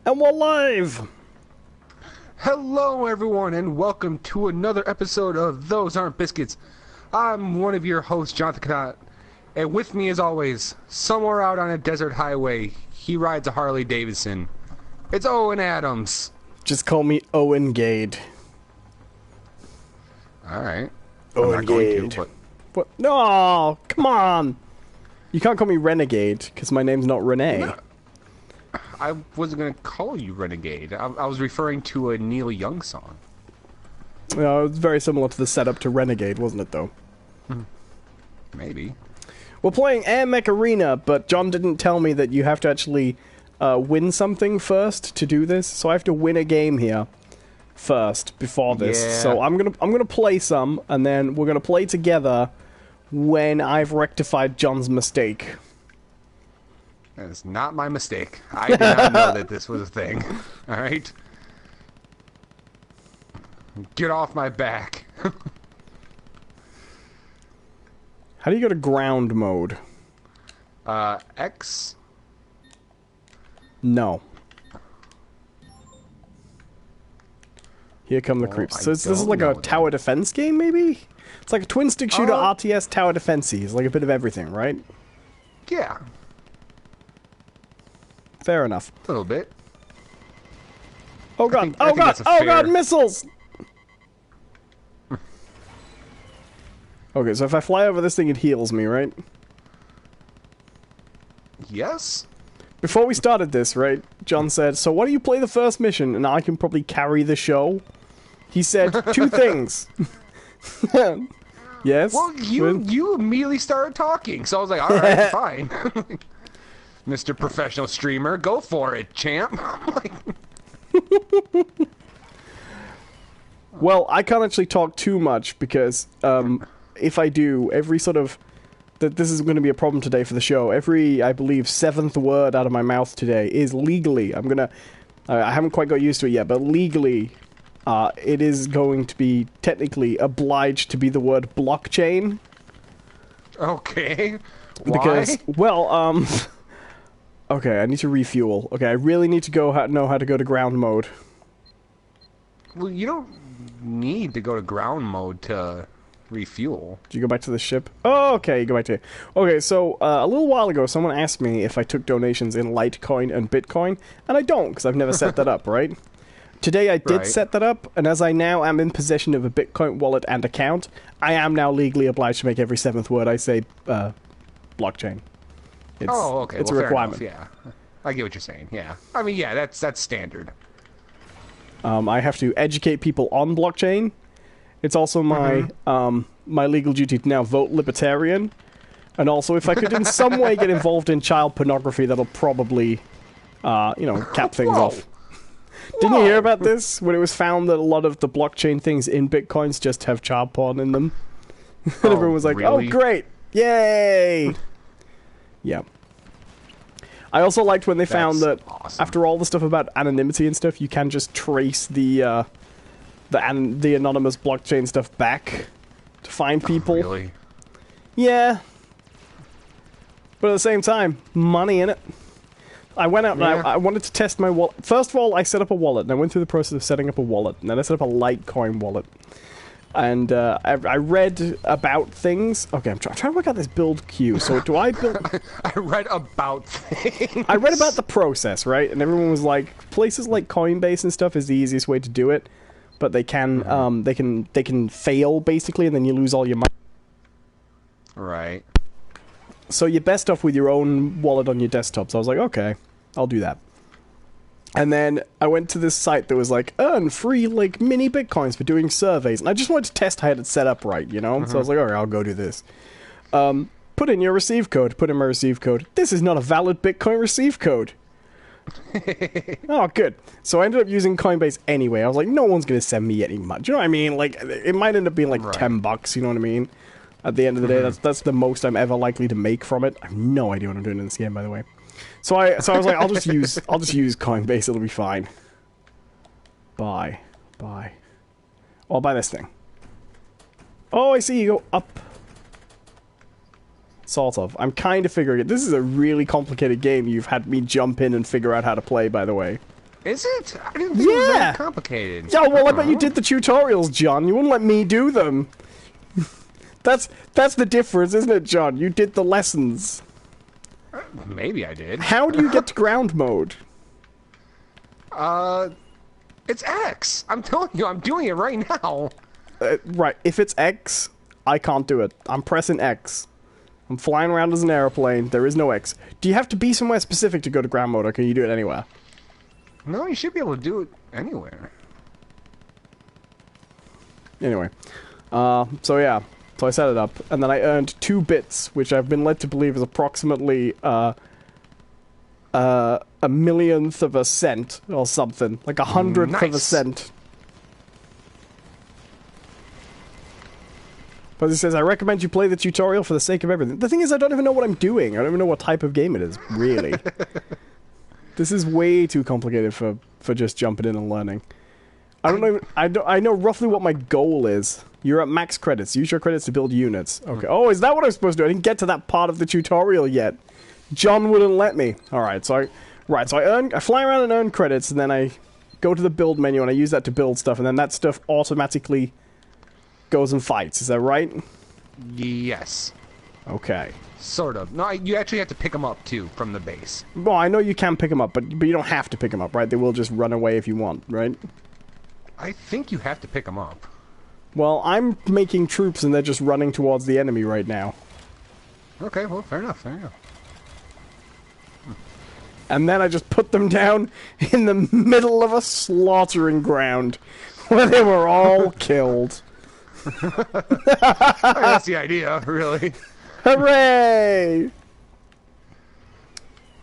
And we're live! Hello everyone and welcome to another episode of Those Aren't Biscuits. I'm one of your hosts, Jonathan Cadotte, and with me as always, somewhere out on a desert highway, he rides a Harley Davidson. It's Owen Adams. Just call me Owen Gade. Alright. Owen I'm not going Gade. to, but... What? No, come on! You can't call me Renegade, because my name's not Renee. No. I wasn't going to call you Renegade. I was referring to a Neil Young song. No, it was very similar to the setup to Renegade, wasn't it, though? Maybe. We're playing Air Mech Arena, but John didn't tell me that you have to actually win something first to do this, so I have to win a game here first before this. Yeah. So I'm gonna play some, and then we're gonna play together when I've rectified John's mistake. That is not my mistake. I did not know that this was a thing. Alright? Get off my back. How do you go to ground mode? X? No. Here come the Oh, creeps. I So this is don't like a know tower defense game, maybe? It's like a twin-stick shooter RTS tower defense. It's like a bit of everything, right? Yeah. Fair enough. A little bit. Oh god! I think that's a Oh fair- god! Missiles! Okay, so if I fly over this thing, it heals me, right? Yes? Before we started this, right, John said, so why don't you play the first mission, and I can probably carry the show? He said two things. Yes? Well, Good. you immediately started talking, so I was like, alright, fine. Mr. Professional Streamer, go for it, champ. Well, I can't actually talk too much, because if I do, every sort of... this is going to be a problem today for the show. Every, I believe, 7th word out of my mouth today is legally. I'm gonna... I haven't quite got used to it yet, but legally, it is going to be technically obliged to be the word blockchain. Okay. Why? Because, well, okay, I need to refuel. Okay, I really need to know how to go to ground mode. Well, you don't need to go to ground mode to refuel. Do you go back to the ship? Oh, okay, you go back to it. Okay, so, a little while ago, someone asked me if I took donations in Litecoin and Bitcoin, and I don't, because I've never set that up, right? Today I did Right. set that up, and as I now am in possession of a Bitcoin wallet and account, I am now legally obliged to make every 7th word I say, blockchain. It's, Oh, okay. It's well, a fair requirement. enough, yeah. I get what you're saying, yeah. I mean, yeah, that's standard. I have to educate people on blockchain. It's also my my legal duty to now vote libertarian. And also, if I could in some way get involved in child pornography, that'll probably, cap things Whoa. off. Didn't you hear about this? When it was found that a lot of the blockchain things in Bitcoins just have child porn in them? And everyone was like, really? oh, great! Yay! Yeah. I also liked when they found that awesome. after all the stuff about anonymity and stuff, you can just trace the anonymous blockchain stuff back to find people. Really? Yeah. But at the same time, money in it. I went out and Yeah. I wanted to test my wallet. First of all, I set up a wallet, and I went through the process of setting up a wallet, and then I set up a Litecoin wallet. And I read about things. Okay, I'm trying to work out this build queue. So do I build... I read about things. I read about the process, right? And everyone was like, places like Coinbase and stuff is the easiest way to do it, but they can they can fail basically, and then you lose all your money. Right. So you're best off with your own wallet on your desktop. So I was like, okay, I'll do that. And then I went to this site that was like, earn free, like, mini bitcoins for doing surveys. And I just wanted to test how I had it set up right, you know? So I was like, alright, I'll go do this. Put in your receive code. Put in my receive code. This is not a valid Bitcoin receive code. Oh, good. So I ended up using Coinbase anyway. I was like, no one's going to send me any money. Do you know what I mean? Like, it might end up being like Right. $10, you know what I mean? At the end of the day, that's the most I'm ever likely to make from it. I have no idea what I'm doing in this game, by the way. So I was like, I'll just use Coinbase. It'll be fine. Buy. Oh, I'll buy this thing. Oh, I see you go up. Sort of. I'm kind of figuring it. This is a really complicated game you've had me jump in and figure out how to play, by the way. Is it? I didn't think it was Yeah! that complicated. Yeah, well, I bet you did the tutorials, John. You wouldn't let me do them. That's the difference, isn't it, John? You did the lessons. Maybe I did. How do you get to ground mode? It's X. I'm telling you, I'm doing it right now. Right, if it's X, I can't do it. I'm pressing X. I'm flying around as an airplane. There is no X. Do you have to be somewhere specific to go to ground mode, or can you do it anywhere? No, you should be able to do it anywhere. Anyway. So yeah. So I set it up, and then I earned 2 bits, which I've been led to believe is approximately, a millionth of a cent, or something. Like 100th of a cent. But it says, I recommend you play the tutorial for the sake of everything. The thing is, I don't even know what I'm doing. I don't even know what type of game it is, really. This is way too complicated for just jumping in and learning. I know roughly what my goal is. You're at max credits. Use your credits to build units. Okay. Oh, is that what I'm supposed to do? I didn't get to that part of the tutorial yet. John wouldn't let me. Alright, so I fly around and earn credits, and then I go to the build menu, and I use that to build stuff, and then that stuff automatically goes and fights. Is that right? Yes. Okay. Sort of. No, you actually have to pick them up, too, from the base. Well, I know you can pick them up, but you don't have to pick them up, right? They will just run away if you want, right? I think you have to pick them up. Well, I'm making troops and they're just running towards the enemy right now. Okay, well, fair enough, fair enough. And then I just put them down in the middle of a slaughtering ground where they were all killed. That's the idea, really. Hooray!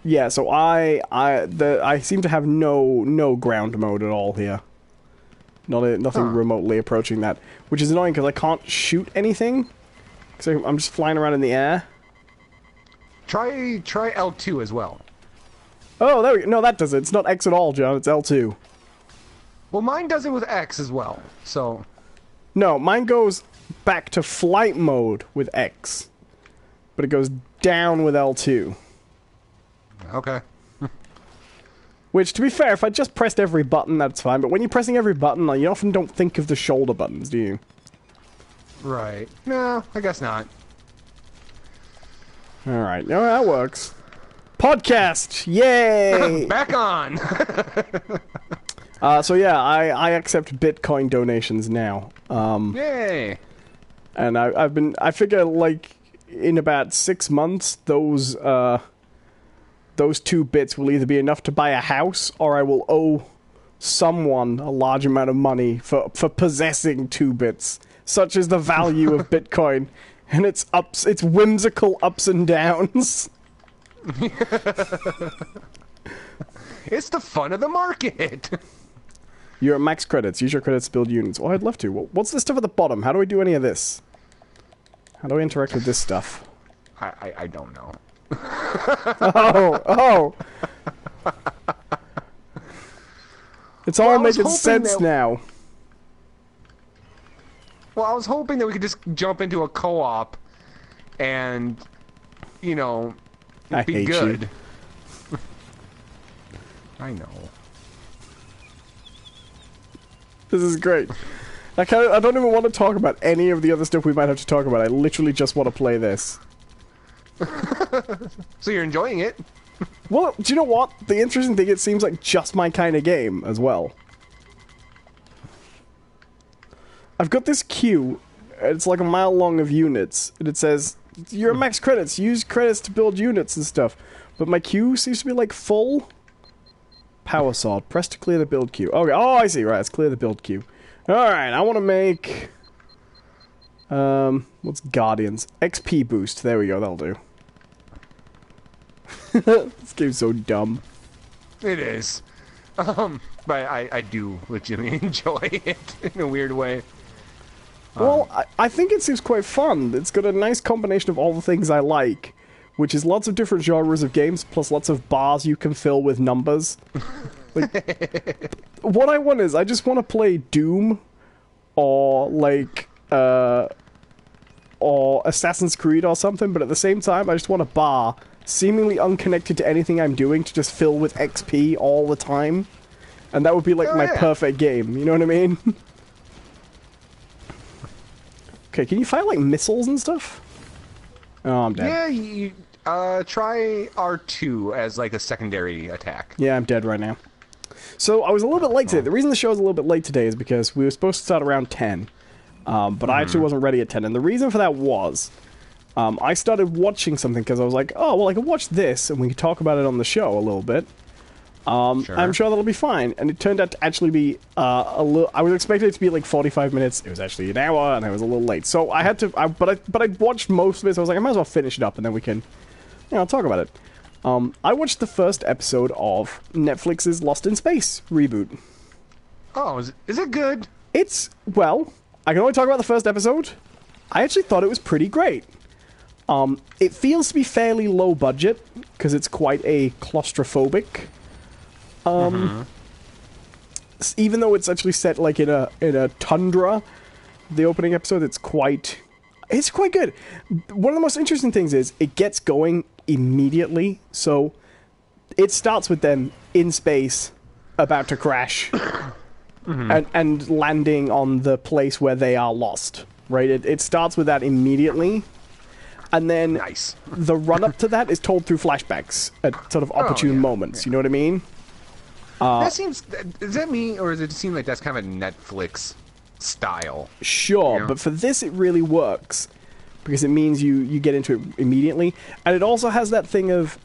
Yeah, so I seem to have no ground mode at all here. Nothing remotely approaching that, which is annoying because I can't shoot anything. So I'm just flying around in the air. Try L2 as well. Oh, there we go. No, that does it. It's not X at all, John. It's L2. Well, mine does it with X as well, so... No, mine goes back to flight mode with X. But it goes down with L2. Okay. Which, to be fair, if I just pressed every button, that's fine. But when you're pressing every button, you often don't think of the shoulder buttons, do you? Right. No, I guess not. Alright, no, that works. Podcast! Yay! Back on! So yeah, I accept Bitcoin donations now. Yay! And I figure, like, in about 6 months, those 2 bits will either be enough to buy a house, or I will owe someone a large amount of money for possessing 2 bits. Such is the value of Bitcoin, and its whimsical ups and downs. It's the fun of the market! You're at max credits. Use your credits to build units. Oh, I'd love to. What's this stuff at the bottom? How do I do any of this? How do I interact with this stuff? I don't know. Oh! It's all making sense now. Well, I was hoping that we could just jump into a co-op and, you know, be good. I know. This is great. I don't even want to talk about any of the other stuff we might have to talk about. I literally just want to play this. So you're enjoying it? Well, do you know what? The interesting thing, it seems like just my kind of game as well. I've got this queue. It's like a mile long of units, and it says, you're max credits. Use credits to build units and stuff. But my queue seems to be like full. Power sword. Press to clear the build queue. Okay. Oh, I see. Right, let's clear the build queue. Alright, I want to make... what's Guardians? XP boost. There we go, that'll do. This game's so dumb. It is. But I do legitimately enjoy it in a weird way. Well, I think it seems quite fun. It's got a nice combination of all the things I like, which is lots of different genres of games, plus lots of bars you can fill with numbers. Like, what I want is, I just want to play Doom, or, like, or Assassin's Creed or something, but at the same time, I just want a bar, seemingly unconnected to anything I'm doing, to just fill with XP all the time. And that would be like Oh, my yeah. perfect game, you know what I mean? Okay, can you fire like missiles and stuff? Oh, I'm dead. Yeah, you try R2 as like a secondary attack. Yeah, I'm dead right now. So I was a little bit late today. The reason the show's a little bit late today is because we were supposed to start around 10. But I actually wasn't ready at 10. And the reason for that was I started watching something because I was like, oh, well, I could watch this and we could talk about it on the show a little bit. Sure. I'm sure that'll be fine. And it turned out to actually be a little... I was expecting it to be like 45 minutes. It was actually an hour, and I was a little late. So I had to... But I watched most of it, so I was like, I might as well finish it up, and then we can, talk about it. I watched the first episode of Netflix's Lost in Space reboot. Oh, is it good? It's... Well, I can only talk about the first episode. I actually thought it was pretty great. It feels to be fairly low budget, because it's quite a claustrophobic... even though it's actually set like in a tundra, the opening episode, it's quite good. One of the most interesting things is it gets going immediately. So it starts with them in space, about to crash, and landing on the place where they are lost. Right? It starts with that immediately. And then Nice. the run up to that is told through flashbacks at sort of opportune moments. You know what I mean? That seems... Does that mean, or does it seem like that's kind of a Netflix style? Sure, Yeah. but for this it really works because it means you get into it immediately, and it also has that thing of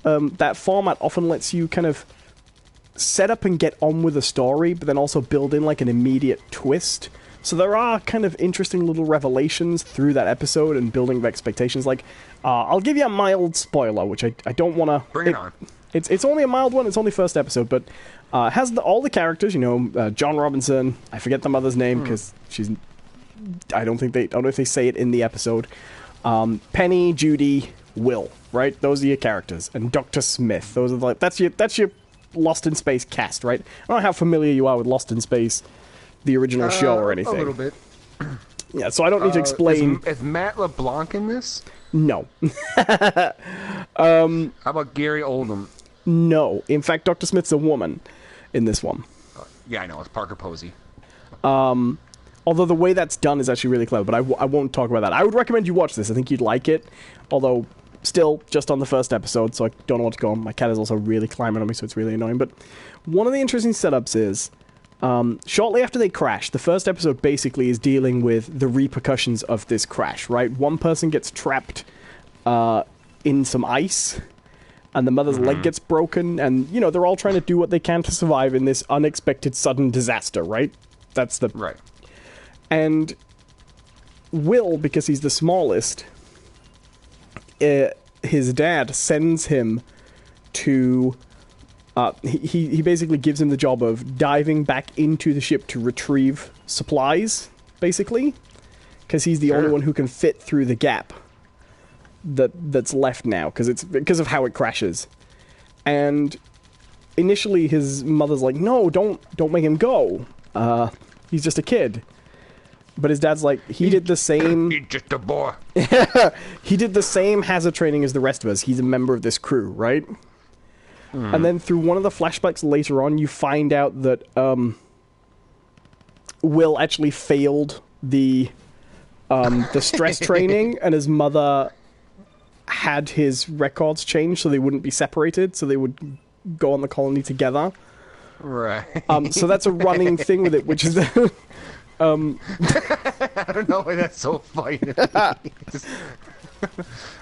that format often lets you kind of set up and get on with a story, but then also build in like an immediate twist. So there are kind of interesting little revelations through that episode and building of expectations. Like, I'll give you a mild spoiler, which I don't want to... Bring it on. It's only a mild one. It's only first episode, but has all the characters. John Robinson. I forget the mother's name because she's. I don't know if they say it in the episode. Penny, Judy, Will. Right, those are your characters, and Dr. Smith. Those are that's your Lost in Space cast, right? I don't know how familiar you are with Lost in Space, the original show or anything. A little bit. Yeah, so I don't need to explain. Is Matt LeBlanc in this? No. How about Gary Oldham? No. In fact, Dr. Smith's a woman in this one. Yeah, I know. It's Parker Posey. Although the way that's done is actually really clever, but I won't talk about that. I would recommend you watch this. I think you'd like it. Although, still, just on the first episode, so I don't know what to go on. My cat is also really climbing on me, so it's really annoying. But one of the interesting setups is, shortly after they crash, the first episode basically is dealing with the repercussions of this crash, right? One person gets trapped in some ice, and the mother's leg gets broken, and, they're all trying to do what they can to survive in this unexpected sudden disaster, right? That's the... Right. And Will, because he's the smallest, his dad sends him to... He basically gives him the job of diving back into the ship to retrieve supplies, basically, because he's the only one who can fit through the gap that's left now, because of how it crashes. And initially his mother's like, no, don't make him go. He's just a kid. But his dad's like, he did the same... He's just a boy. He did the same hazard training as the rest of us. He's a member of this crew, right? And then through one of the flashbacks later on, you find out that Will actually failed the stress training, and his mother had his records changed so they wouldn't be separated, so they would go on the colony together. Right. So that's a running thing with it, which is... I don't know why that's so funny.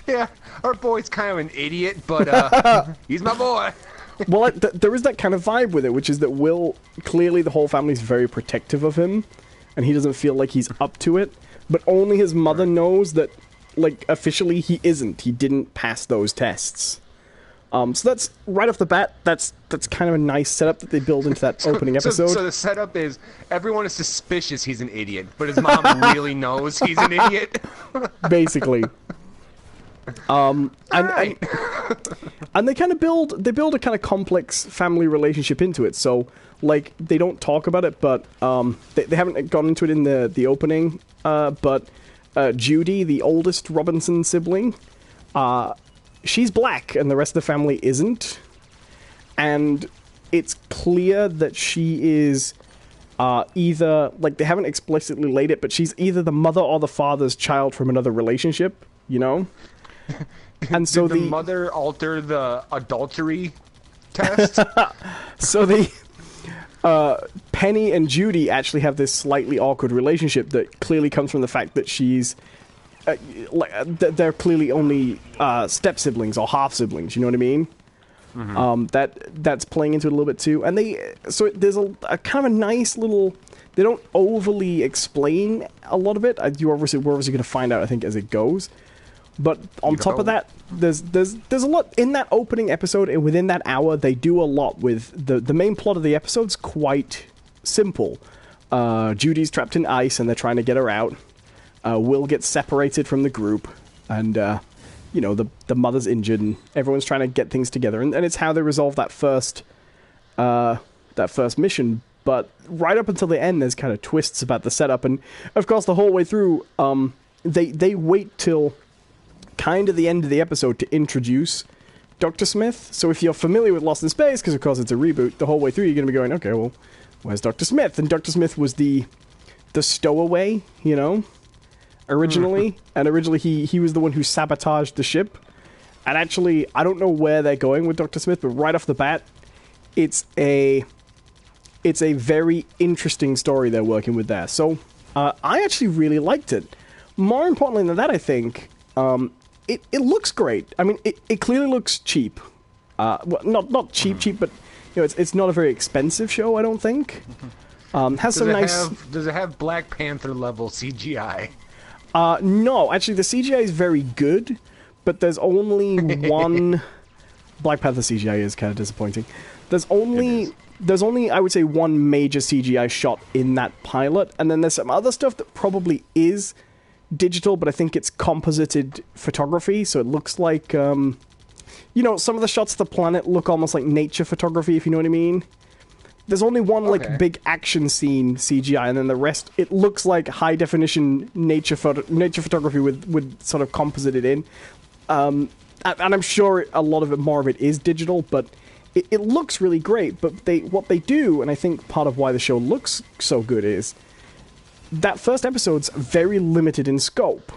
Yeah, our boy's kind of an idiot, but he's my boy. Well, there is that kind of vibe with it, which is that Will, clearly the whole family's very protective of him, and he doesn't feel like he's up to it, but only his mother knows that, like, officially he isn't. He didn't pass those tests. So that's, right off the bat, that's kind of a nice setup that they build into that opening episode. So the setup is, everyone is suspicious he's an idiot, but his mom really knows he's an idiot. Basically. And they kind of build a kind of complex family relationship into it. So, like, they don't talk about it, but they haven't gone into it in the opening. But Judy, the oldest Robinson sibling, she's black, and the rest of the family isn't. And it's clear that she is either, like, they haven't explicitly laid it, but she's either the mother or the father's child from another relationship, you know? And so Did the mother alter the adultery test? So Penny and Judy actually have this slightly awkward relationship that clearly comes from the fact that she's they're clearly only step siblings or half siblings. You know what I mean? Mm-hmm. That's playing into it a little bit too. And there's a kind of a nice little. They don't overly explain a lot of it. We're obviously going to find out, I think, as it goes. But on top of that, there's a lot in that opening episode, and within that hour, they do a lot with the main plot of the episode's quite simple. Judy's trapped in ice, and they're trying to get her out. Will gets separated from the group, and the mother's injured, and everyone's trying to get things together, and it's how they resolve that first mission. But right up until the end, there's kind of twists about the setup, and of course, the whole way through, they wait till kind of the end of the episode to introduce Dr. Smith. So if you're familiar with Lost in Space, because of course it's a reboot, the whole way through you're going to be going, okay, well, where's Dr. Smith? And Dr. Smith was the stowaway, originally. And originally he was the one who sabotaged the ship. And actually, I don't know where they're going with Dr. Smith, but right off the bat, it's a very interesting story they're working with there. So I actually really liked it. More importantly than that, I think, it looks great. I mean, it clearly looks cheap. Well, not cheap, but it's not a very expensive show, I don't think. Has some nice. Does it have Black Panther level CGI? No, actually, the CGI is very good, but there's only one. Black Panther CGI is kind of disappointing. There's only I would say one major CGI shot in that pilot, and then there's some other stuff that probably is digital, but I think it's composited photography, so it looks like some of the shots of the planet look almost like nature photography, if you know what I mean. There's only one like big action scene CGI, and then the rest it looks like high definition nature photography with sort of composited in. And I'm sure a lot of it, more of it, is digital, but it looks really great. But what they do, and I think part of why the show looks so good is that first episode's very limited in scope.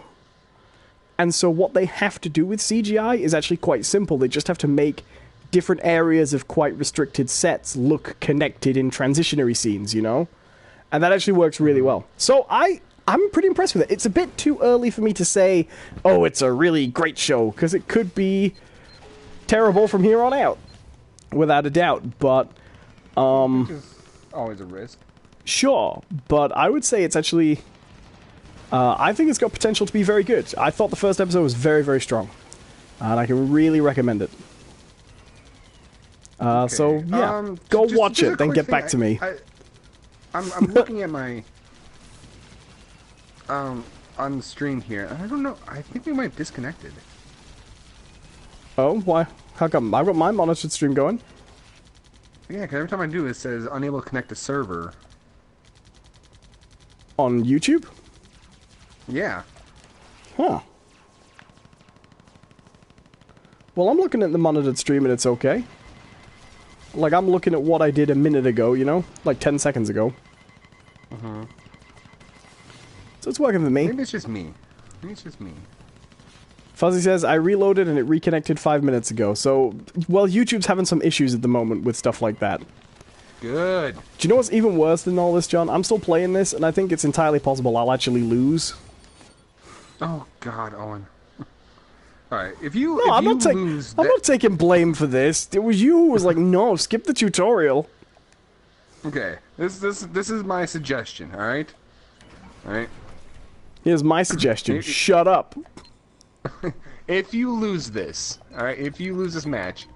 And so what they have to do with CGI is actually quite simple. They just have to make different areas of quite restricted sets look connected in transitionary scenes, And that actually works really well. So I'm pretty impressed with it. It's a bit too early for me to say, oh, it's a really great show, because it could be terrible from here on out, without a doubt. But which is always a risk. Sure, but I would say it's actually. I think it's got potential to be very good. I thought the first episode was very, very strong, and I can really recommend it. Okay. So yeah, go watch it, then get back to me. I'm looking at my on the stream here. I don't know. I think we might have disconnected. Oh, why? How come? I've got my monitored stream going. Yeah, because every time I do, it says unable to connect to server. On YouTube? Yeah. Huh. Well, I'm looking at the monitored stream and it's okay. Like, I'm looking at what I did a minute ago, Like 10 seconds ago. Uh-huh. So it's working for me. Maybe it's just me. Fuzzy says, I reloaded and it reconnected 5 minutes ago. So, well, YouTube's having some issues at the moment with stuff like that. Good. Do you know what's even worse than all this, John? I'm still playing this, and I think it's entirely possible I'll actually lose. Oh, God, Owen. Alright, if you I'm not taking blame for this. It was you who was like, no, skip the tutorial. Okay, this is my suggestion, alright? Alright? Here's my suggestion. Shut up. If you lose this, alright, if you lose this match,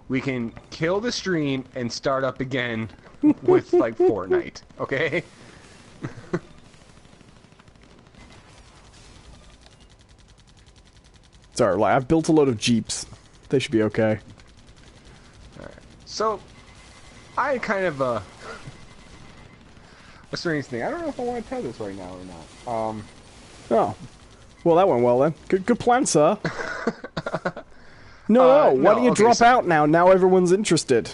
we can kill the stream and start up again with, like, Fortnite, okay? Sorry, like, I've built a load of Jeeps. They should be okay. Alright, so, I kind of, a strange thing. I don't know if I want to tell this right now or not. Oh. Well, that went well, then. Good plan, sir. No, why don't you drop out now? Now everyone's interested.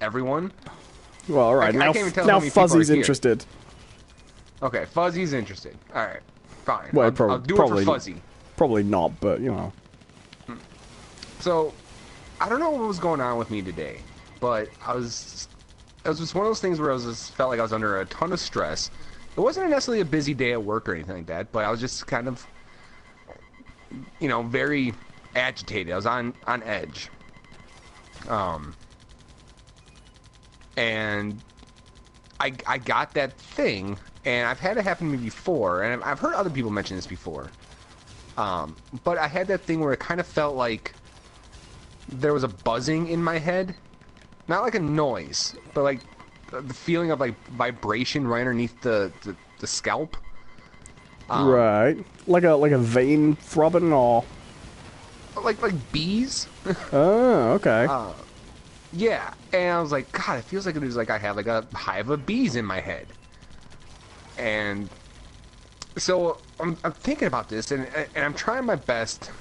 Everyone? Well, all right. I Now, can't even tell how many people Fuzzy's are here. interested. Okay, Fuzzy's interested. Alright, fine. Well, I'll do it for Fuzzy. Probably not, but you know. So, I don't know what was going on with me today, but it was just one of those things where felt like I was under a ton of stress. It wasn't necessarily a busy day at work or anything like that, but I was just kind of, very agitated. I was on edge. And I got that thing, and I've had it happen to me before, and I've heard other people mention this before. But I had that thing where it kind of felt like there was a buzzing in my head. Not like a noise, but like the feeling of like vibration right underneath the scalp. Right. Like a vein throbbing or like bees. Oh, okay. Yeah, and I was like, God, it feels like it was like I had like a hive of bees in my head. And so I'm thinking about this, and I'm trying my best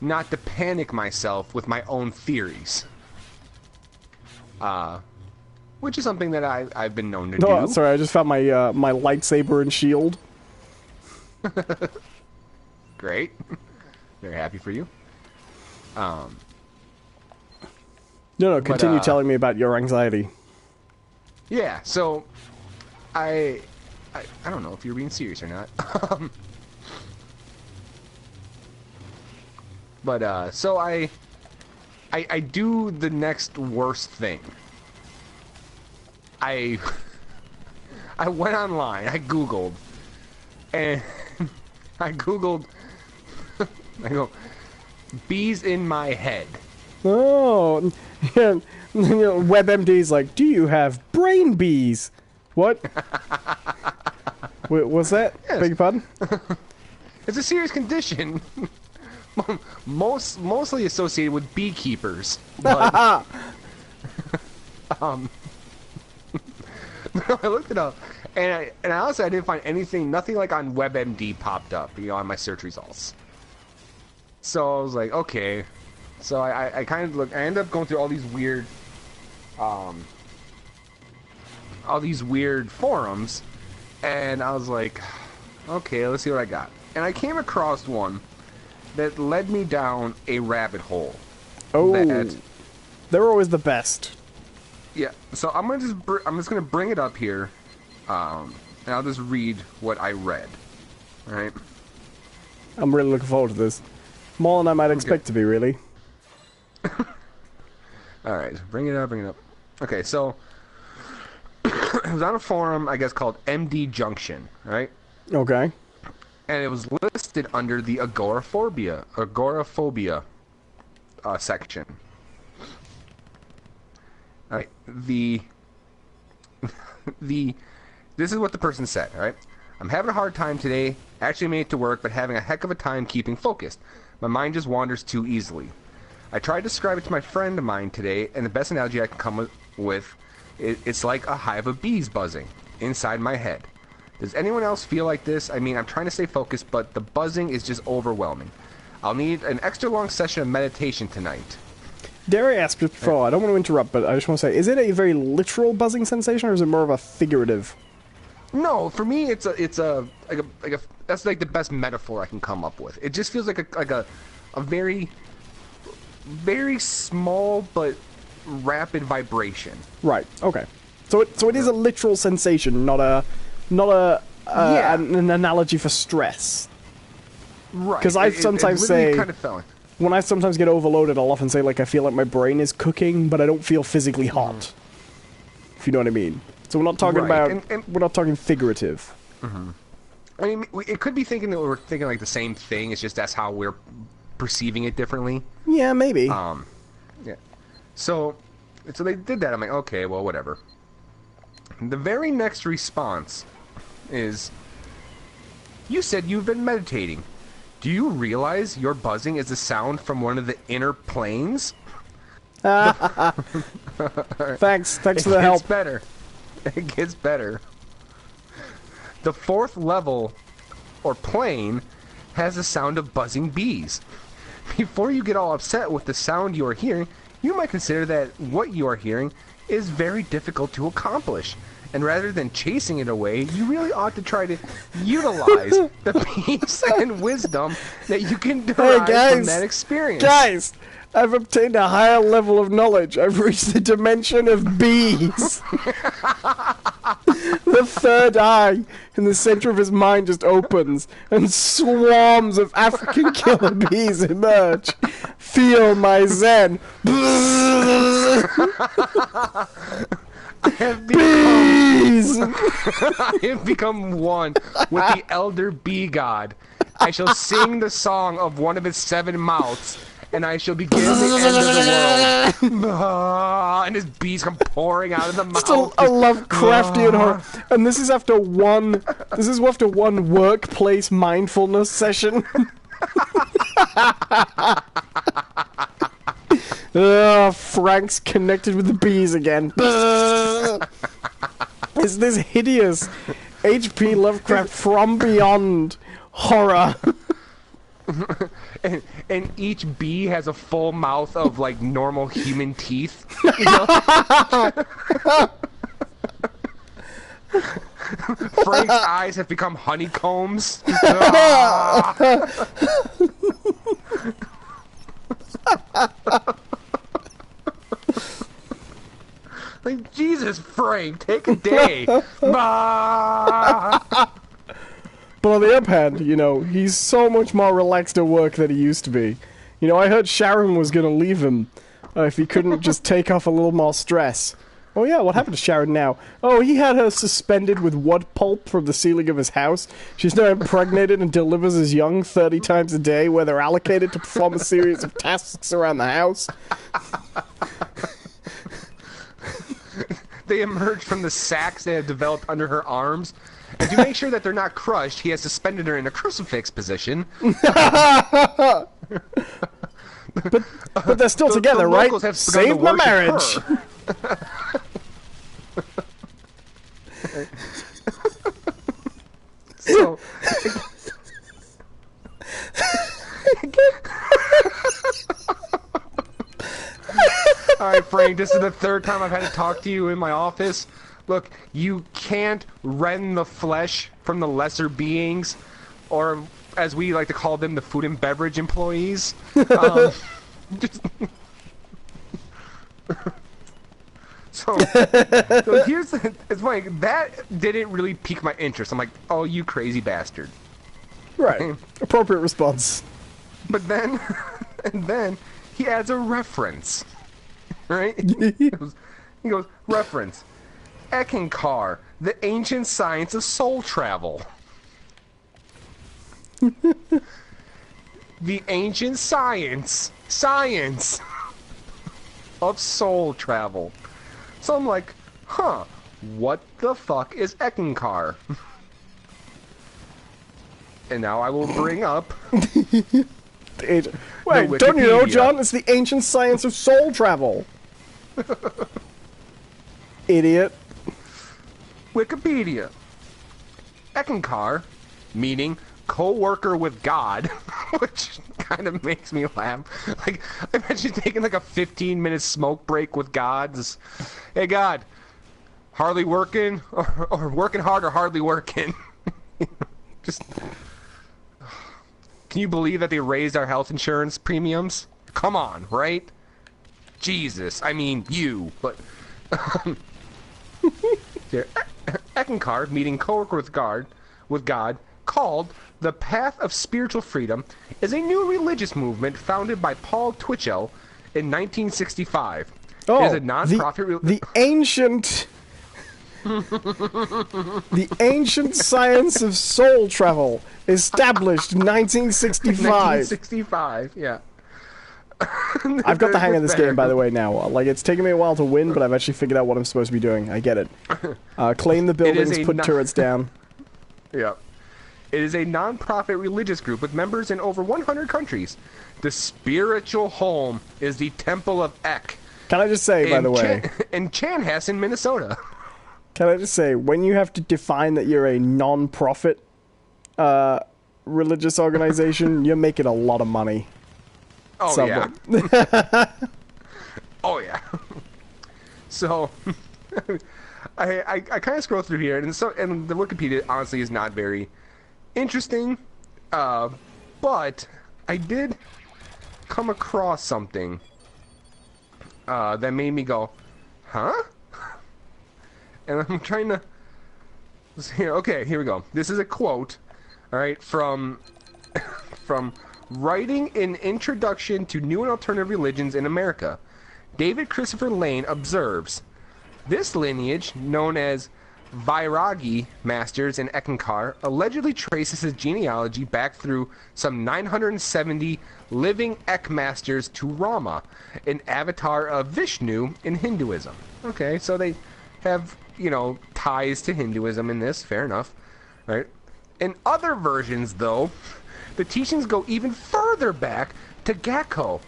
not to panic myself with my own theories. Which is something that I've been known to Oh, do. sorry, I just found my my lightsaber and shield. Great. Very happy for you. No, continue telling me about your anxiety. Yeah, so I don't know if you're being serious or not. But so I do the next worst thing. I went online, I googled, and I googled I go, bees in my head. Oh, yeah. WebMD's like, do you have brain bees? What? Wait, what's that? Yes. Beg your pardon? It's a serious condition. Mostly associated with beekeepers. But, I looked it up, and honestly I didn't find nothing like on WebMD popped up, on my search results. So I was like, okay. So I kind of looked. I ended up going through all these weird forums, and I was like, okay, let's see what I got. And I came across one that led me down a rabbit hole. Oh, they're always the best. Yeah. So I'm just gonna bring it up here, and I'll just read what I read. All right. I'm really looking forward to this. More than I might expect to be, really. All right, bring it up. Okay, so it was on a forum, I guess, called MD Junction, right? Okay. And it was listed under the agoraphobia section. All right, this is what the person said. All right, I'm having a hard time today. Actually made it to work, but having a heck of a time keeping focused. My mind just wanders too easily. I tried to describe it to my friend of mine today, and the best analogy I can come with, it's like a hive of bees buzzing inside my head. Does anyone else feel like this? I mean, I'm trying to stay focused, but the buzzing is just overwhelming. I'll need an extra long session of meditation tonight. Dare I ask just before, I don't want to interrupt, but I just want to say, is it a very literal buzzing sensation, or is it more of a figurative? No, for me, it's a that's like the best metaphor I can come up with. It just feels like a very, very small but rapid vibration. Right. Okay. So it is a literal sensation, not an analogy for stress. Right. Because I sometimes say, kind of felt like, when I sometimes get overloaded, I'll often say like I feel like my brain is cooking, but I don't feel physically hot. If you know what I mean. So we're not talking about we're not talking figurative. Mm-hmm. I mean, it could be thinking that we're thinking like the same thing. It's just that's how we're perceiving it differently. Yeah, maybe. Yeah. So they did that. I'm like, okay, well, whatever. The very next response is, you said you've been meditating. Do you realize your buzzing is a sound from one of the inner planes? Thanks for the help. It gets better. The fourth level, or plane, has the sound of buzzing bees. Before you get all upset with the sound you are hearing, you might consider that what you are hearing is very difficult to accomplish. And rather than chasing it away, you really ought to try to utilize the peace and wisdom that you can derive from that experience. Guys, I've obtained a higher level of knowledge. I've reached the dimension of bees. The third eye in the center of his mind just opens, and swarms of African killer bees emerge. Feel my zen. Bees! I have become one with the elder bee god. I shall sing the song of one of his 7 mouths, and I shall begin the end of the world. And his bees come pouring out of the mouth. Still a Lovecraftian horror. And this is after one workplace mindfulness session. Frank's connected with the bees again. It's this hideous H.P. Lovecraft from beyond horror. And each bee has a full mouth of like normal human teeth. You know? Frank's eyes have become honeycombs. Like, Jesus, Frank, take a day. Bah! But on the other hand, you know, he's so much more relaxed at work than he used to be. You know, I heard Sharon was going to leave him if he couldn't just take off a little more stress. Oh yeah, what happened to Sharon now? Oh, he had her suspended with wood pulp from the ceiling of his house. She's now impregnated and delivers his young 30 times a day, where they're allocated to perform a series of tasks around the house. They emerge from the sacks they have developed under her arms. And to make sure that they're not crushed, he has suspended her in a crucifix position. But they're still together, right? Save my marriage. So, all right, Frank, this is the 3rd time I've had to talk to you in my office. Look, you can't rend the flesh from the lesser beings, or as we like to call them, the food and beverage employees. So here's the, it's funny, that didn't really pique my interest. I'm like, oh, you crazy bastard. Right. Appropriate response. But then, and then, he adds a reference. Right? He goes, reference. Ekankar, the ancient science of soul travel. The ancient science of soul travel. So I'm like, huh, what the fuck is Ekankar? And now I will bring up... Wait, don't you know, John? It's the ancient science of soul travel. Idiot. Wikipedia. Ekankar, meaning co-worker with God, which kind of makes me laugh. Like, I imagine taking like a 15-minute smoke break with gods. Hey, God, hardly working, or working hard, or hardly working. Just, can you believe that they raised our health insurance premiums? Come on, right? Jesus, I mean you, but Ekankar, meaning co-worker with God, called the Path of Spiritual Freedom, is a new religious movement founded by Paul Twitchell in 1965. Oh, it is a non-profit the ancient the ancient science of soul travel, established in 1965. 1965, yeah. I've got the hang of this game, by the way, now. Like, it's taken me a while to win, but I've actually figured out what I'm supposed to be doing. I get it. Claim the buildings, put turrets down. Yeah. It is a non-profit religious group with members in over 100 countries. The spiritual home is the Temple of Ek. Can I just say, by the way... in Chanhassen, Minnesota. Can I just say, when you have to define that you're a non-profit religious organization, you're making a lot of money. Oh, Somewhere. yeah. Oh yeah. So I kind of scroll through here, and the Wikipedia honestly is not very interesting, but I did come across something that made me go, huh? And I'm trying to here. Okay, here we go. This is a quote, all right, from writing an introduction to new and alternative religions in America. David Christopher Lane observes, this lineage, known as Vairagi masters in Ekankar, allegedly traces his genealogy back through some 970 living Ek masters to Rama, an avatar of Vishnu in Hinduism. Okay, so they have, you know, ties to Hinduism in this, fair enough, right? In other versions, though, the teachings go even further back to Gakko,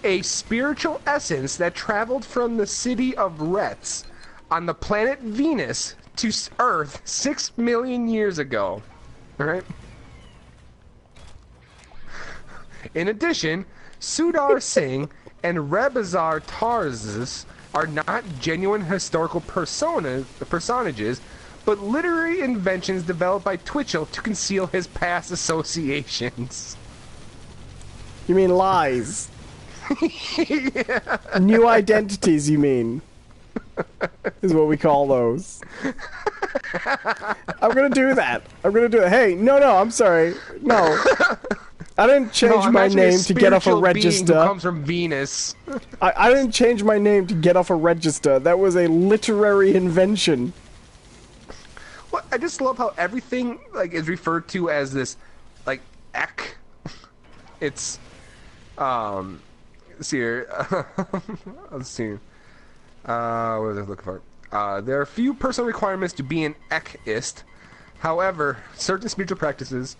a spiritual essence that traveled from the city of Retz on the planet Venus to Earth 6 million years ago. Alright? In addition, Sudar Singh and Rebazar Tarzas are not genuine historical personages, but literary inventions developed by Twitchell to conceal his past associations. You mean lies? Yeah. New identities, you mean? Is what we call those. I'm gonna do that. Hey, no, I'm sorry. No. I didn't change my name to get off a register. Who comes from Venus. I didn't change my name to get off a register. That was a literary invention. Well, I just love how everything like is referred to as this, like, Ek. It's, let's see here. Let's see. What was I looking for? There are few personal requirements to be an Ekist. However, certain spiritual practices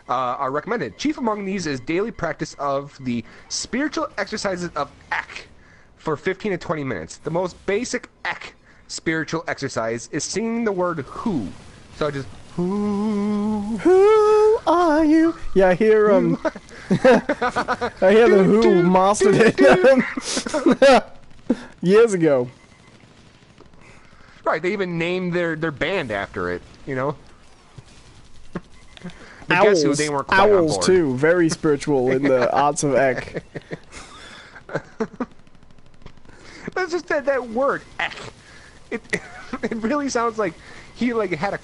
are recommended. Chief among these is daily practice of the spiritual exercises of Ek for 15 to 20 minutes. The most basic Ek spiritual exercise is singing the word who. So I just, who are you? Yeah, I hear I hear the Who mastered it years ago. Right, they even named their band after it, you know? But Owls, guess who? They weren't quite on board. too, very spiritual in the arts of Ek. But it's just that word, Ek. It really sounds like he like had a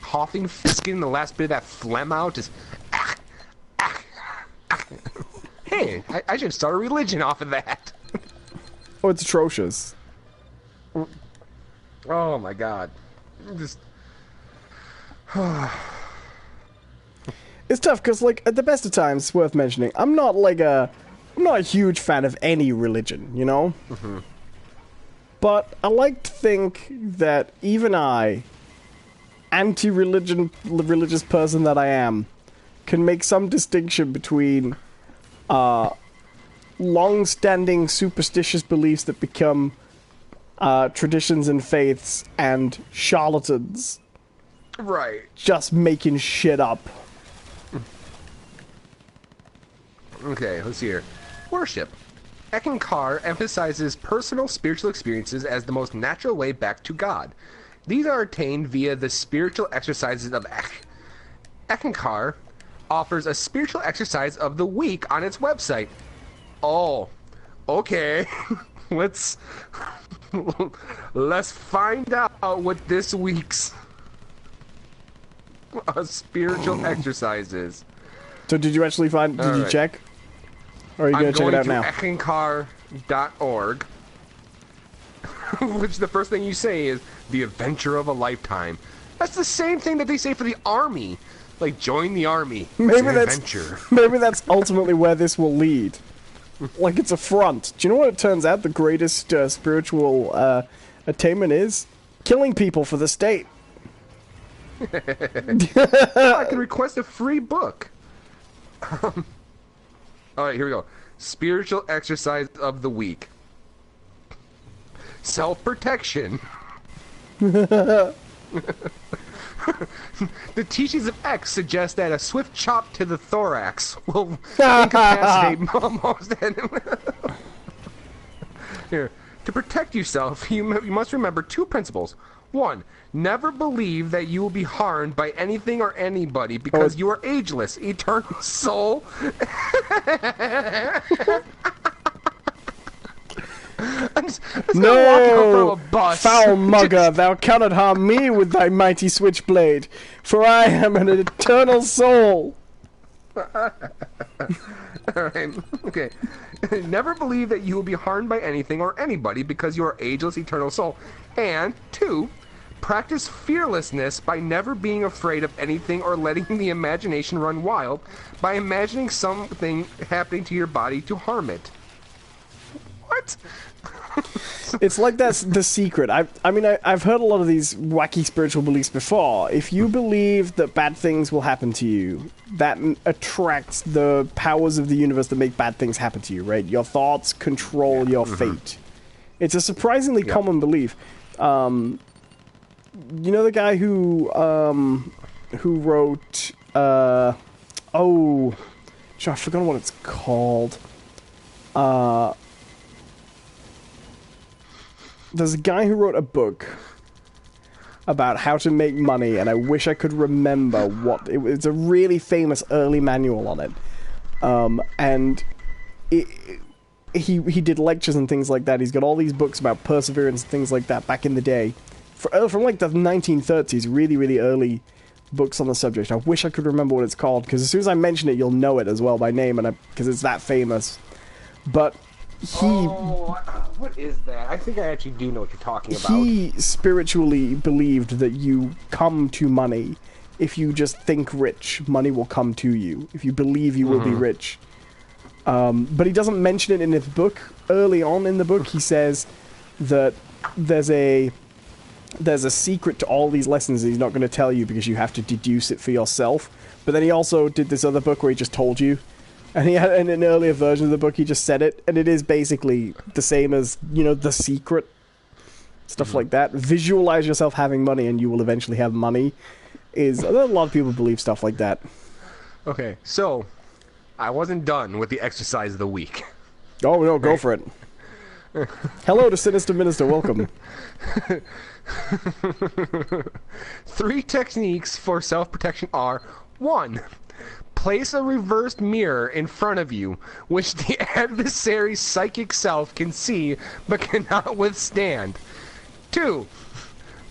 coughing fit, getting the last bit of that phlegm out. Just, hey, I should start a religion off of that. Oh, it's atrocious. Oh my god. Just... It's tough because, like, at the best of times, it's worth mentioning, I'm not a huge fan of any religion, you know? Mm-hmm. But I like to think that even I, religious person that I am, can make some distinction between long-standing superstitious beliefs that become traditions and faiths and charlatans. Right. Just making shit up. Okay, let's see here. Worship. Ekankar emphasizes personal spiritual experiences as the most natural way back to God. These are attained via the spiritual exercises of Ek. Ekankar offers a spiritual exercise of the week on its website. Oh, okay. Let's find out what this week's spiritual exercise is. So did you actually find? Did you check? Or are you going to check it out now? I'm going to ekankar.org, which the first thing you say is the adventure of a lifetime. That's the same thing that they say for the army. Like, join the army. It's an adventure. Maybe that's ultimately where this will lead. Like, it's a front. Do you know what it turns out the greatest spiritual attainment is? Killing people for the state. I can request a free book. Alright, here we go. Spiritual exercise of the week. Self-protection. The teachings of X suggest that a swift chop to the thorax will incapacitate most enemies. Here, to protect yourself, you must remember two principles. One, never believe that you will be harmed by anything or anybody because you are ageless, eternal soul. No, foul mugger, thou cannot harm me with thy mighty switchblade, for I am an eternal soul. Alright, okay. Never believe that you will be harmed by anything or anybody because you are ageless, eternal soul. And two, practice fearlessness by never being afraid of anything or letting the imagination run wild by imagining something happening to your body to harm it. What? It's like that's the secret. I've heard a lot of these wacky spiritual beliefs before. If you believe that bad things will happen to you, that attracts the powers of the universe that make bad things happen to you, right? Your thoughts control your fate. It's a surprisingly common belief. You know the guy who wrote I've forgotten what it's called. There's a guy who wrote a book about how to make money, and I wish I could remember what it was. It's a really famous early manual on it, and he did lectures and things like that. He's got all these books about perseverance and things like that back in the day, from like the 1930s. Really, really early books on the subject. I wish I could remember what it's called, because as soon as I mention it, you'll know it as well by name, and because it's that famous. But what is that? I think I actually do know what you're talking about. He spiritually believed that you come to money. If you just think rich, money will come to you. If you believe you will be rich. But he doesn't mention it in his book. Early on in the book, he says that there's a secret to all these lessons that he's not going to tell you because you have to deduce it for yourself. But then he also did this other book where he just told you. And he had in an earlier version of the book, he just said it, and it is basically the same as, The Secret, stuff like that. Visualize yourself having money, and you will eventually have money. A lot of people believe stuff like that. Okay, so I wasn't done with the exercise of the week. Oh no, go for it. Hello to Sinister Minister, welcome. 3 techniques for self-protection are: 1. Place a reversed mirror in front of you, which the adversary's psychic self can see but cannot withstand. 2.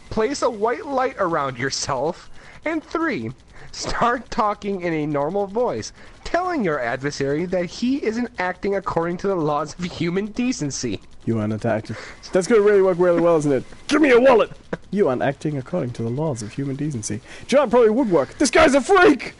Place a white light around yourself. And 3. Start talking in a normal voice, telling your adversary that he isn't acting according to the laws of human decency. You aren't acting. That's going to really work really well, isn't it? Give me a wallet! You aren't acting according to the laws of human decency. John probably would work. This guy's a freak!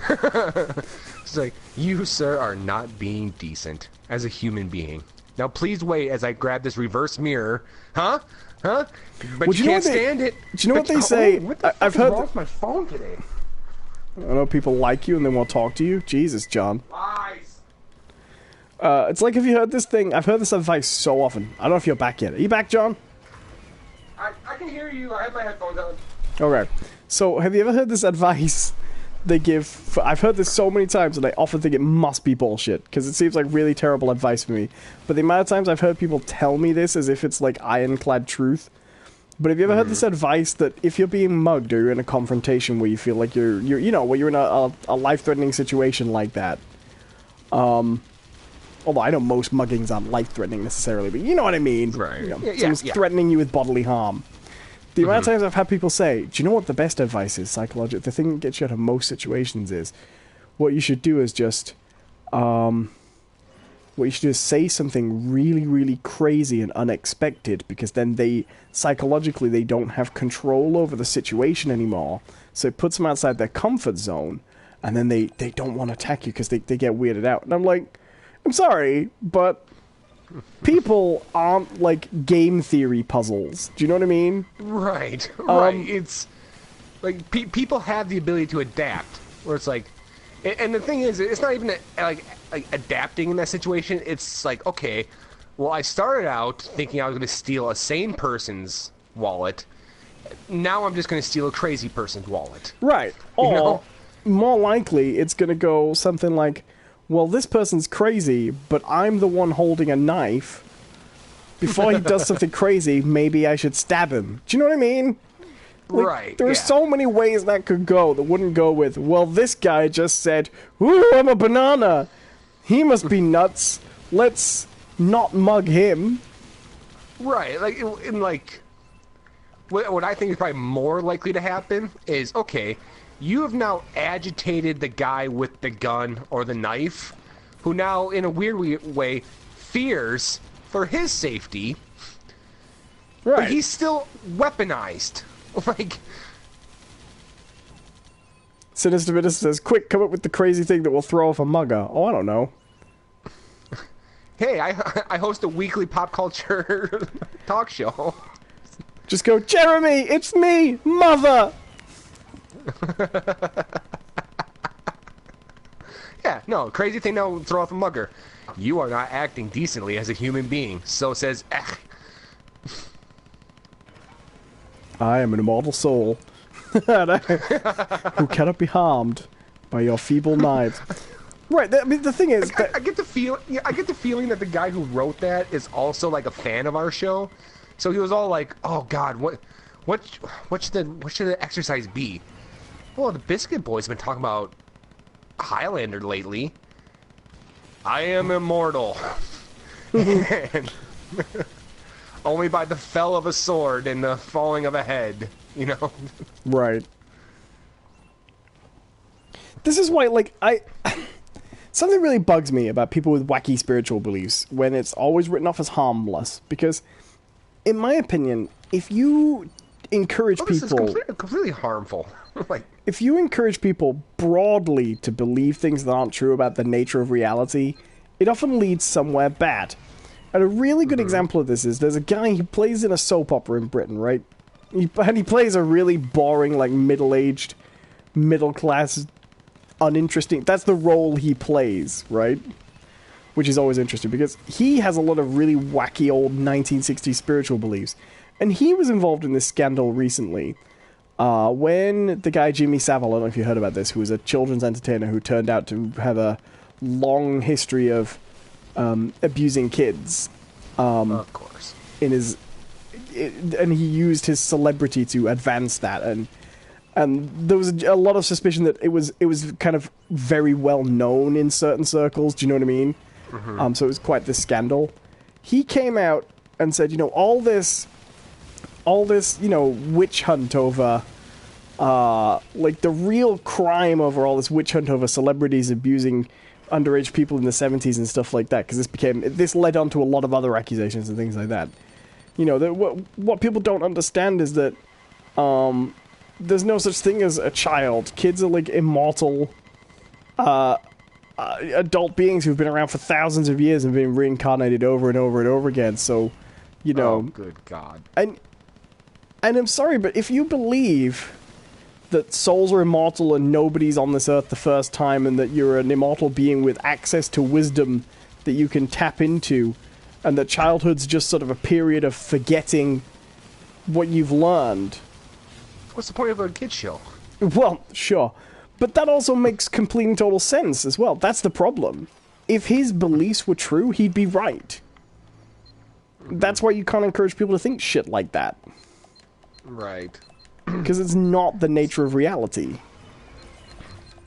It's like, you, sir, are not being decent as a human being. Now please wait as I grab this reverse mirror. Huh? But you can't stand it. Do you know what they say? I've heard lost my phone today. I know people like you and they want to talk to you. Jesus, John. Lies. It's like, have you heard this thing? I've heard this advice so often. I don't know if you're back yet. Are you back, John? I can hear you. I have my headphones on. Okay. So, have you ever heard this advice they give? I've heard this so many times, and I often think it must be bullshit, because it seems like really terrible advice for me. But the amount of times I've heard people tell me this as if it's like ironclad truth. But have you ever heard this advice that if you're being mugged or you're in a confrontation where you feel like you're where you're in a life-threatening situation like that, although I know most muggings aren't life-threatening necessarily, but you know what I mean. Right. Someone's threatening you with bodily harm. The amount of times I've had people say, do you know what the best advice is, psychological? The thing that gets you out of most situations is, what you should do is just, say something really, really crazy and unexpected, because then psychologically, they don't have control over the situation anymore. So it puts them outside their comfort zone, and then they don't want to attack you because they get weirded out. And I'm like, I'm sorry, but people aren't like game theory puzzles. Do you know what I mean? Right. It's like people have the ability to adapt, where it's like, and the thing is, it's not even like adapting in that situation. It's like, okay, well, I started out thinking I was going to steal a sane person's wallet. Now I'm just going to steal a crazy person's wallet. Right. Or more likely, it's going to go something like, well, this person's crazy, but I'm the one holding a knife, before he does something crazy, maybe I should stab him. Do you know what I mean? Like, Right. There are so many ways that could go that wouldn't go with, well, this guy just said, ooh, I'm a banana. He must be nuts. Let's not mug him. Right. What I think is probably more likely to happen is, okay, you have now agitated the guy with the gun or the knife, who now, in a weird way, fears for his safety. Right. But he's still weaponized. Like, Sinister Minister says, quick, come up with the crazy thing that will throw off a mugger. Oh, I don't know. hey, I host a weekly pop culture talk show. Just go, Jeremy, it's me, mother! Yeah, no, crazy thing that will throw off a mugger. You are not acting decently as a human being. So says, I am an immortal soul who cannot be harmed by your feeble knives. Right. I mean, the thing is, I get the feeling that the guy who wrote that is also like a fan of our show. So he was all like, "Oh God, what should the exercise be?" Well, the Biscuit Boys have been talking about Highlander lately. I am immortal. And only by the fell of a sword and the falling of a head, you know? Right. This is why, like, something really bugs me about people with wacky spiritual beliefs when it's always written off as harmless. Because, in my opinion, if you encourage people... This is completely harmful. Like, if you encourage people broadly to believe things that aren't true about the nature of reality, it often leads somewhere bad. And a really good example of this is, there's a guy who plays in a soap opera in Britain, right? And he plays a really boring, like, middle-aged, middle-class, uninteresting... That's the role he plays, right? Which is always interesting, because he has a lot of really wacky old 1960s spiritual beliefs. And he was involved in this scandal recently, when the guy Jimmy Savile, I don't know if you heard about this, who was a children's entertainer who turned out to have a long history of abusing kids. of course. And he used his celebrity to advance that, and there was a lot of suspicion that it was kind of very well known in certain circles. Do you know what I mean? So it was quite this scandal. He came out and said, all this, witch hunt over, like the real crime over all this witch hunt over celebrities abusing underage people in the 70s and stuff like that, because this led on to a lot of other accusations and things like that. What people don't understand is that there's no such thing as a child. Kids are like immortal adult beings who've been around for thousands of years and been reincarnated over and over and over again. So, Oh, good God. And I'm sorry, but if you believe that souls are immortal and nobody's on this earth the first time, and that you're an immortal being with access to wisdom that you can tap into, and that childhood's just sort of a period of forgetting what you've learned. What's the point of a kid's show? Well, sure. But that also makes complete and total sense as well. That's the problem. If his beliefs were true, he'd be right. That's why you can't encourage people to think shit like that. Right. Because it's not the nature of reality.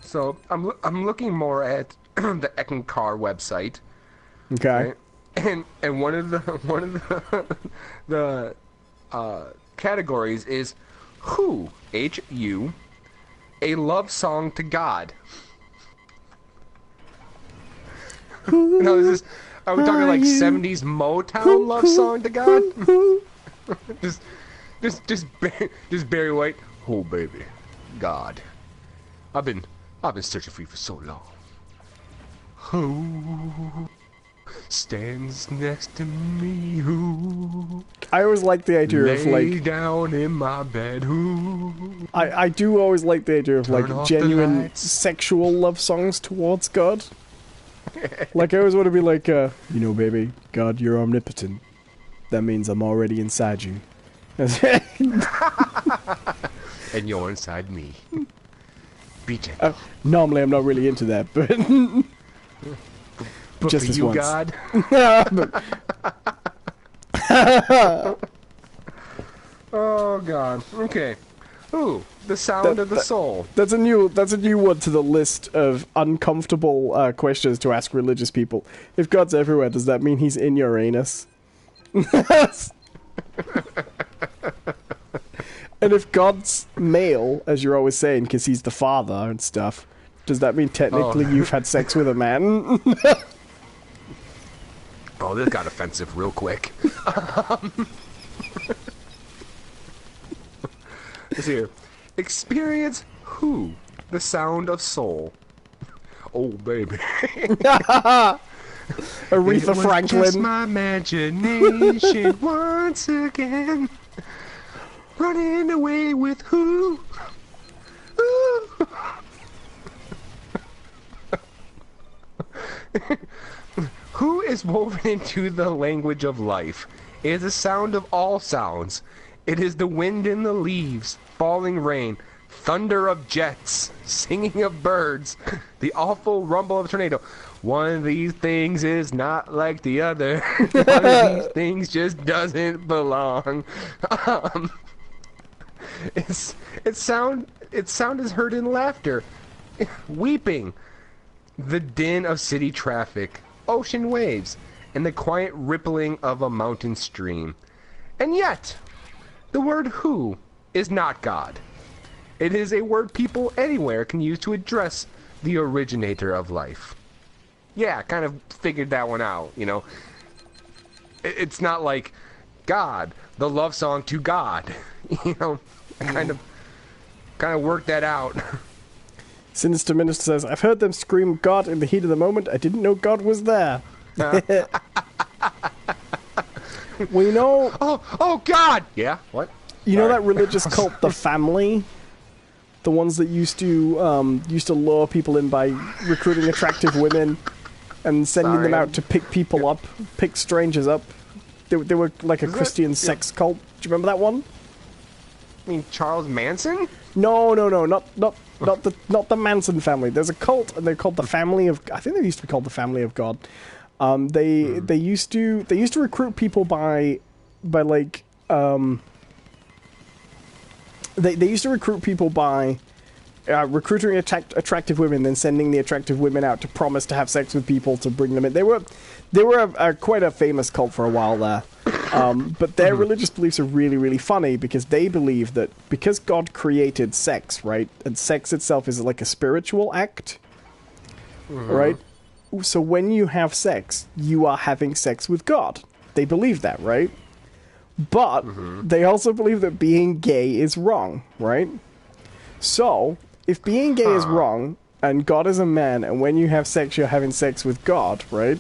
So I'm looking more at the Ekankar website. Okay. Right? And one of the categories is Who, H-U, a love song to God. Now, are we talking like 70s Motown love song to God? just Barry White. Oh baby, God, I've been searching for you for so long. Who stands next to me? Who I always like the idea of lay like down in my bed? Who I do always like the idea of Turn like off the genuine lights. sexual love songs towards God. Like I always want to be like, baby, God, you're omnipotent. That means I'm already inside you. and you're inside me. Be gentle. Normally, I'm not really into that, but But just for this you, once. God, Oh god. Okay. Ooh, the sound of the soul. That's a new one to the list of uncomfortable questions to ask religious people. If God's everywhere, does that mean he's in your anus? And if God's male, as you're always saying, because he's the father and stuff, does that mean technically you've had sex with a man? Oh, this got offensive real quick. Let's see here. Experience who? The sound of soul. Oh, baby. Aretha Franklin. Just my imagination once again. Running away with who? Ooh. Who is woven into the language of life? It is the sound of all sounds. It is the wind in the leaves, falling rain, thunder of jets, singing of birds, the awful rumble of a tornado. One of these things is not like the other. One of these things just doesn't belong. Its sound is heard in laughter, weeping, the din of city traffic, ocean waves, and the quiet rippling of a mountain stream. And yet, the word who is not God. It is a word people anywhere can use to address the originator of life. Yeah, kind of figured that one out, you know. It's not like God, the love song to God. You know, I kind of worked that out. Sinister Minister says, I've heard them scream God in the heat of the moment. I didn't know God was there. We know... Oh, God! Yeah, what? You know that religious cult, the Family? The ones that used to lure people in by recruiting attractive women and sending them out to pick people up, pick strangers up. They were like a Christian sex cult. Do you remember that one? I mean, Charles Manson? No, not the Manson family. There's a cult, and they're called the Family of... I think they used to be called the Family of God. They used to recruit people by like... They used to recruit people by recruiting attractive women, then sending the attractive women out to promise to have sex with people to bring them in. They were quite a famous cult for a while there. But their religious beliefs are really, really funny because they believe that because God created sex, right, and sex itself is like a spiritual act, right? So when you have sex, you are having sex with God. They believe that, right? But they also believe that being gay is wrong, right? So, if being gay is wrong, and God is a man, and when you have sex, you're having sex with God, right?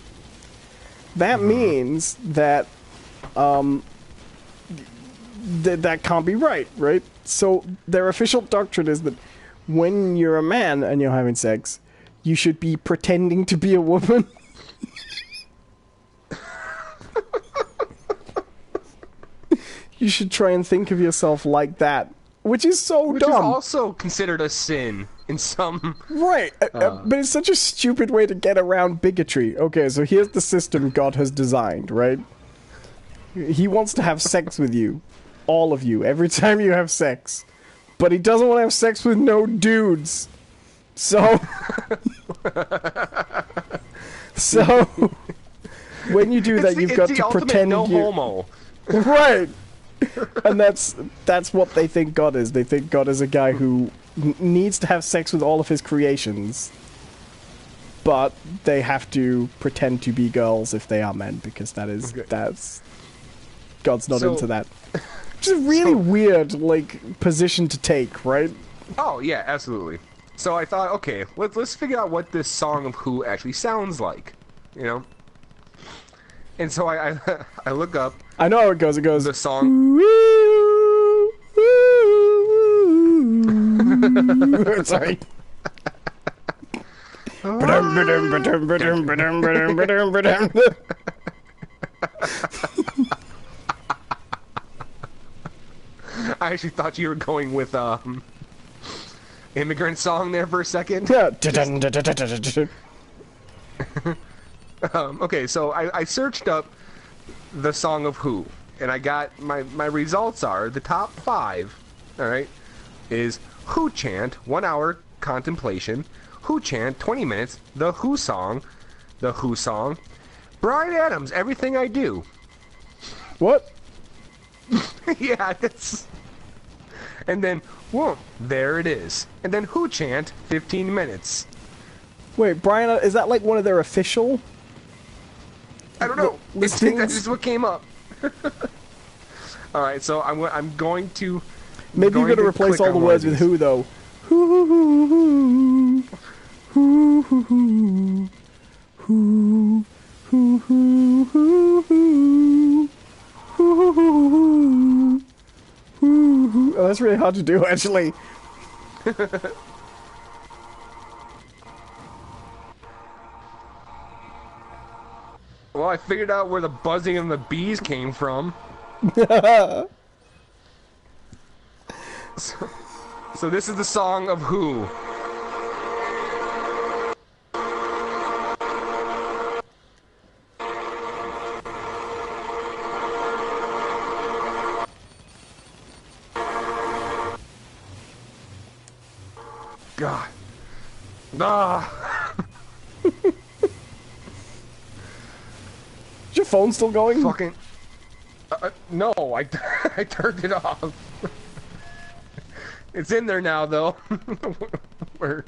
That means that that can't be right, right? So, their official doctrine is that when you're a man and you're having sex, you should be pretending to be a woman. You should try and think of yourself like that, which is so dumb. Which is also considered a sin in some... Right, but it's such a stupid way to get around bigotry. Okay, so here's the system God has designed, right? He wants to have sex with you, all of you, every time you have sex. But he doesn't want to have sex with no dudes. So... when you do that, you've got to pretend no homo. Right. And that's what they think God is. They think God is a guy who needs to have sex with all of his creations, but they have to pretend to be girls if they are men, because that's God's not into that. Which is a really weird, like, position to take, right? Oh yeah, absolutely. So I thought, okay, let's figure out what this Song of Who actually sounds like, you know. And so I look up. I know how it goes. It goes the song. Sorry. I actually thought you were going with Immigrant Song there for a second. Okay, so I searched up the Song of Who, and I got my results are the top 5. All right, is Who Chant 1 hour contemplation, Who Chant 20 minutes, the Who song, Bryan Adams Everything I Do. What? Yeah, that's. And then, whoa, there it is. And then Who Chant 15 minutes. Wait, Brian, is that like one of their official? I don't know. It's just what came up. All right, so I'm going to. Maybe you're gonna replace all the words with who though. Who, who, who, who, who, who, who, who, who, who. Oh, that's really hard to do, actually. Well, I figured out where the buzzing of the bees came from. So this is the song of Who. God. Ah. Is your phone still going? Fucking. No, I turned it off. It's in there now, though. Where?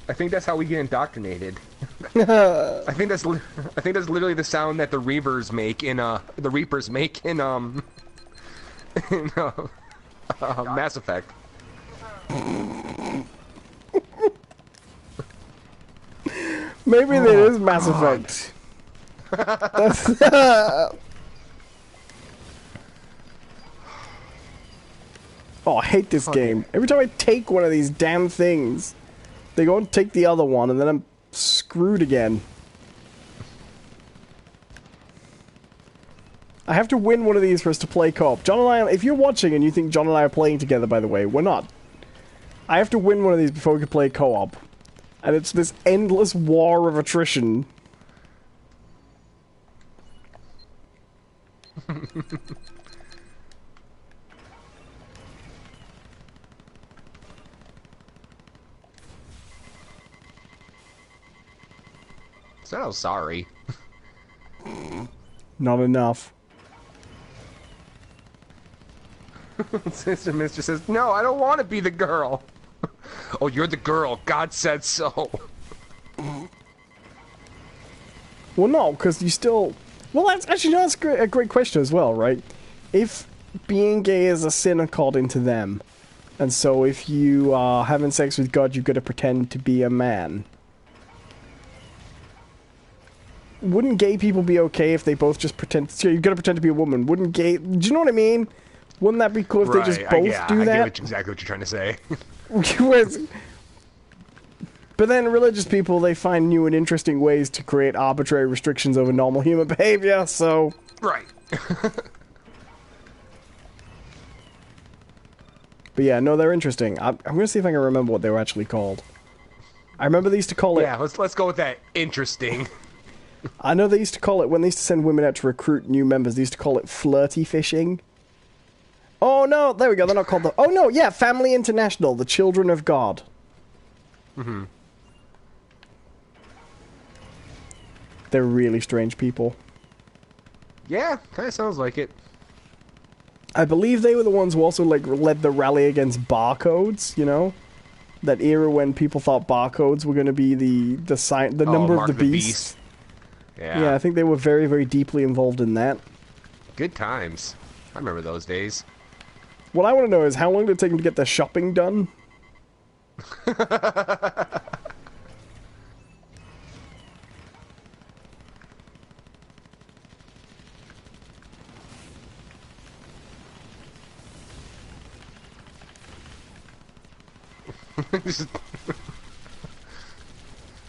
I think that's how we get indoctrinated. I think that's literally the sound that the Reavers make in the Reapers make in Mass Effect. Maybe that is Mass Effect. Oh, I hate this game. Every time I take one of these damn things, they go and take the other one, and then I'm screwed again. I have to win one of these for us to play co-op. John and I, if you're watching and you think John and I are playing together, by the way, we're not. I have to win one of these before we can play co-op. And it's this endless war of attrition. So sorry. Not enough. Sister Mistress says, "No, I don't want to be the girl." Oh, you're the girl. God said so. Well, no, because you still... Well, that's actually that's a great question as well, right? If being gay is a sin according to them, and so if you are having sex with God, you've got to pretend to be a man. Wouldn't gay people be okay if they both just pretend... So you've got to pretend to be a woman. Wouldn't gay... Do you know what I mean? Wouldn't that be cool if they just both do that? I get exactly what you're trying to say. But then religious people, they find new and interesting ways to create arbitrary restrictions over normal human behavior, so... Right. But yeah, no, they're interesting. I'm going to see if I can remember what they were actually called. I remember they used to call it... Yeah, let's go with that. Interesting. I know they used to call it, when they used to send women out to recruit new members, they used to call it flirty fishing. Oh no, there we go, they're not called the... Oh no, yeah, Family International, the Children of God. Mm-hmm. They're really strange people. Yeah, kind of sounds like it. I believe they were the ones who also, like, led the rally against barcodes, you know? That era when people thought barcodes were going to be the sign, the number of the beast. Yeah, I think they were very, very deeply involved in that. Good times. I remember those days. What I want to know is how long did it take them to get their shopping done?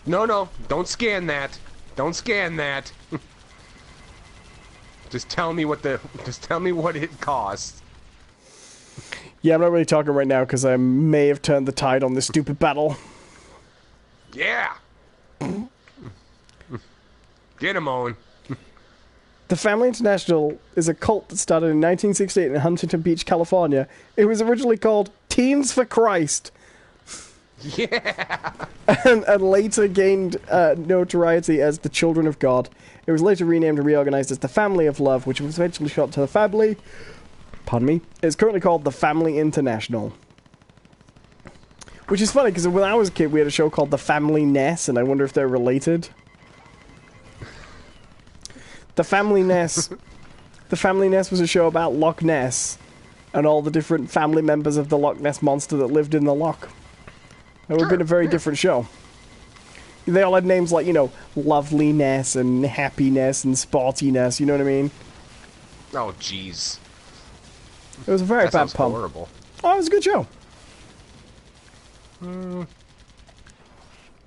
No, don't scan that. Don't scan that. Just tell me what it costs. Yeah, I'm not really talking right now because I may have turned the tide on this stupid battle. Yeah. Get him, Owen. The Family International is a cult that started in 1968 in Huntington Beach, California. It was originally called Teens for Christ. Yeah. And later gained notoriety as the Children of God. It was later renamed and reorganized as the Family of Love, which was eventually shot to the Family. Pardon me. It's currently called the Family International. Which is funny, because when I was a kid, we had a show called The Family Ness, and I wonder if they're related. The Family Ness... The Family Ness was a show about Loch Ness, and all the different family members of the Loch Ness Monster that lived in the loch. It would have been a very different show. They all had names like, you know, Loveliness and Happiness and Sportiness, you know what I mean? Oh, jeez. It was a very bad pun. Horrible. Oh, it was a good show.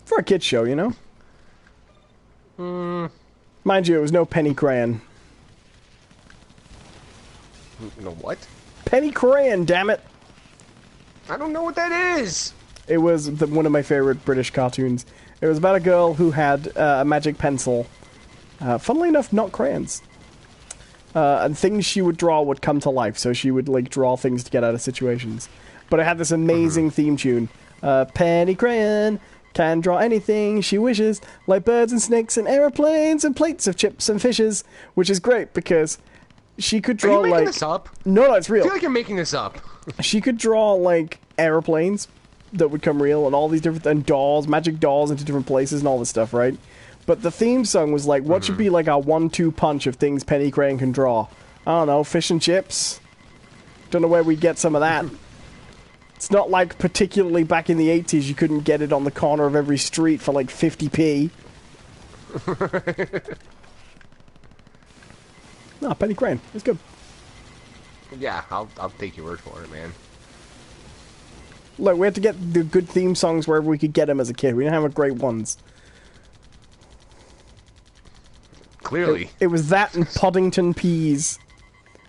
For a kid's show, you know? Mind you, it was no Penny Crayon. No what? Penny Crayon, damn it! I don't know what that is! It was one of my favorite British cartoons. It was about a girl who had a magic pencil. Funnily enough, not crayons. And things she would draw would come to life, so she would, like, draw things to get out of situations. But it had this amazing theme tune. Penny Crayon can draw anything she wishes, like birds and snakes and aeroplanes and plates of chips and fishes, which is great because she could draw, Are you making like... this up? No, it's real. I feel like you're making this up. She could draw, like, aeroplanes that would come real and all these different... and dolls, magic dolls into different places and all this stuff, right? But the theme song was like, what should be like a 1-2 punch of things Penny Crayon can draw? I don't know, fish and chips? Don't know where we'd get some of that. It's not like, particularly back in the 80s, you couldn't get it on the corner of every street for like 50p. No, Penny Crayon. It's good. Yeah, I'll take your word for it, man. Look, we had to get the good theme songs wherever we could get them as a kid. We didn't have great ones. Clearly. It was that and Poddington Peas.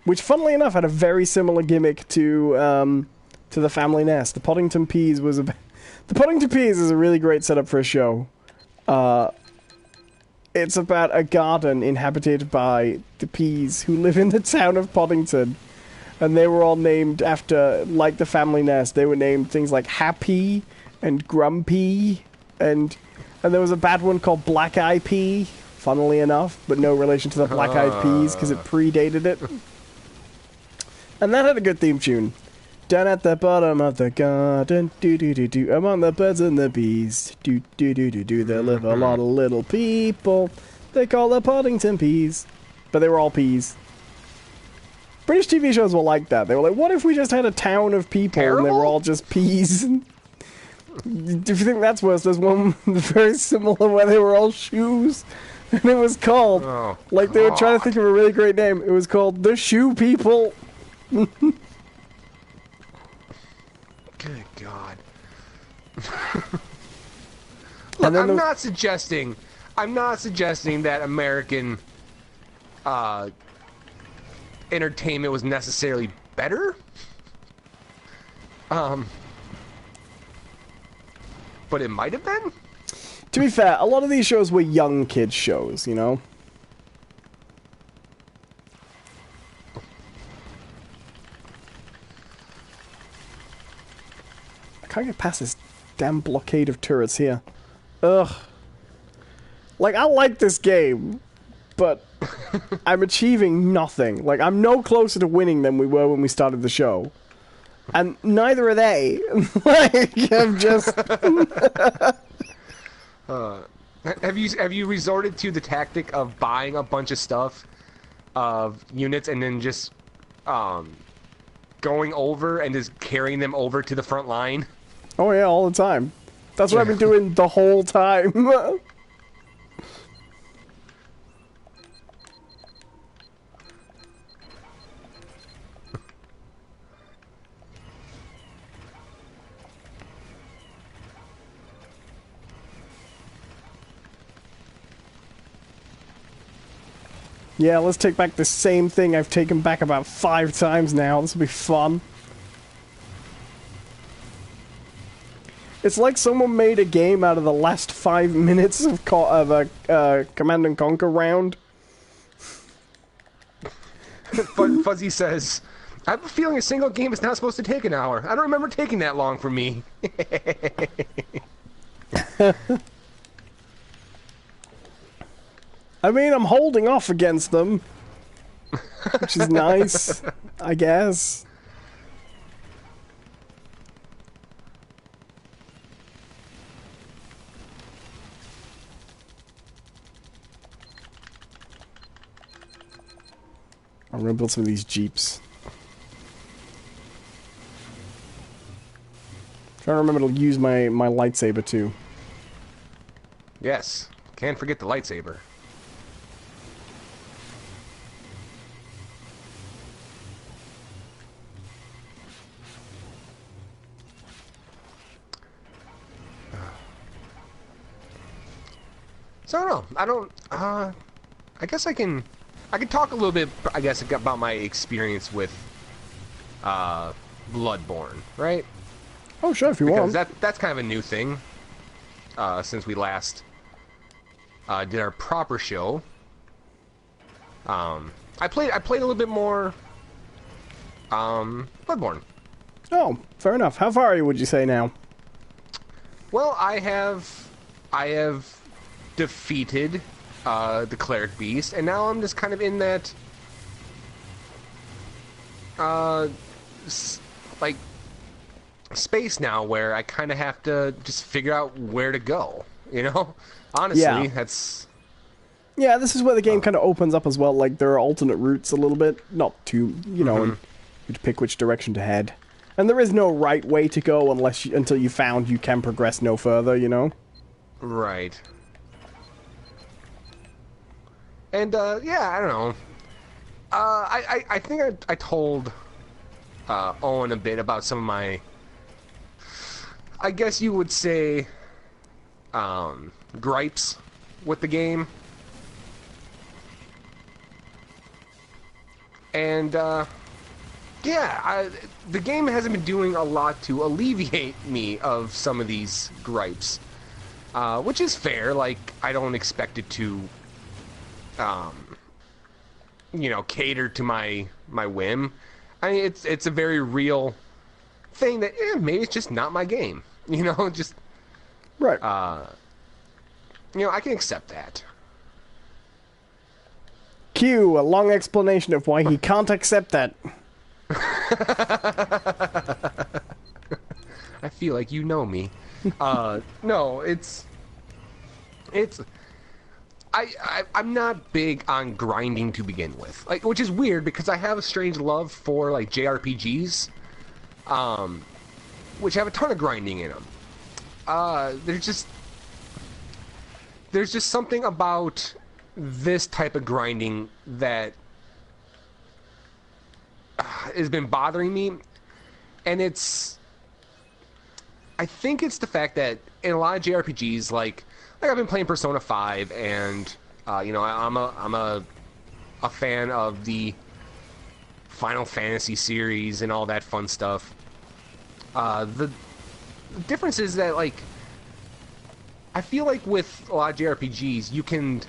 Which, funnily enough, had a very similar gimmick to the Family Nest. The Poddington Peas was the Poddington Peas is a really great setup for a show. It's about a garden inhabited by the peas who live in the town of Poddington. And they were all named after, like the Family Nest, they were named things like Happy and Grumpy, and there was a bad one called Black Eye Pea, funnily enough, but no relation to the Black Eyed Peas because it predated it. And that had a good theme tune. Down at the bottom of the garden, do-do-do-do, among the birds and the bees, do-do-do-do-do, there live a lot of little people, they call the Poddington Peas. But they were all peas. British TV shows were like that. They were like, what if we just had a town of people and they were all just peas? If you think that's worse, there's one very similar where they were all shoes. And it was called, like they were trying to think of a really great name, it was called The Shoe People. Good God. Look, I'm not suggesting that American entertainment was necessarily better. But it might have been. To be fair, a lot of these shows were young kids shows, you know? I can't get past this damn blockade of turrets here. Ugh. Like, I like this game, but I'm achieving nothing. Like, I'm no closer to winning than we were when we started the show. And neither are they. Like, I'm just... Have you resorted to the tactic of buying a bunch of stuff, of units, and then just going over and just carrying them over to the front line? Oh yeah, all the time. That's what I've been doing the whole time. Yeah, let's take back the same thing I've taken back about 5 times now. This will be fun. It's like someone made a game out of the last 5 minutes of a Command and Conquer round. Fuzzy says, I have a feeling a single game is not supposed to take an hour. I don't remember taking that long for me. I mean, I'm holding off against them, which is nice, I guess. I'm gonna build some of these jeeps. Trying to remember to use my lightsaber too. Yes, can't forget the lightsaber. So I don't know. I guess I can talk a little bit, I guess, about my experience with Bloodborne, right? Oh, sure, if you want. Because that's kind of a new thing since we last did our proper show. I played a little bit more Bloodborne. Oh, fair enough. How far are you, would you say, now? Well, I have defeated the cleric beast, and now I'm just kind of in that like space now where I kind of have to just figure out where to go, you know? Honestly, yeah. Yeah, this is where the game kind of opens up as well. Like, there are alternate routes a little bit. Not too, you know, and you'd pick which direction to head. And there is no right way to go until you found you can progress no further, you know? Right. And, yeah, I don't know. I think I told Owen a bit about some of my, I guess you would say, gripes with the game. And, yeah, the game hasn't been doing a lot to alleviate me of some of these gripes. Which is fair, like, I don't expect it to, you know, cater to my whim. I mean, it's a very real thing that, maybe it's just not my game. You know, just... Right. You know, I can accept that. Cue a long explanation of why he can't accept that. I feel like you know me. No, I'm not big on grinding to begin with, like, which is weird because I have a strange love for like JRPGs, which have a ton of grinding in them. There's just something about this type of grinding that has been bothering me, and I think it's the fact that in a lot of JRPGs, like I've been playing Persona 5, and you know, I'm a fan of the Final Fantasy series and all that fun stuff. The difference is that, like, I feel like with a lot of JRPGs, you can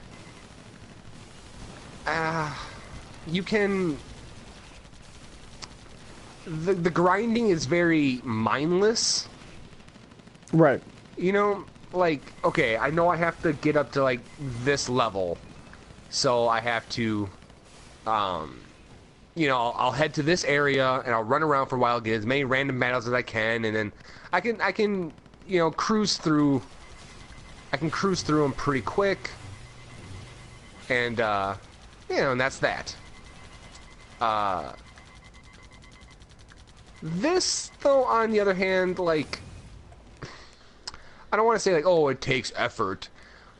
the grinding is very mindless. Right. You know, like, okay, I know I have to get up to, like, this level, so I have to, you know, I'll head to this area, and I'll run around for a while, get as many random battles as I can, and then I can, you know, cruise through them pretty quick, and, you know, and that's that. This, though, on the other hand, like, I don't want to say, like, oh, it takes effort,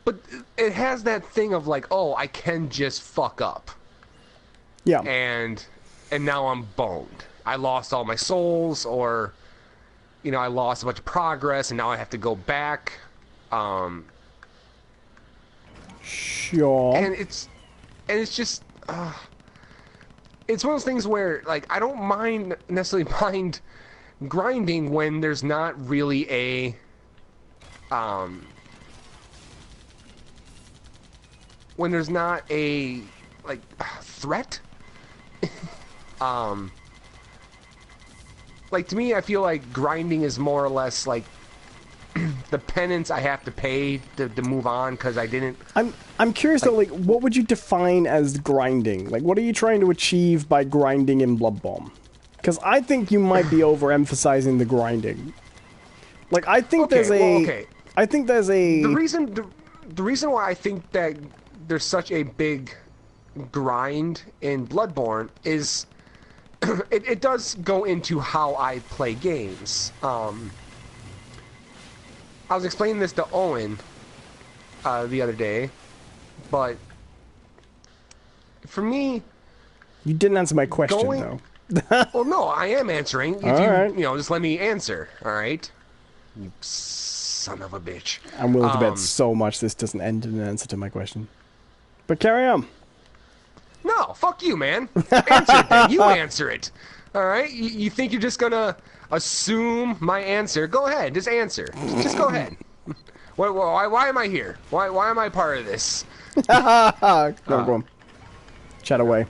but it has that thing of, like, oh, I can just fuck up. Yeah. And now I'm boned. I lost all my souls, or, you know, I lost a bunch of progress, and now I have to go back. Sure. And it's just, it's one of those things where, like, I don't necessarily mind grinding when there's not really a, when there's not a, like, threat. Like, to me, I feel like grinding is more or less like the penance I have to pay to move on because I didn't. I'm curious though, like, what would you define as grinding? Like, what are you trying to achieve by grinding in Blood Bomb? Because I think you might be overemphasizing the grinding. Like, I think there's a. I think there's a. The reason why I think that there's such a big grind in Bloodborne is it does go into how I play games. I was explaining this to Owen the other day, but for me, you didn't answer my question though. Well, no, I am answering. If right. You know, just let me answer. All right, you son of a bitch. I'm willing to bet so much this doesn't end in an answer to my question. But carry on. No, fuck you, man. Answer it then. You answer it. All right? You think you're just going to assume my answer? Go ahead. Just answer. Just go ahead. Why am I here? Why am I part of this? Go on. Chat away.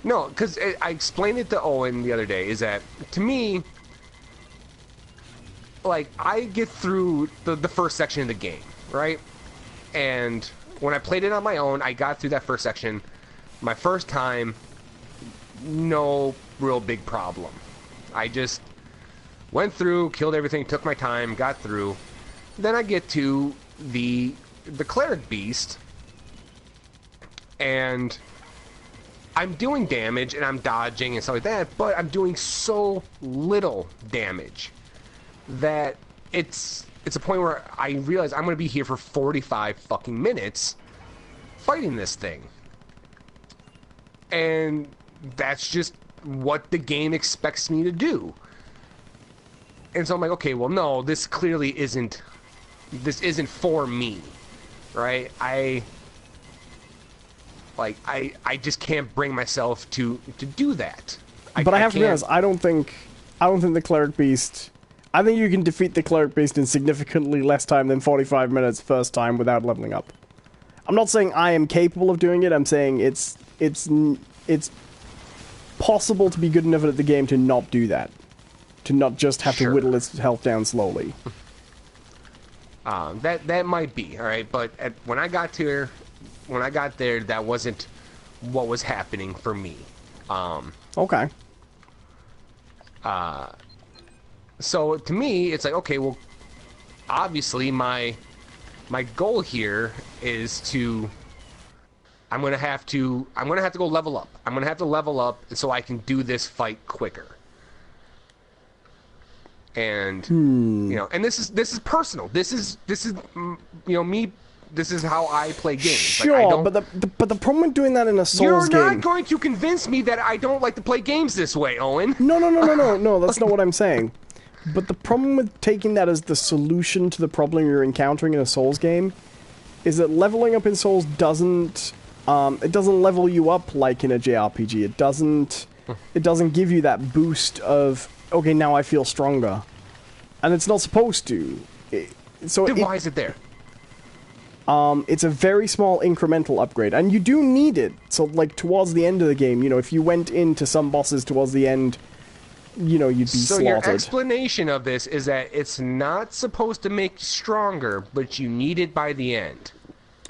No, because I explained it to Owen the other day, is that, to me, like, I get through the first section of the game, right? And when I played it on my own, I got through that first section. My first time, no real big problem. I just went through, killed everything, took my time, got through. Then I get to the cleric beast, and I'm doing damage and I'm dodging and stuff like that, but I'm doing so little damage that it's a point where I realize I'm going to be here for 45 fucking minutes fighting this thing. And that's just what the game expects me to do. And so I'm like, okay, well, no, this clearly isn't for me, right? I just can't bring myself to do that. But I have to be honest, I don't think the cleric beast. I think you can defeat the cleric beast in significantly less time than 45 minutes first time without leveling up. I'm not saying I am capable of doing it. I'm saying it's possible to be good enough at the game to not do that, to not just have to whittle its health down slowly. That might be all right, but when I got there, that wasn't what was happening for me. Okay. So to me, it's like, okay, well, obviously my goal here is to. I'm gonna have to go level up. I'm gonna have to level up so I can do this fight quicker. And you know, and this is personal. This is you know, me. This is how I play games. Sure, like, but the problem with doing that in a Souls game... You're not going to convince me that I don't like to play games this way, Owen. No, that's not what I'm saying. But the problem with taking that as the solution to the problem you're encountering in a Souls game is that leveling up in Souls doesn't level you up like in a JRPG. It doesn't give you that boost of, okay, now I feel stronger. And it's not supposed to. Then why is it there? It's a very small incremental upgrade, and you do need it. So, like, towards the end of the game, you know, if you went into some bosses towards the end, you know, you'd be slaughtered. So your explanation of this is that it's not supposed to make you stronger, but you need it by the end.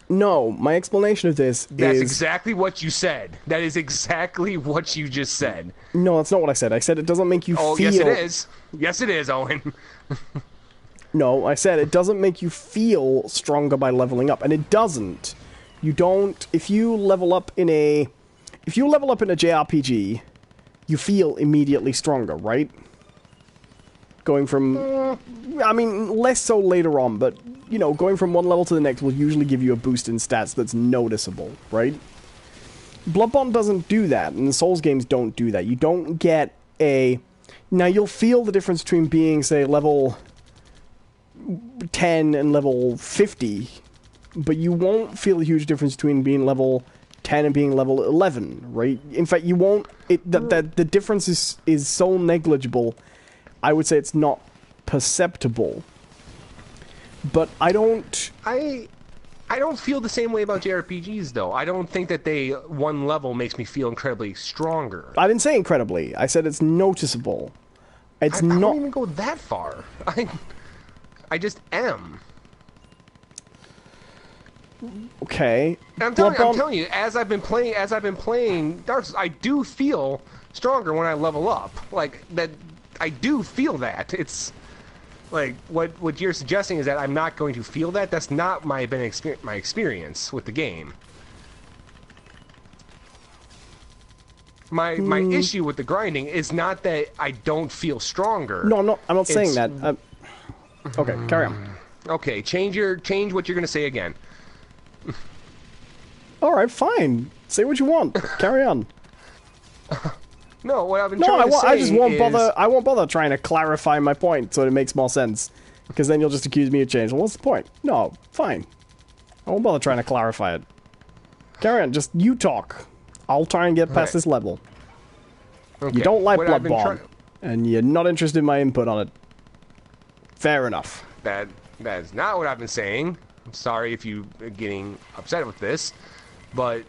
No, my explanation of this is... That's exactly what you said. That is exactly what you just said. No, that's not what I said. I said it doesn't make you feel... Oh, yes it is. Yes it is, Owen. No, I said it doesn't make you feel stronger by leveling up, and it doesn't. You don't... If you level up in a JRPG, you feel immediately stronger, right? Going from... I mean, less so later on, but, you know, going from one level to the next will usually give you a boost in stats that's noticeable, right? Bloodborne doesn't do that, and the Souls games don't do that. You don't get a... Now, you'll feel the difference between being, say, level 10 and level 50, but you won't feel a huge difference between being level 10 and being level 11, right? In fact, you won't... The difference is so negligible, I would say it's not perceptible. But I don't... I don't feel the same way about JRPGs, though. I don't think that one level makes me feel incredibly stronger. I didn't say incredibly. I said it's noticeable. It's I not. wouldn't even go that far. I just am. Okay. And I'm telling you, as I've been playing Dark Souls, I do feel stronger when I level up. Like that, I do feel that. It's like what you're suggesting is that I'm not going to feel that. That's not my experience with the game. My issue with the grinding is not that I don't feel stronger. No, I'm not saying that. Okay, carry on. Okay, change what you're going to say again. All right, fine. Say what you want. Carry on. No, what I've been trying to say I just won't bother. I won't bother trying to clarify my point so it makes more sense. Because then you'll just accuse me of change. Well, what's the point? No, fine. I won't bother trying to clarify it. Carry on. Just you talk. I'll try and get past this level. Okay. You don't like what Bloodborne, and you're not interested in my input on it. Fair enough. That is not what I've been saying. I'm sorry if you're getting upset with this, but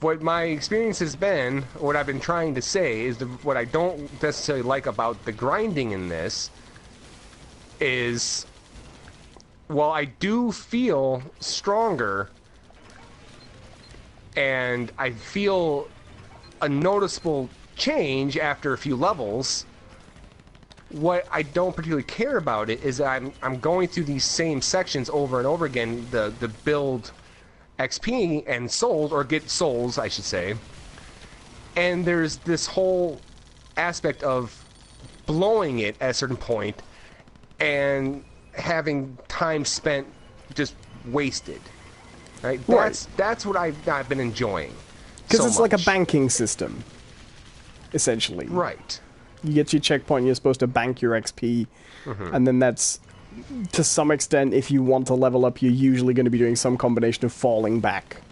what my experience has been, what I've been trying to say, is what I don't necessarily like about the grinding in this is, while I do feel stronger, and I feel a noticeable change after a few levels, what I don't particularly care about it is that I'm going through these same sections over and over again, the build XP and souls, or get souls, I should say. And there's this whole aspect of blowing it at a certain point and having time spent just wasted. Right? That's what I've been enjoying. Because it's like a banking system, essentially. Right. You get to your checkpoint, you're supposed to bank your XP, and then that's, to some extent, if you want to level up, you're usually going to be doing some combination of falling back.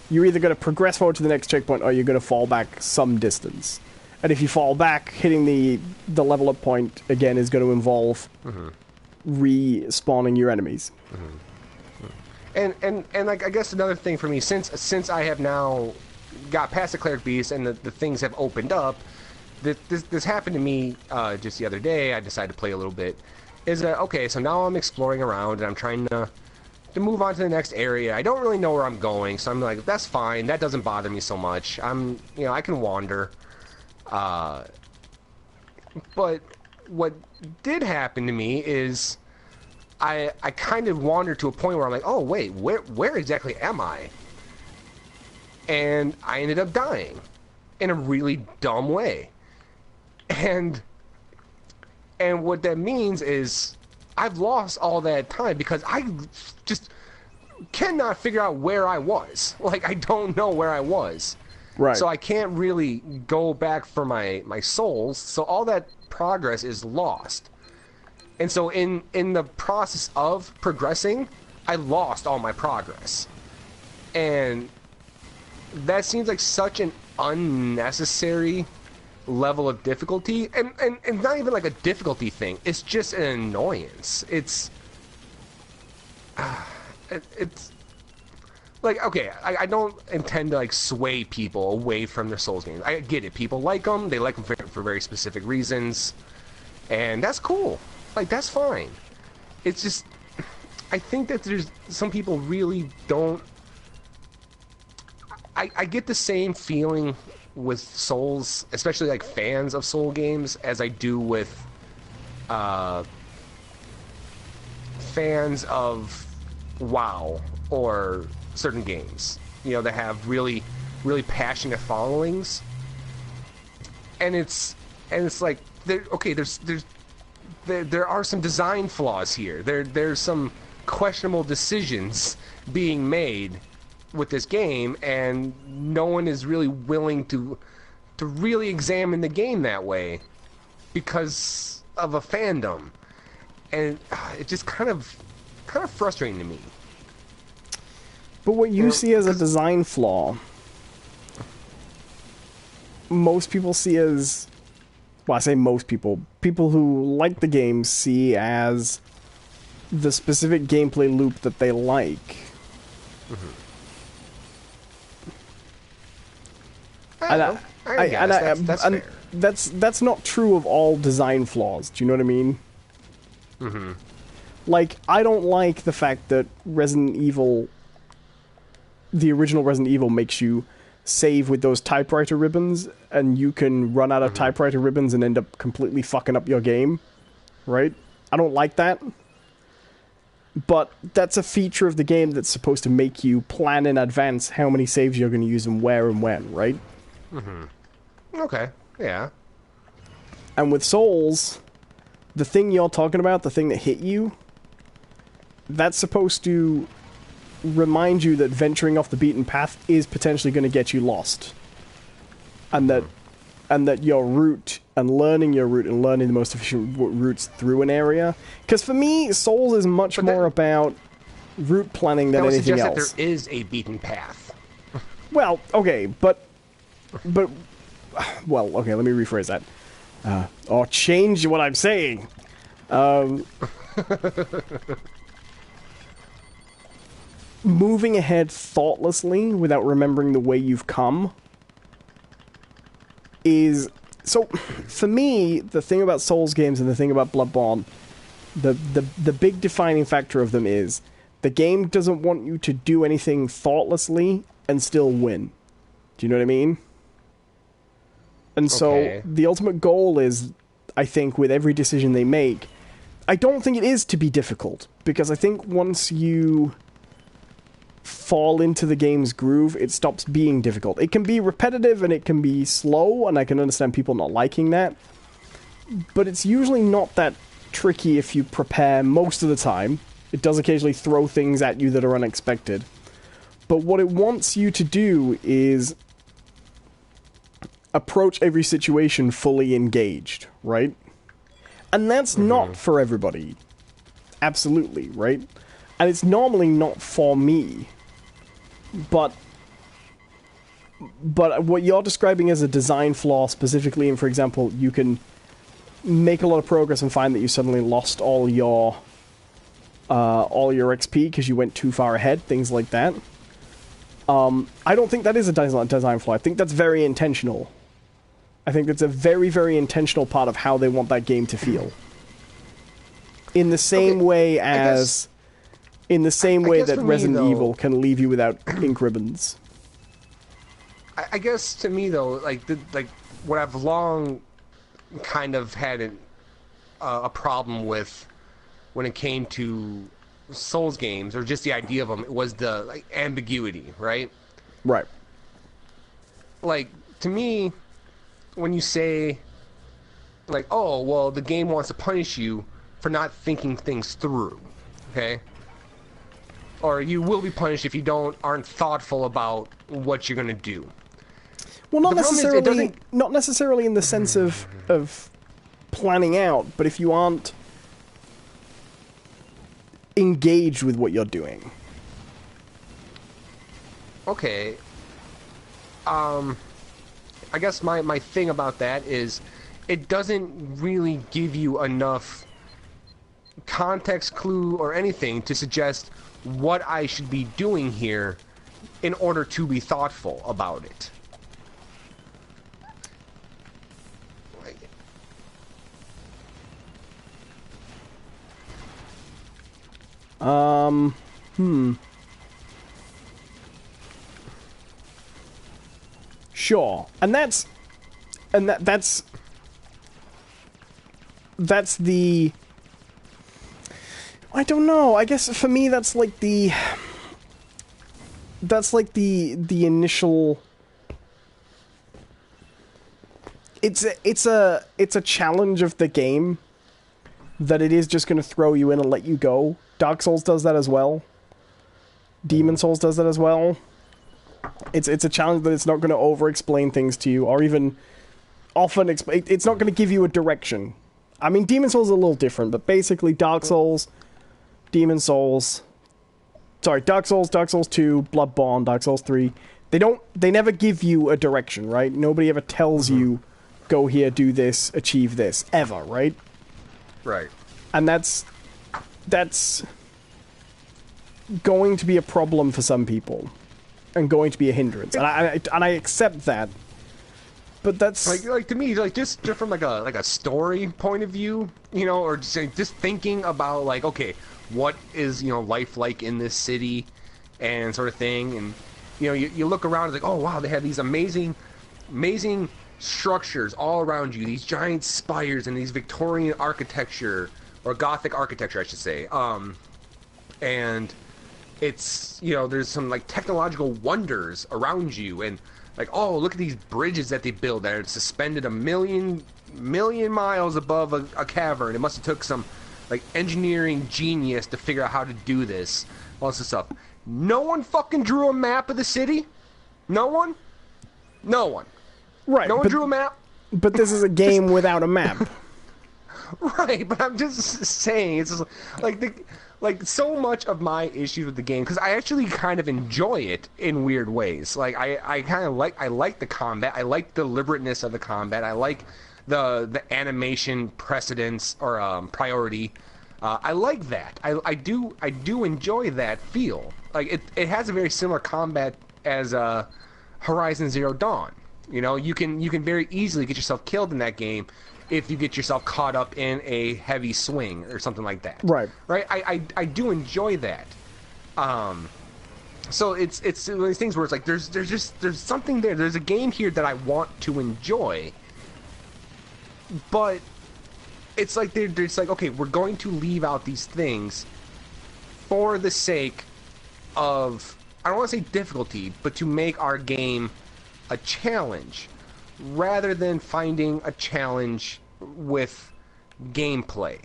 You're either going to progress forward to the next checkpoint, or you're going to fall back some distance. And if you fall back, hitting the level up point again is going to involve respawning your enemies. And like, I guess another thing for me, since I have now got past the Cleric Beast and the things have opened up, this happened to me just the other day. I decided to play a little bit. Is that okay? So now I'm exploring around and I'm trying to move on to the next area. I don't really know where I'm going, so I'm like, that's fine. That doesn't bother me so much. I can wander. But what did happen to me is I kind of wandered to a point where I'm like, oh wait, where exactly am I? And I ended up dying in a really dumb way. And what that means is I've lost all that time because I just cannot figure out where I was. Like, I don't know where I was. Right. So I can't really go back for my souls. So all that progress is lost. And so in the process of progressing, I lost all my progress. And that seems like such an unnecessary level of difficulty, and not even like a difficulty thing. It's just an annoyance. It's like, okay, I don't intend to like sway people away from their Souls games. I get it. People like them. They like them for very specific reasons, and that's cool. Like, that's fine. It's just, I think that there's some people really don't. I get the same feeling with Souls, especially like fans of Soul games, as I do with fans of WoW or certain games, you know, that have really, really passionate followings. And it's like, okay, there are some design flaws here. There's some questionable decisions being made with this game, and no one is really willing to really examine the game that way because of a fandom, and it's just kind of frustrating to me. But what you see as a design flaw, most people see as, well, I say most people who like the game see as the specific gameplay loop that they like. That's fair. That's not true of all design flaws. Do you know what I mean? Like, I don't like the fact that Resident Evil, the original Resident Evil, makes you save with those typewriter ribbons, and you can run out of typewriter ribbons and end up completely fucking up your game, right? I don't like that. But that's a feature of the game that's supposed to make you plan in advance how many saves you're going to use and where and when, right? Okay, yeah. And with Souls, the thing you're talking about, the thing that hit you, that's supposed to remind you that venturing off the beaten path is potentially going to get you lost. And that your route, and learning your route, and learning the most efficient routes through an area. Because for me, Souls is much more about route planning than anything else. That would suggest that there is a beaten path. Well, okay, but... Well, okay, let me rephrase that. Or change what I'm saying. Moving ahead thoughtlessly without remembering the way you've come is... So, for me, the thing about Souls games and the thing about Bloodborne, the big defining factor of them is the game doesn't want you to do anything thoughtlessly and still win. Do you know what I mean? And so, the ultimate goal is, I think, with every decision they make, I don't think it is to be difficult, because I think once you fall into the game's groove, it stops being difficult. It can be repetitive and it can be slow, and I can understand people not liking that, but it's usually not that tricky if you prepare most of the time. It does occasionally throw things at you that are unexpected, but what it wants you to do is approach every situation fully engaged, right? And that's not for everybody. Absolutely, right? And it's normally not for me. But what you're describing as a design flaw specifically, and for example, you can make a lot of progress and find that you suddenly lost all your XP because you went too far ahead, things like that. I don't think that is a design flaw. I think that's very intentional. I think that's a very, very intentional part of how they want that game to feel. In the same way as... In the same way that Resident Evil can leave you without ink ribbons. I guess to me, though, like what I've long kind of had a problem with when it came to Souls games, or just the idea of them, it was the ambiguity, right? Right. Like, to me, when you say, like, oh, well, the game wants to punish you for not thinking things through, okay? Or you will be punished if you aren't thoughtful about what you're going to do. Well, not necessarily in the sense of planning out, but if you aren't engaged with what you're doing. Okay. I guess my thing about that is it doesn't really give you enough context clue or anything to suggest what I should be doing here in order to be thoughtful about it. Sure. And that's the... I don't know. I guess for me that's like the initial... It's a challenge of the game that it is just going to throw you in and let you go. Dark Souls does that as well. Demon Souls does that as well. It's a challenge that it's not going to over-explain things to you, or even often it's not going to give you a direction. I mean, Demon Souls is a little different, but basically Dark Souls, Dark Souls 2, Bloodborne, Dark Souls 3, they never give you a direction, right? Nobody ever tells you, go here, do this, achieve this, ever, right? Right. And that's that's going to be a problem for some people and going to be a hindrance, and I accept that. But that's like to me, like just from like a story point of view, you know, or just thinking about like, okay, what is, you know, life like in this city, and sort of thing, and you know, you look around, it's like, oh wow, they have these amazing structures all around you, these giant spires and these Victorian architecture or Gothic architecture, I should say, and it's, you know, there's some like technological wonders around you, and like, oh, look at these bridges that they build that are suspended a million miles above a cavern. It must have took some like engineering genius to figure out how to do this, all this stuff. No one fucking drew a map of the city. No one. right. No one drew a map. But this is a game without a map. Right, but I'm just saying, it's just like so much of my issues with the game, because I actually kind of enjoy it in weird ways. Like I kind of like the combat. I like the deliberateness of the combat. I like the animation precedence or priority. I like that. I do enjoy that feel. Like it has a very similar combat as Horizon Zero Dawn. You know, you can very easily get yourself killed in that game if you get yourself caught up in a heavy swing or something like that. Right. Right. I do enjoy that. So it's one of these things where it's like there's something there. There's a game here that I want to enjoy, but it's like they're just like, okay, we're going to leave out these things for the sake of, I don't want to say difficulty, but to make our game a challenge rather than finding a challenge with gameplay.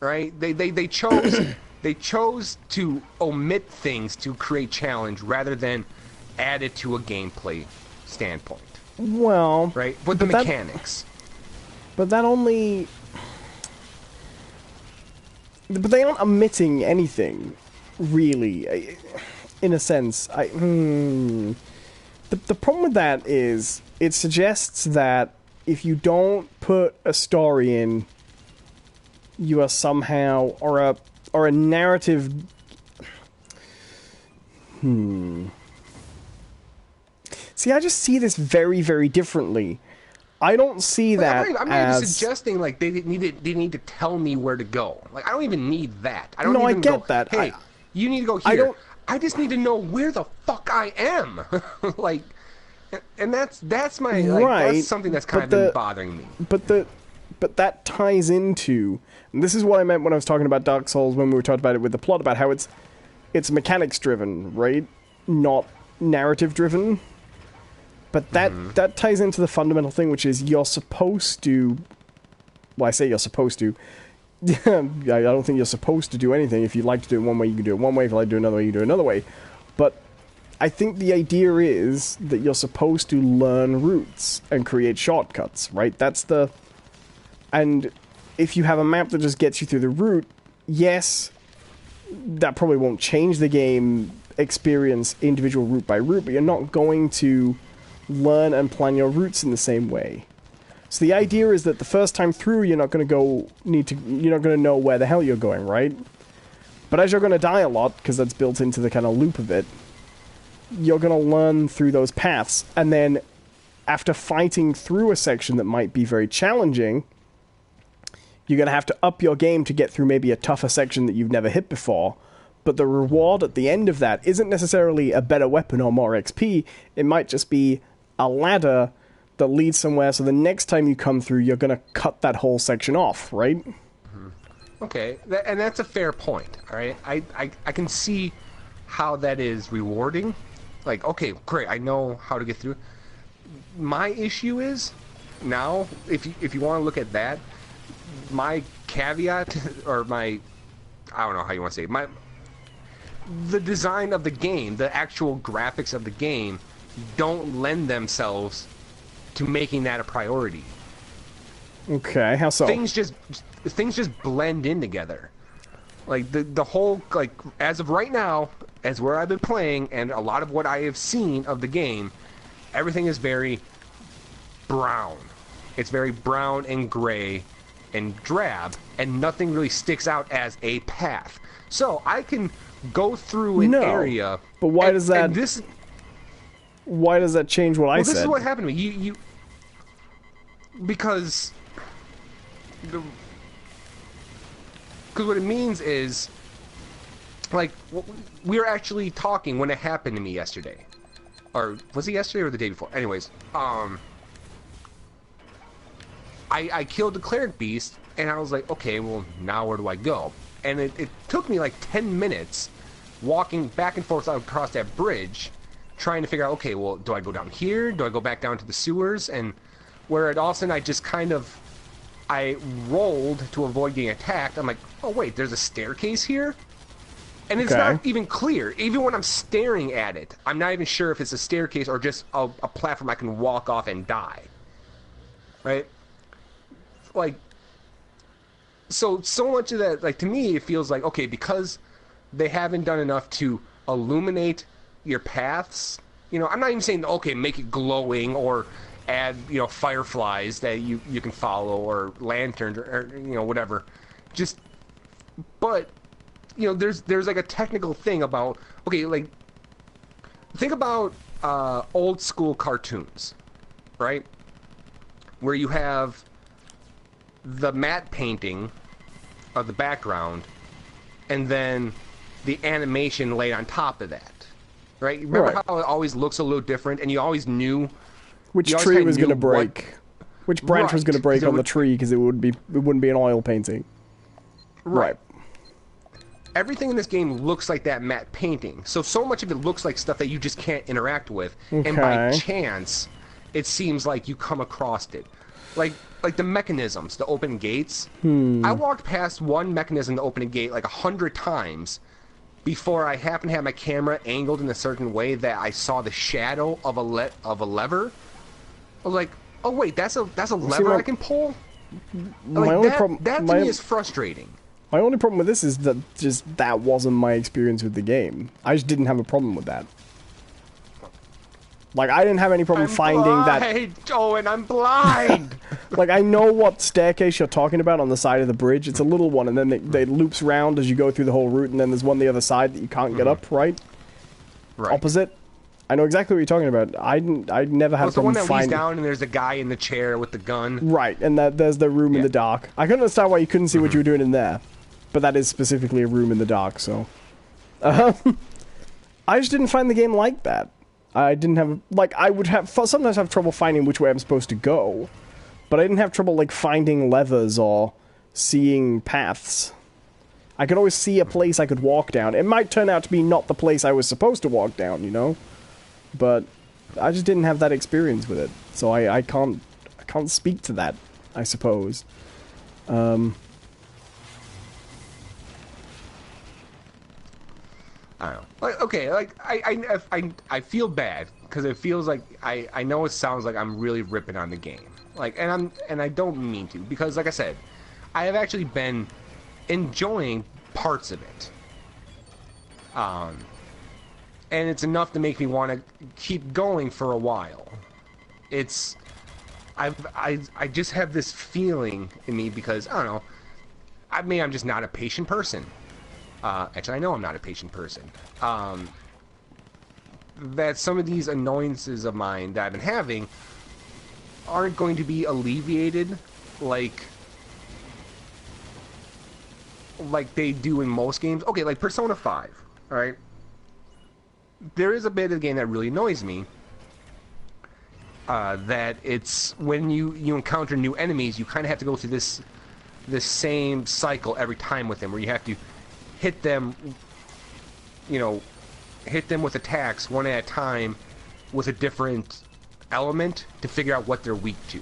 Right? They chose to omit things to create challenge rather than add it to a gameplay standpoint. Well, right? With the mechanics. But that only... But they aren't omitting anything, really, in a sense. The problem with that is it suggests that if you don't put a story in, you are somehow, or a narrative... See, I just see this very, very differently. I don't see that I'm not even suggesting like they need to tell me where to go. Like I don't even need that. I don't. No, even I get go, that. Hey, you need to go here. I just need to know where the fuck I am. Like, and that's my like, right. That's something that's kind of been bothering me. But that ties into, and this is what I meant when I was talking about Dark Souls when we were talking about it with the plot, about how it's mechanics driven, right? Not narrative driven. But that ties into the fundamental thing, which is you're supposed to... Well, I say you're supposed to. I don't think you're supposed to do anything. If you like to do it one way, you can do it one way. If you like to do it another way, you can do it another way. But I think the idea is that you're supposed to learn routes and create shortcuts, right? That's the... And if you have a map that just gets you through the route, yes, that probably won't change the game experience individual route by route, but you're not going to learn and plan your routes in the same way. So the idea is that the first time through, you're not going to know where the hell you're going, right? But as you're going to die a lot, because that's built into the kind of loop of it, you're going to learn through those paths, and then after fighting through a section that might be very challenging, you're going to have to up your game to get through maybe a tougher section that you've never hit before. But the reward at the end of that isn't necessarily a better weapon or more XP. It might just be a ladder that leads somewhere, so the next time you come through, you're going to cut that whole section off, right? Mm-hmm. Okay, and that's a fair point, all right? I can see how that is rewarding. Like, okay, great, I know how to get through. My issue is, now, if you want to look at that, my caveat, or my, I don't know how you want to say it, the design of the game, the actual graphics of the game, don't lend themselves to making that a priority. Okay, how so? Things just blend in together. Like the whole, like, as of right now, as where I've been playing and a lot of what I have seen of the game, everything is very brown. It's very brown and gray and drab, and nothing really sticks out as a path. So I can go through an area. But why does that? Why does that change what I said? This is what happened to me. You because what it means is, like, we were actually talking when it happened to me yesterday. Or was it yesterday or the day before? Anyways, I killed the cleric beast, and I was like, okay, well, now where do I go? And it took me like 10 minutes walking back and forth across that bridge, trying to figure out, okay, well, do I go down here? Do I go back down to the sewers? And where all of a sudden I just kind of, I rolled to avoid getting attacked. I'm like, oh wait, there's a staircase here? And it's not even clear. Even when I'm staring at it, I'm not even sure if it's a staircase or just a platform I can walk off and die. Right? Like, so much of that, like, to me, it feels like, okay, because they haven't done enough to illuminate your paths, you know, I'm not even saying, okay, make it glowing or add, you know, fireflies that you can follow or lanterns or you know, whatever. Just, but, you know, there's like a technical thing about, okay, like, think about old school cartoons, right? Where you have the matte painting of the background and then the animation laid on top of that, right? Remember how it always looks a little different, and you always knew which tree was going to break, which branch was going to break on the tree, because it wouldn't be an oil painting. Right. Everything in this game looks like that matte painting, so much of it looks like stuff that you just can't interact with, and by chance, it seems like you come across it. Like the mechanisms, the open gates. I walked past one mechanism to open a gate like 100 times before I happened to have my camera angled in a certain way that I saw the shadow of a lever. I was like, oh wait, that's a lever I can pull? That to me is frustrating. My only problem with this is that that wasn't my experience with the game. I just didn't have a problem with that. Like, I didn't have any problem finding that... Owen, I'm blind! Like, I know what staircase you're talking about on the side of the bridge. It's a little one, and then it loops round as you go through the whole route, and then there's one the other side that you can't get up, right? Right. Opposite. I know exactly what you're talking about. I never had a problem finding... It's the one that leads down, and there's a guy in the chair with the gun. Right, and there's the room in the dark. I couldn't understand why you couldn't see what you were doing in there. But that is specifically a room in the dark, so... I just didn't find the game like that. I didn't have... Like, I would sometimes have trouble finding which way I'm supposed to go. But I didn't have trouble, like, finding levers or seeing paths. I could always see a place I could walk down. It might turn out to be not the place I was supposed to walk down, you know? But I just didn't have that experience with it. So I can't speak to that, I suppose. I don't know. Like, okay, like I feel bad because it feels like I know it sounds like I'm really ripping on the game. Like, and I don't mean to, because like I said, I have actually been enjoying parts of it. And it's enough to make me want to keep going for a while. I just have this feeling in me because I don't know. I'm just not a patient person. Actually, I know I'm not a patient person. That some of these annoyances of mine that I've been having aren't going to be alleviated like they do in most games. Okay, like Persona 5, alright? There is a bit of the game that really annoys me. That it's when you encounter new enemies, you kind of have to go through this same cycle every time with them, where you have to hit them, hit them with attacks one at a time with a different element to figure out what they're weak to,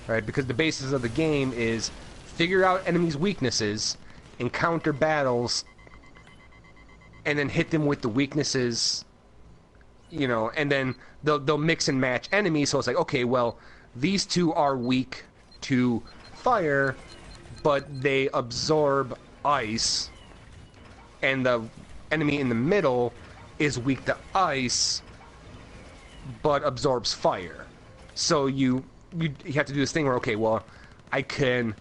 right? Because the basis of the game is figure out enemies' weaknesses, encounter battles, and then hit them with the weaknesses, and then they'll mix and match enemies, so it's like, okay, well, these two are weak to fire, but they absorb ice, and the enemy in the middle is weak to ice, but absorbs fire. So you have to do this thing where, okay, well, I can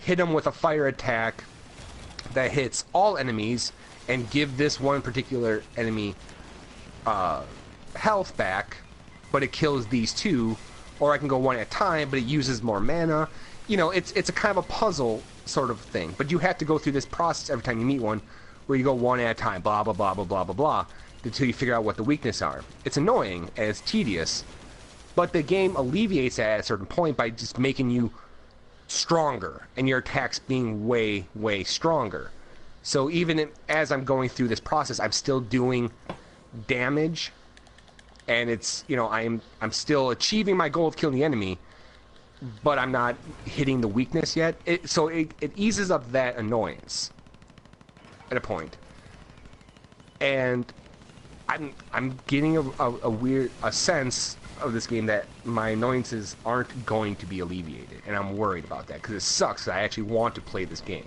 hit them with a fire attack that hits all enemies and give this one particular enemy health back, but it kills these two, or I can go one at a time, but it uses more mana. You know, it's a kind of a puzzle sort of thing, but you have to go through this process every time you meet one, where you go one at a time, blah, blah, blah, blah, blah, blah, blah, until you figure out what the weaknesses are. It's annoying, and it's tedious, but the game alleviates that at a certain point by just making you stronger, and your attacks being way, way stronger. So even as I'm going through this process, I'm still doing damage, and it's, you know, I'm still achieving my goal of killing the enemy, but I'm not hitting the weakness yet. So it eases up that annoyance at a point. And I'm getting a sense of this game that my annoyances aren't going to be alleviated, and I'm worried about that because it sucks that I actually want to play this game.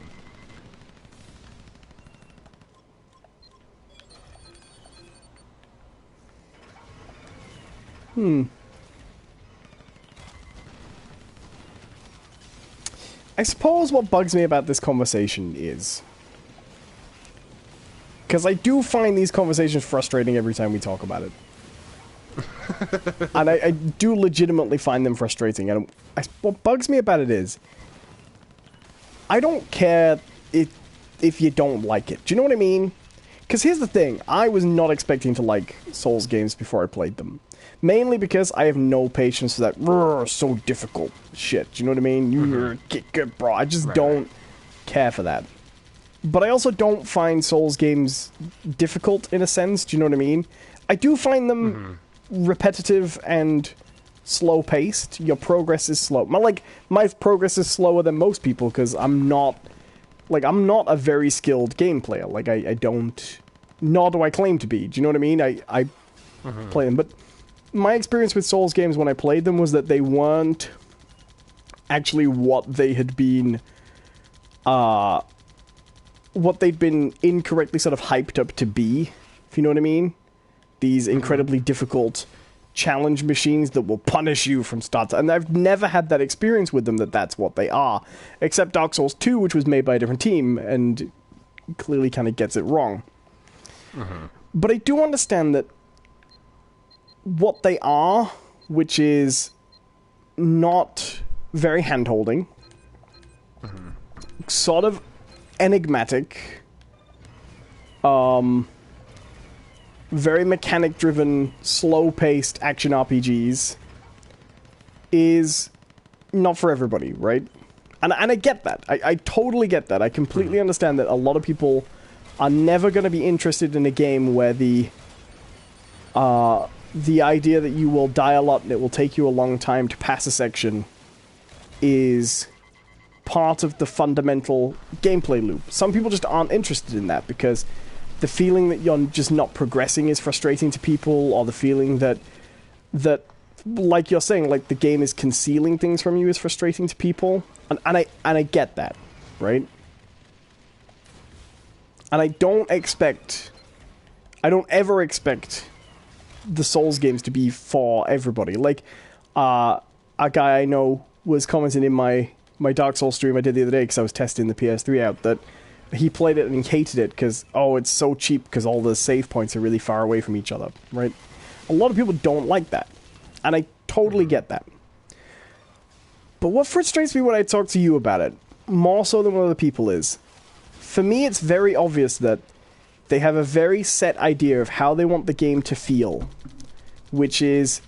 I suppose what bugs me about this conversation is, because I do find these conversations frustrating every time we talk about it. And I do legitimately find them frustrating. And what bugs me about it is, I don't care if you don't like it. Do you know what I mean? Because here's the thing. I was not expecting to like Souls games before I played them. Mainly because I have no patience for that so difficult shit. Do you know what I mean? You get good, bro. I just don't care for that. But I also don't find Souls games difficult in a sense. Do you know what I mean? I do find them repetitive and slow-paced. Your progress is slow. My progress is slower than most people because I'm not a very skilled game player. Like, I don't... Nor do I claim to be. Do you know what I mean? I play them. But my experience with Souls games when I played them was that they weren't actually what they had been... what they'd been incorrectly sort of hyped up to be, if you know what I mean. These incredibly difficult challenge machines that will punish you from start to... And I've never had that experience with them that's what they are. Except Dark Souls 2, which was made by a different team, and clearly kind of gets it wrong. But I do understand that what they are, which is not very hand-holding, sort of enigmatic, very mechanic-driven, slow-paced action RPGs, is not for everybody, right? And I get that. I totally get that. I completely understand that a lot of people are never going to be interested in a game where the idea that you will die a lot and it will take you a long time to pass a section is part of the fundamental gameplay loop. Some people just aren't interested in that because the feeling that you're just not progressing is frustrating to people, or the feeling that like you're saying, like the game is concealing things from you is frustrating to people. And I get that, right? And I don't ever expect the Souls games to be for everybody. Like, a guy I know was commenting in my Dark Souls stream I did the other day because I was testing the PS3 out, that he played it and he hated it because, it's so cheap because all the save points are really far away from each other, right? A lot of people don't like that. And I totally get that. But what frustrates me when I talk to you about it, more so than what other people, is, for me it's very obvious that they have a very set idea of how they want the game to feel. Which is,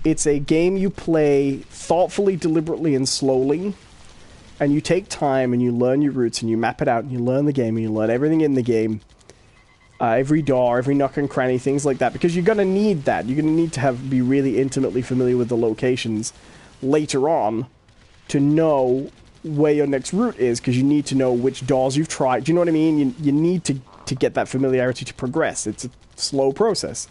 it's a game you play thoughtfully, deliberately, and slowly. And you take time, and you learn your routes, and you map it out, and you learn the game, and you learn everything in the game. Every door, every nook and cranny, things like that. Because you're going to need that. You're going to need to be really intimately familiar with the locations later on to know where your next route is, because you need to know which doors you've tried. Do you know what I mean? You need to get that familiarity to progress. It's a slow process.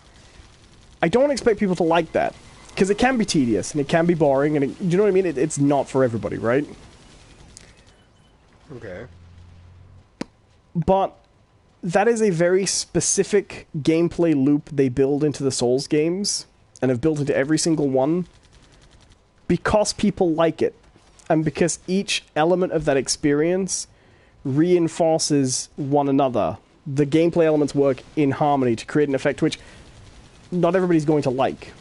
I don't expect people to like that, because it can be tedious, and it can be boring, and do you know what I mean? It's not for everybody, right? Okay. But that is a very specific gameplay loop they build into the Souls games, and have built into every single one, because people like it. and because each element of that experience reinforces one another, the gameplay elements work in harmony to create an effect which not everybody's going to like.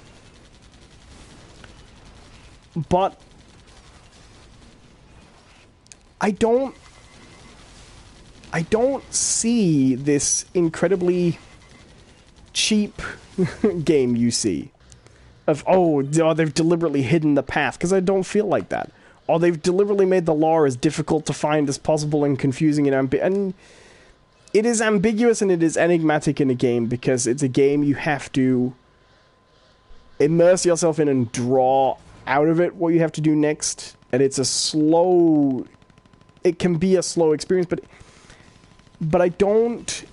But I don't see this incredibly cheap game you see of, oh, they've deliberately hidden the path, because I don't feel like that. Or they've deliberately made the lore as difficult to find as possible and confusing and it is ambiguous and it is enigmatic in a game, because it's a game you have to immerse yourself in and draw out of it what you have to do next, and it can be a slow experience, but I don't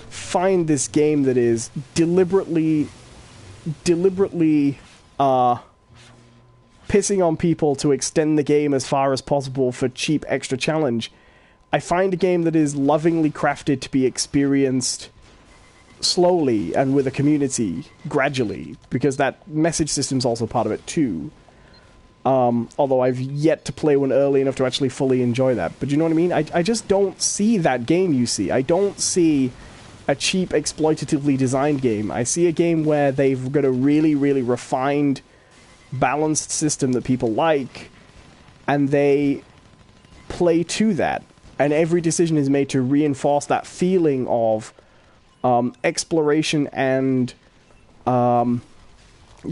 find this game that is deliberately pissing on people to extend the game as far as possible for cheap extra challenge. I find a game that is lovingly crafted to be experienced slowly and with a community gradually, because that message system's also part of it too. Although I've yet to play one early enough to actually fully enjoy that. But you know what I mean? I just don't see that game you see. I don't see a cheap, exploitatively designed game. I see a game where they've got a really, really refined, balanced system that people like, and they play to that. And every decision is made to reinforce that feeling of exploration and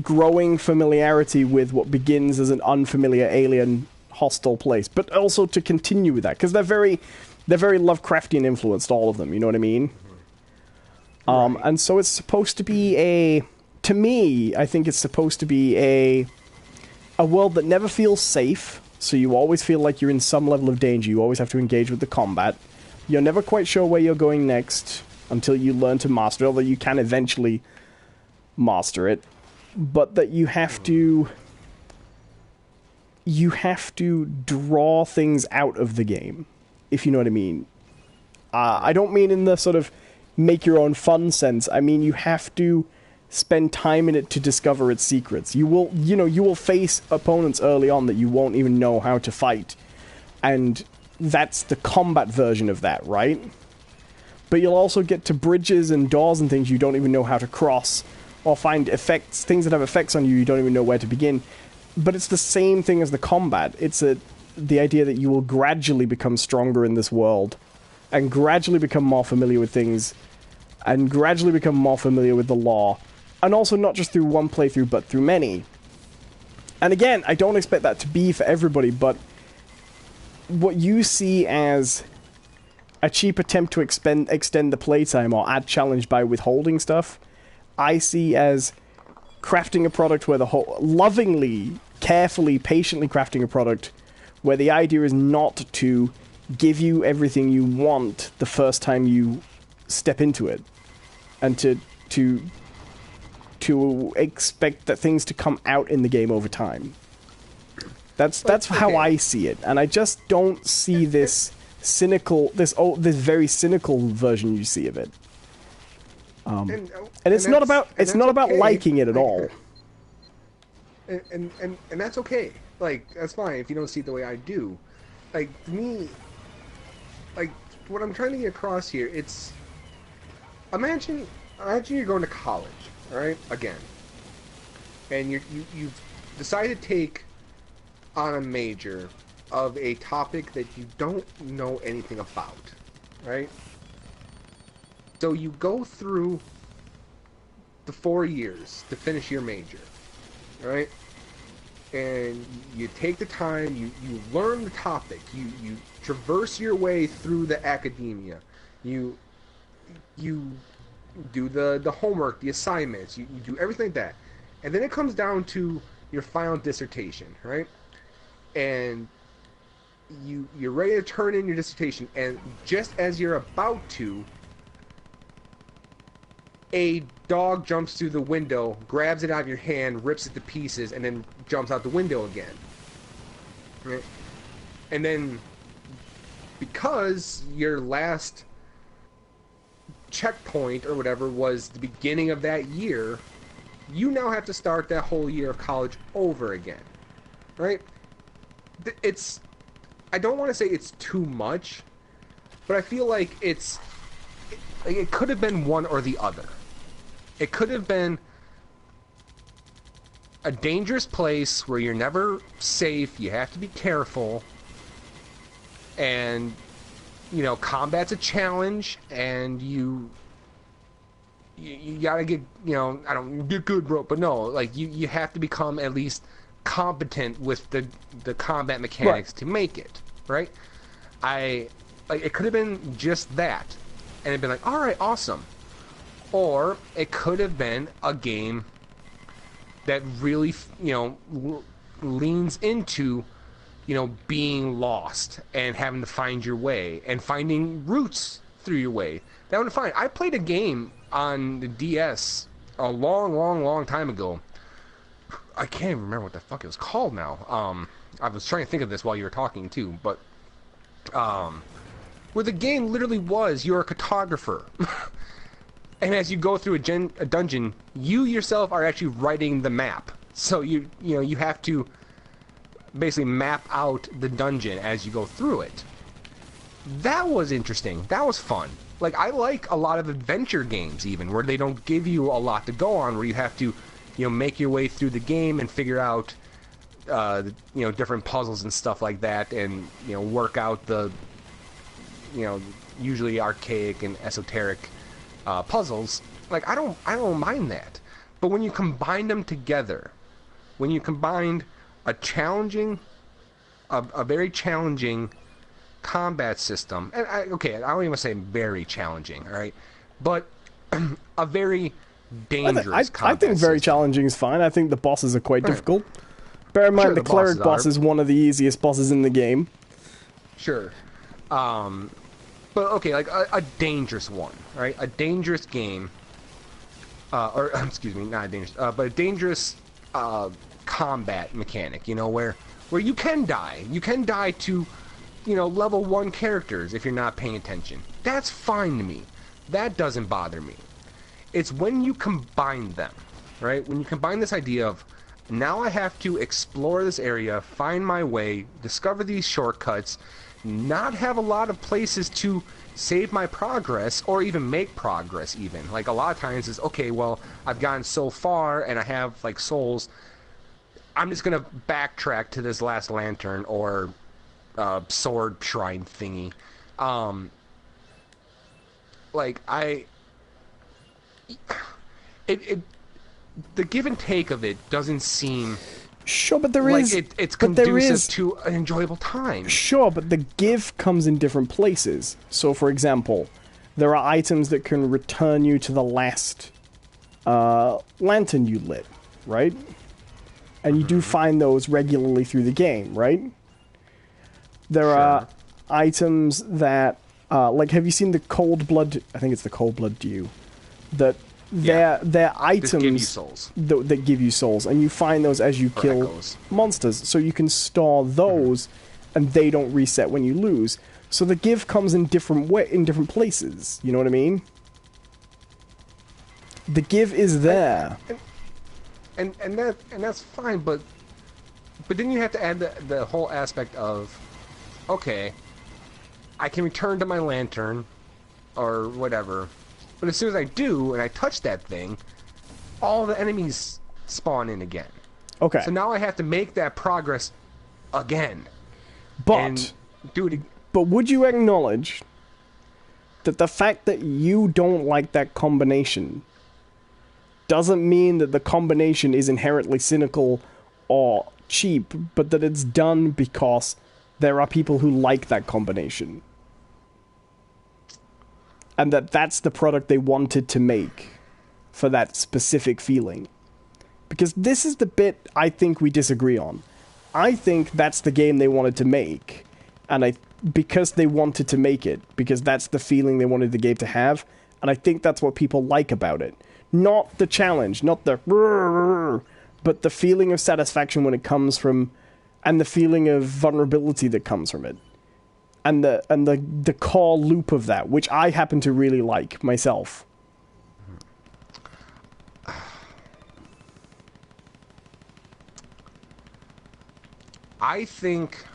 growing familiarity with what begins as an unfamiliar, alien, hostile place. But also to continue with that, because they're very Lovecraftian influenced, all of them, you know what I mean? Right. And so it's supposed to be to me, I think it's supposed to be a world that never feels safe. So you always feel like you're in some level of danger. You always have to engage with the combat. You're never quite sure where you're going next until you learn to master it, although you can eventually master it. But that you have to draw things out of the game, if you know what I mean. I don't mean in the sort of make your own fun sense. I mean you have to spend time in it to discover its secrets. You will face opponents early on that you won't even know how to fight. And that's the combat version of that, right? But you'll also get to bridges and doors and things you don't even know how to cross, or find effects, things that have effects on you you don't even know where to begin. But it's the same thing as the combat. It's the idea that you will gradually become stronger in this world, and gradually become more familiar with things, and gradually become more familiar with the lore. And also not just through one playthrough, but through many. And again, I don't expect that to be for everybody, but what you see as a cheap attempt to extend the playtime or add challenge by withholding stuff, I see as crafting a product where lovingly, carefully, patiently crafting a product where the idea is not to give you everything you want the first time you step into it, and to expect that things to come out in the game over time. That's how I see it, and I just don't see this very cynical version you see of it. And it's not about liking it at all. And that's okay. Like, that's fine if you don't see it the way I do. Like, to me, like, what I'm trying to get across here, it's imagine you're going to college, all right? Again, and you've decided to take on a major of a topic that you don't know anything about, right? So you go through the 4 years to finish your major, right? And you take the time, you learn the topic, you traverse your way through the academia, you do the homework, the assignments, you do everything like that. And then it comes down to your final dissertation, right? And you're ready to turn in your dissertation, and just as you're about to, a dog jumps through the window, grabs it out of your hand, rips it to pieces, and then jumps out the window again. Right? And then, because your last checkpoint or whatever was the beginning of that year, you now have to start that whole year of college over again. Right? it's I don't want to say it's too much, but I feel like it could have been one or the other. It could have been a dangerous place where you're never safe, you have to be careful, and combat's a challenge, and you gotta get, I don't get good, bro, but no, like you have to become at least competent with the combat mechanics to make it, right? It could have been just that, and it'd been like, all right, awesome. Or it could have been a game that really, leans into, being lost and having to find your way and finding routes through your way. That would be fine. I played a game on the DS a long, long, long time ago. I can't even remember what the fuck it was called now. I was trying to think of this while you were talking too, but where the game literally was, you're a cartographer. And as you go through a dungeon, you yourself are actually writing the map. So you have to basically map out the dungeon as you go through it. That was interesting. That was fun. Like, I like a lot of adventure games even, where they don't give you a lot to go on, where you have to, make your way through the game and figure out, different puzzles and stuff like that, and, work out the, usually archaic and esoteric puzzles. Like, I don't mind that. But when you combine them together, when you combine a very challenging combat system, and I don't even want to say very challenging, all right, but a very dangerous combat I think very system. challenging is fine. I think the bosses are quite difficult. Bear in mind, the cleric boss is one of the easiest bosses in the game. Sure. But okay, like a dangerous one, right? A dangerous game, or excuse me, not a dangerous, but a dangerous combat mechanic. Where you can die. You can die to, level 1 characters if you're not paying attention. That's fine to me. That doesn't bother me. It's when you combine them, right? When you combine this idea of, now I have to explore this area, find my way, discover these shortcuts, not have a lot of places to save my progress or even make progress even. Like, a lot of times it's, okay, well, I've gotten so far and I have, like, souls. I'm just going to backtrack to this last lantern or sword shrine thingy. The give and take of it doesn't seem... Sure, but it's conducive to an enjoyable time. Sure, but the give comes in different places. So, for example, there are items that can return you to the last lantern you lit, right? And you do find those regularly through the game, right? There are items that, like, have you seen the Cold Blood? I think it's the Cold Blood Dew. They're items give you souls. That give you souls, and you find those as you kill monsters. So you can store those, and they don't reset when you lose. So the give comes in different places. You know what I mean? The give is there. And that's fine, but then you have to add the whole aspect of, okay, I can return to my lantern or whatever, but as soon as I do and I touch that thing, all the enemies spawn in again. Okay. So now I have to make that progress again. But do it. But would you acknowledge that the fact that you don't like that combination doesn't mean that the combination is inherently cynical or cheap, but that it's done because there are people who like that combination? And that's the product they wanted to make for that specific feeling. Because this is the bit I think we disagree on. I think that's the game they wanted to make, and because they wanted to make it, because that's the feeling they wanted the game to have, and I think that's what people like about it. Not the challenge, not the but the feeling of satisfaction when it comes from, and the feeling of vulnerability that comes from it. And the core loop of that, which I happen to really like myself. I think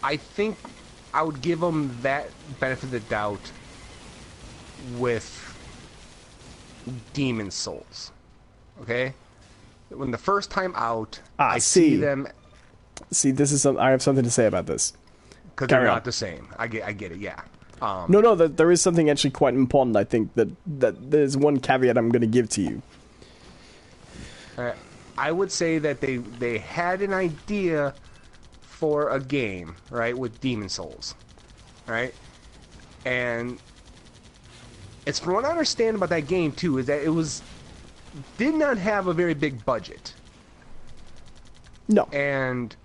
I think I would give them that benefit of the doubt with Demon Souls. Okay? When the first time out, I see them... See, this is I have something to say about this. Because they're not the same. I get it, yeah. No, there is something actually quite important, I think, that there's one caveat I'm going to give to you. I would say that they had an idea for a game, right, with Demon Souls, right? And it's from what I understand about that game, too, is that it did not have a very big budget. No. And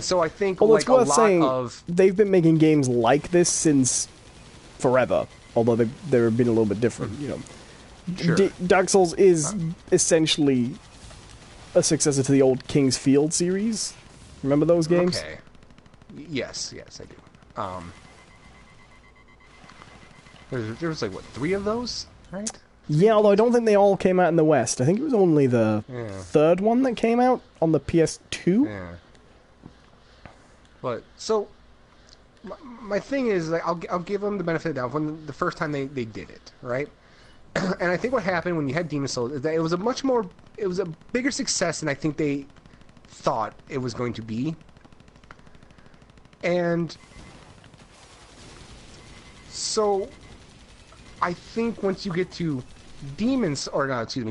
so I think well, like it's worth a lot saying, of... They've been making games like this since forever, although they've been a little bit different, you know. Sure. Dark Souls is essentially a successor to the old King's Field series. Remember those games? Okay. Yes, I do. There was like, what, 3 of those, right? Yeah, although I don't think they all came out in the West. I think it was only the third one that came out on the PS2. Yeah. But, so, my thing is, like, I'll give them the benefit of the doubt when the first time they did it, right? And I think what happened when you had Demon Souls is that it was a bigger success than I think they thought it was going to be. And so I think once you get to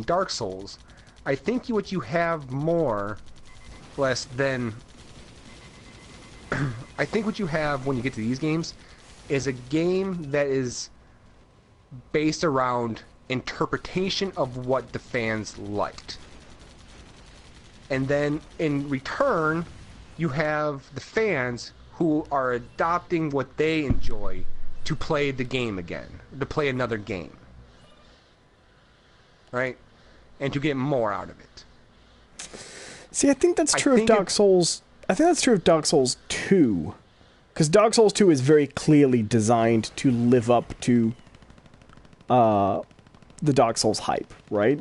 Dark Souls, I think what you have more or less than I think what you have when you get to these games is a game that is based around interpretation of what the fans liked. And then in return, you have the fans who are adopting what they enjoy to play the game again, to play another game. Right? And to get more out of it. See, I think that's true of Dark Souls. I think that's true of Dark Souls 2. Because Dark Souls 2 is very clearly designed to live up to the Dark Souls hype, right?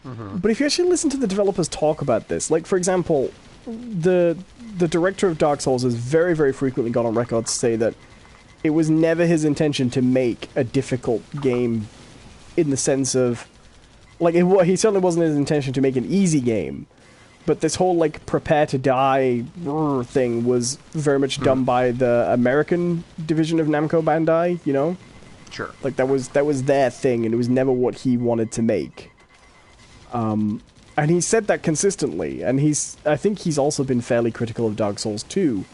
Mm-hmm. But if you actually listen to the developers talk about this, like, for example, the director of Dark Souls has very, very frequently gone on record to say that it was never his intention to make a difficult game in the sense of... Like, he certainly wasn't his intention to make an easy game, but this whole, like, prepare to die thing was very much done by the American division of Namco Bandai, you know? Sure. Like, that was their thing, and it was never what he wanted to make. And he said that consistently, and I think he's also been fairly critical of Dark Souls 2.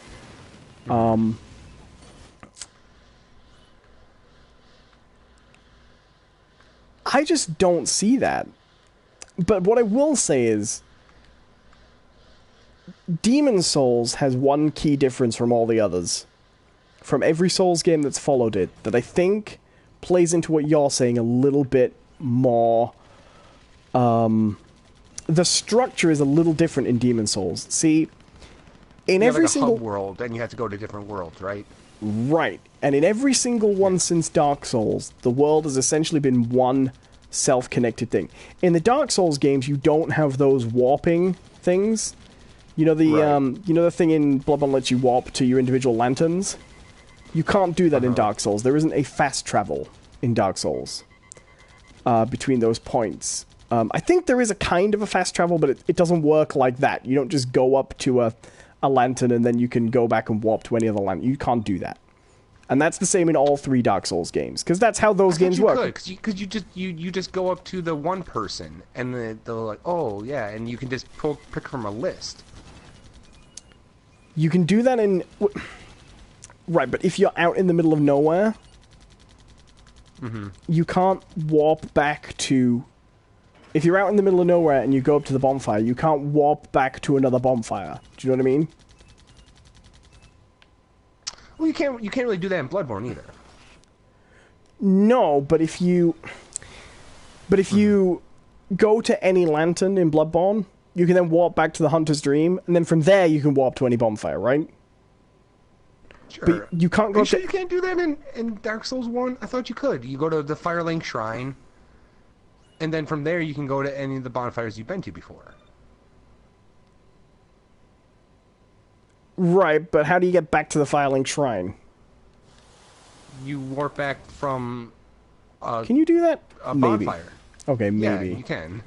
I just don't see that. But what I will say is, Demon Souls has one key difference from all the others, from every Souls game that's followed it, that I think plays into what you're saying a little bit more. The structure is a little different in Demon Souls. See, in every single hub world, and you have to go to different worlds, right? Right. And in every single one since Dark Souls, the world has essentially been one self-connected thing. In the Dark Souls games, you don't have those warping things. You know the thing in Bloodborne lets you warp to your individual lanterns? You can't do that in Dark Souls. There isn't a fast travel in Dark Souls between those points. I think there is a kind of a fast travel, but it doesn't work like that. You don't just go up to a lantern and then you can go back and warp to any other lantern. You can't do that. And that's the same in all 3 Dark Souls games, because that's how those games work. Because you just go up to the one person, and they're like, oh, yeah, and you can just pick from a list. You can do that in... Right, but if you're out in the middle of nowhere, you can't warp back to... If you're out in the middle of nowhere and you go up to the bonfire, you can't warp back to another bonfire. Do you know what I mean? Well, you can't really do that in Bloodborne either. No, but if you go to any lantern in Bloodborne, you can then warp back to the Hunter's Dream, and then from there you can warp to any bonfire, right? Sure. But you can't go. Are you sure you can't do that in Dark Souls 1? I thought you could. You go to the Firelink Shrine, and then from there you can go to any of the bonfires you've been to before. Right, but how do you get back to the Firelink Shrine? You warp back from Can you do that? a Maybe. bonfire. Okay, maybe. Yeah, you can.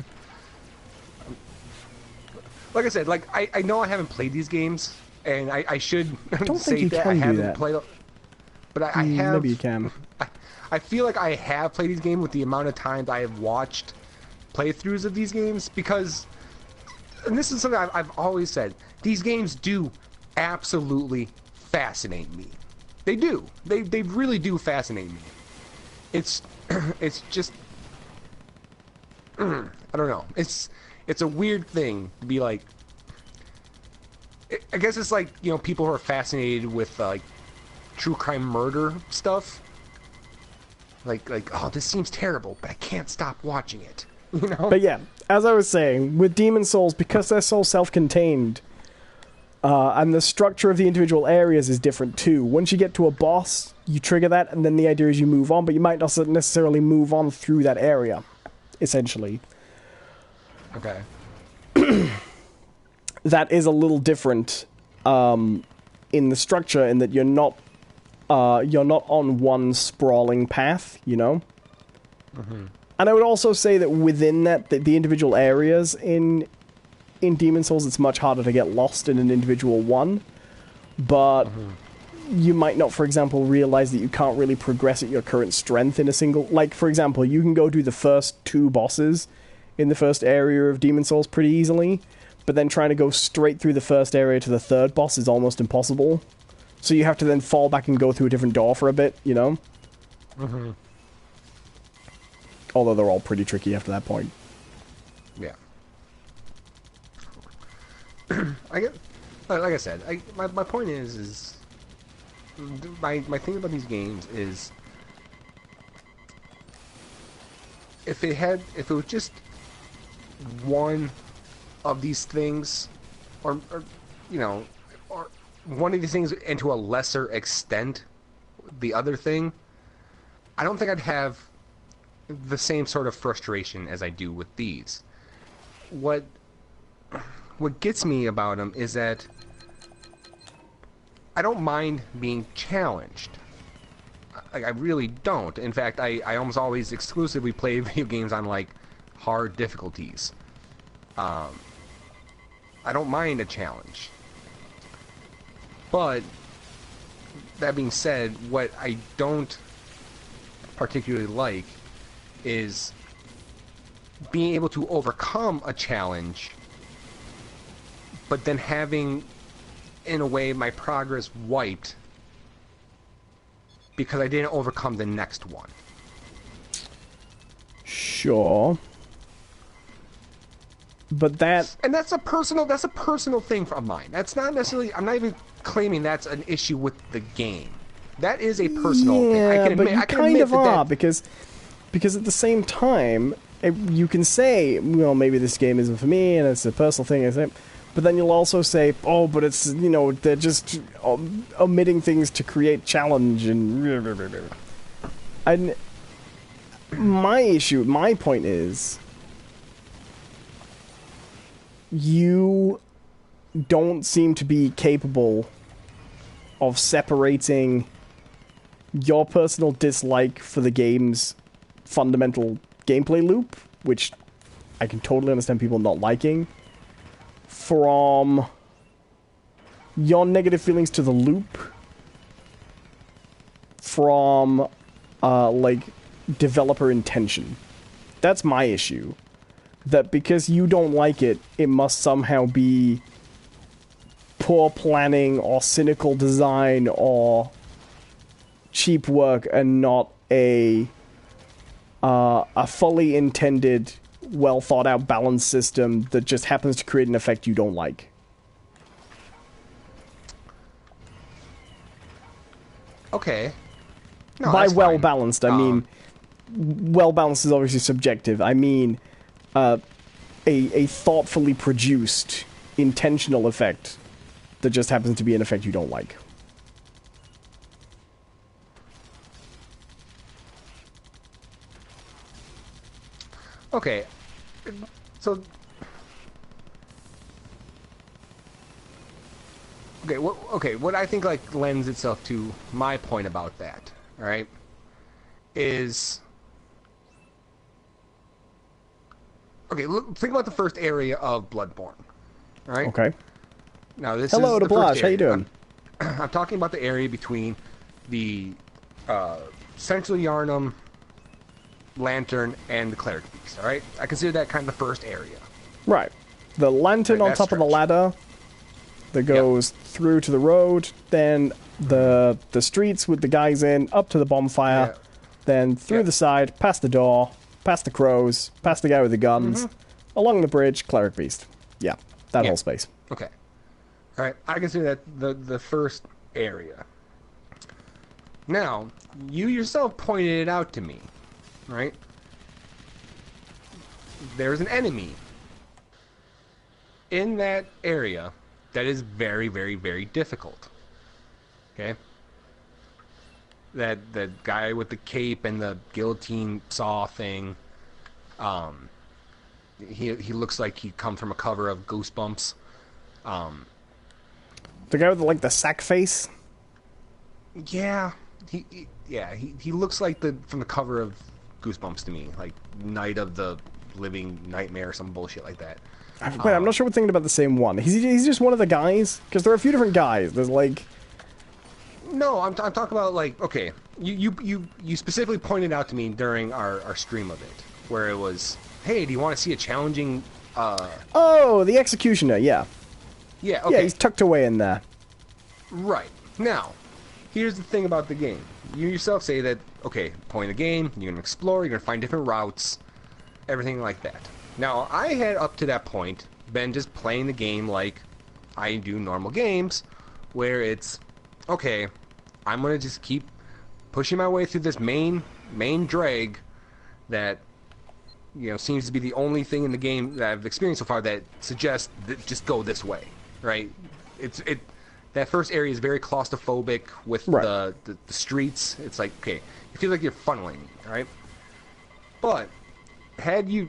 Like I said, like I know I haven't played these games, and I should don't say think you that can I do haven't that. played. But I have. Maybe you can. I feel like I have played these games with the amount of times I have watched playthroughs of these games, because, and this is something I've always said, these games do absolutely fascinate me. They do. They really do fascinate me. It's just I don't know. It's a weird thing to be like. I guess it's like, you know, people who are fascinated with like true crime murder stuff. Like, oh, this seems terrible, but I can't stop watching it. You know? But yeah, as I was saying, with Demon Souls, because they're so self-contained, and the structure of the individual areas is different too. Once you get to a boss, you trigger that, and then the idea is you move on, but you might not necessarily move on through that area, essentially. Okay. That is a little different in the structure, in that you're not on one sprawling path, you know? Mm-hmm. And I would also say that within that, the individual areas in Demon Souls, it's much harder to get lost in an individual one. But you might not, for example, realize that you can't really progress at your current strength in a single... Like, for example, you can go do the first 2 bosses in the first area of Demon Souls pretty easily, but then trying to go straight through the first area to the 3rd boss is almost impossible. So you have to then fall back and go through a different door for a bit, you know? Mm-hmm. Although they're all pretty tricky after that point. Yeah. I get, like I said, my point is my thing about these games is, if it was just one of these things, or you know, or one of these things, and to a lesser extent the other thing, I don't think I'd have the same sort of frustration as I do with these. What gets me about them is that I don't mind being challenged. I really don't. In fact, I almost always exclusively play video games on like hard difficulties. I don't mind a challenge. But that being said, what I don't particularly like is being able to overcome a challenge, but then having, in a way, my progress wiped because I didn't overcome the next one. Sure. But that... And that's a personal thing of mine. That's not necessarily... I'm not even claiming that's an issue with the game. That is a personal thing. I can admit, but you kind of are, because at the same time, you can say, well, maybe this game isn't for me, and it's a personal thing, isn't it? But then you'll also say, oh, but it's, you know, they're just omitting things to create challenge, and... my point is, you don't seem to be capable of separating your personal dislike for the game's fundamental gameplay loop, which I can totally understand people not liking, from your negative feelings to the loop, from, like, developer intention. That's my issue. That because you don't like it, it must somehow be poor planning or cynical design or cheap work, and not a fully intended, well thought out balanced system that just happens to create an effect you don't like. Okay. No, By that's well fine. balanced, I mean, well balanced is obviously subjective. I mean, a thoughtfully produced, intentional effect that just happens to be an effect you don't like. Okay. So... What I think like lends itself to my point about that, all right, is look, think about the first area of Bloodborne, all right? Okay. Now this Hello is to the first Blash, how you area. doing? I'm talking about the area between the Central Yarnum Lantern and the Cleric Beast, all right? I consider that kind of the first area. Right. The lantern Like on that top of the stretch. ladder that goes through to the road, then the streets with the guys in, up to the bonfire, Yeah. then through the side, past the door, past the crows, past the guy with the guns, along the bridge, Cleric Beast. Yeah, that whole space. Okay. All right. I consider that the first area. Now, you yourself pointed it out to me, right? There's an enemy in that area that is very, very, very difficult. Okay? That guy with the cape and the guillotine saw thing. He looks like he come from a cover of Goosebumps. The guy with like the sack face. Yeah, he looks like from the cover of Goosebumps to me, like Night of the Living Nightmare or some bullshit like that. Wait, I'm not sure we're thinking about the same one. He's just one of the guys? Because there are a few different guys. There's like... No, I'm talking about like, okay, you specifically pointed out to me during our stream of it, where it was, hey, do you want to see a challenging? Oh, the Executioner. Yeah. Yeah. Okay. Yeah, he's tucked away in there. Right. Now, here's the thing about the game. You yourself say that, okay, point of the game, you're going to explore, you're going to find different routes, everything like that. Now, I had up to that point been just playing the game like I do normal games, where it's, okay, I'm going to just keep pushing my way through this main drag that, you know, seems to be the only thing in the game that I've experienced so far that suggests that just go this way, right? That first area is very claustrophobic with the streets. It's like, okay, you feel like you're funneling, right? But had you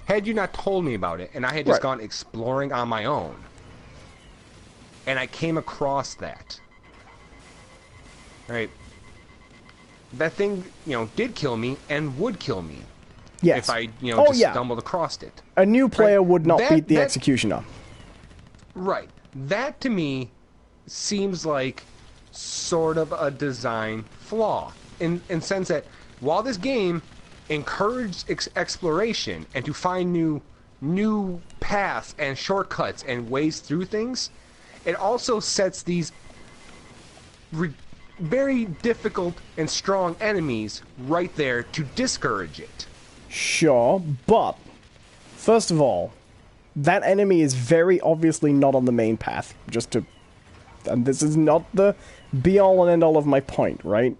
not told me about it and I had just gone exploring on my own and I came across that, right? That thing, did kill me and would kill me. Yes. If I, stumbled across it. A new player would not beat the Executioner. Right. That, to me, seems like sort of a design flaw. In sense that, while this game encouraged exploration and to find new paths and shortcuts and ways through things, it also sets these very difficult and strong enemies right there to discourage it. Sure, but first of all, that enemy is very obviously not on the main path. And this is not the be-all and end-all of my point, right?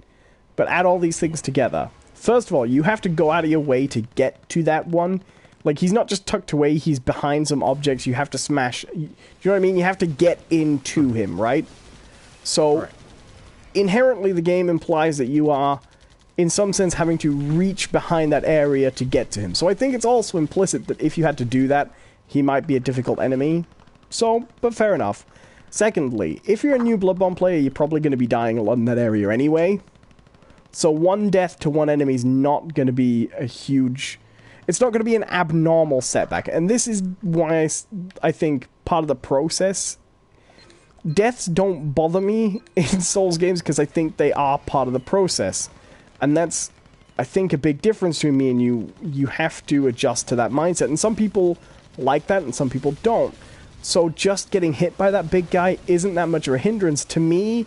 But add all these things together. First of all, you have to go out of your way to get to that one. Like, he's not just tucked away, he's behind some objects you have to smash. Do you know what I mean? You have to get into him, right? So, inherently the game implies that you are, in some sense, having to reach behind that area to get to him. So I think it's also implicit that if you had to do that, he might be a difficult enemy. So, but fair enough. Secondly, if you're a new Bloodborne player, you're probably going to be dying a lot in that area anyway. So one death to one enemy is not going to be a huge... It's not going to be an abnormal setback. And this is why I think part of the process... Deaths don't bother me in Souls games because I think they are part of the process. And that's, I think, a big difference between me and you. You have to adjust to that mindset. And some people like that and some people don't. So just getting hit by that big guy isn't that much of a hindrance. To me,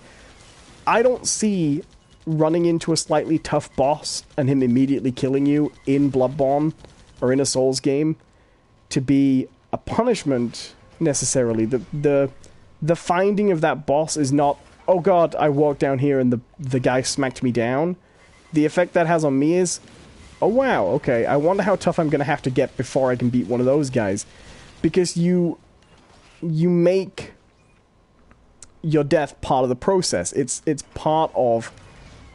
I don't see running into a slightly tough boss and him immediately killing you in Bloodborne or in a Souls game to be a punishment necessarily. The finding of that boss is not, oh god, I walked down here and the guy smacked me down. The effect that has on me is, oh wow, okay, I wonder how tough I'm going to have to get before I can beat one of those guys. Because you make your death part of the process. It's part of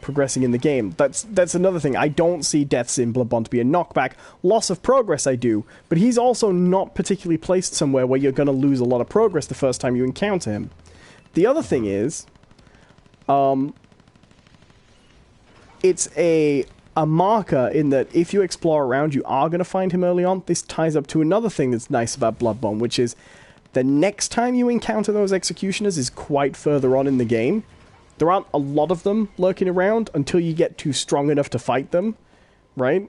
progressing in the game. That's another thing. I don't see deaths in Bloodborne to be a knockback. Loss of progress I do, but he's also not particularly placed somewhere where you're going to lose a lot of progress the first time you encounter him. The other thing is, it's a marker in that if you explore around, you are going to find him early on. This ties up to another thing that's nice about Bloodborne, which is the next time you encounter those executioners is quite further on in the game. There aren't a lot of them lurking around until you get too strong enough to fight them, right?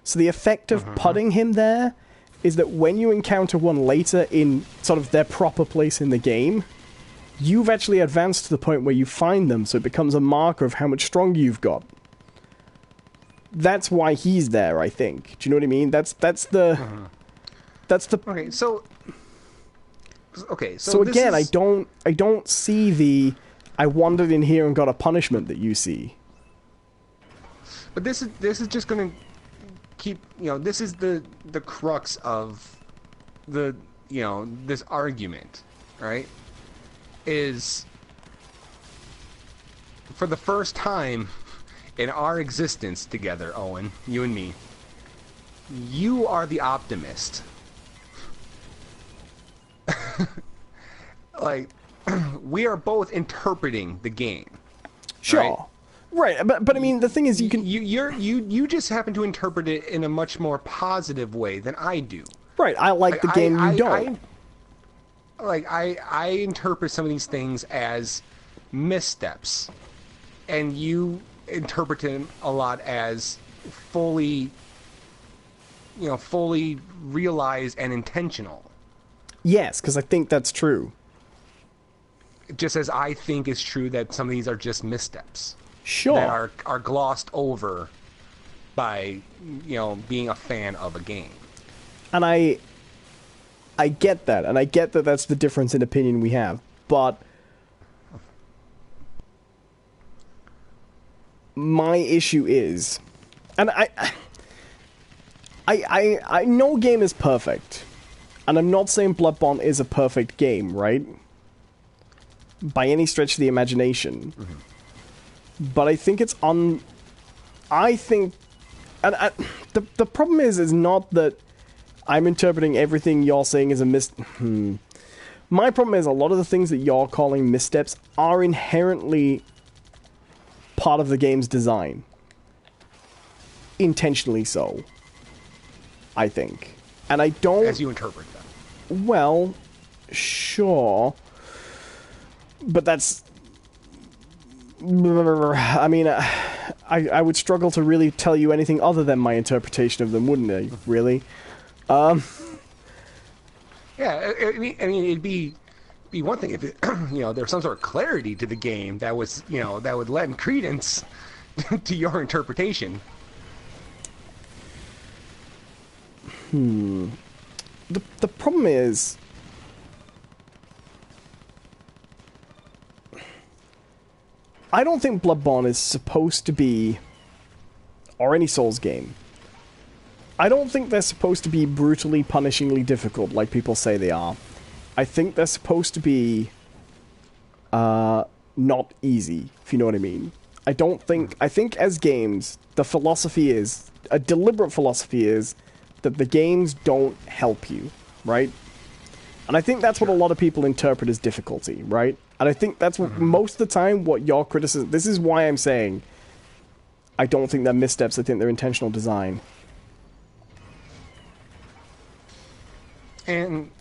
So the effect of putting him there is that when you encounter one later in sort of their proper place in the game, you've actually advanced to the point where you find them, so it becomes a marker of how much stronger you've got. That's why he's there, I think. Do you know what I mean? That's the... Okay, so again, I don't see the I wandered in here and got a punishment that you see. But this is just going to keep, this is the crux of the, this argument, right? Is for the first time in our existence together, Owen, you and me, you are the optimist. Like, we are both interpreting the game. Sure. Right, but I mean, the thing is, you just happen to interpret it in a much more positive way than I do. Right, I like the game, you don't. I interpret some of these things as missteps, and you interpret them a lot as fully realized and intentional. Yes, because I think that's true. Just as I think it's true that some of these are just missteps. Sure. That are glossed over by, being a fan of a game. And I get that, and I get that that's the difference in opinion we have, but my issue is, and I no game is perfect, and I'm not saying Bloodborne is a perfect game, right? By any stretch of the imagination. Mm-hmm. But I think it's I think... And the problem is not that I'm interpreting everything you're saying as a My problem is a lot of the things that you're calling missteps are inherently part of the game's design. Intentionally so. I think. And I don't... As you interpret them. Well, sure... But that's... I mean, I would struggle to really tell you anything other than my interpretation of them, wouldn't I? Really? Yeah, I mean, it'd be one thing if there's some sort of clarity to the game that was, that would lend credence to your interpretation. The problem is... I don't think Bloodborne is supposed to be, or any Souls game, I don't think they're supposed to be brutally, punishingly difficult like people say they are. I think they're supposed to be not easy, if you know what I mean. I think as games, the philosophy is, a deliberate philosophy is, that the games don't help you, right? And I think that's what a lot of people interpret as difficulty, right? And I think that's what, most of the time, what your criticism... This is why I'm saying I don't think they're missteps, I think they're intentional design. And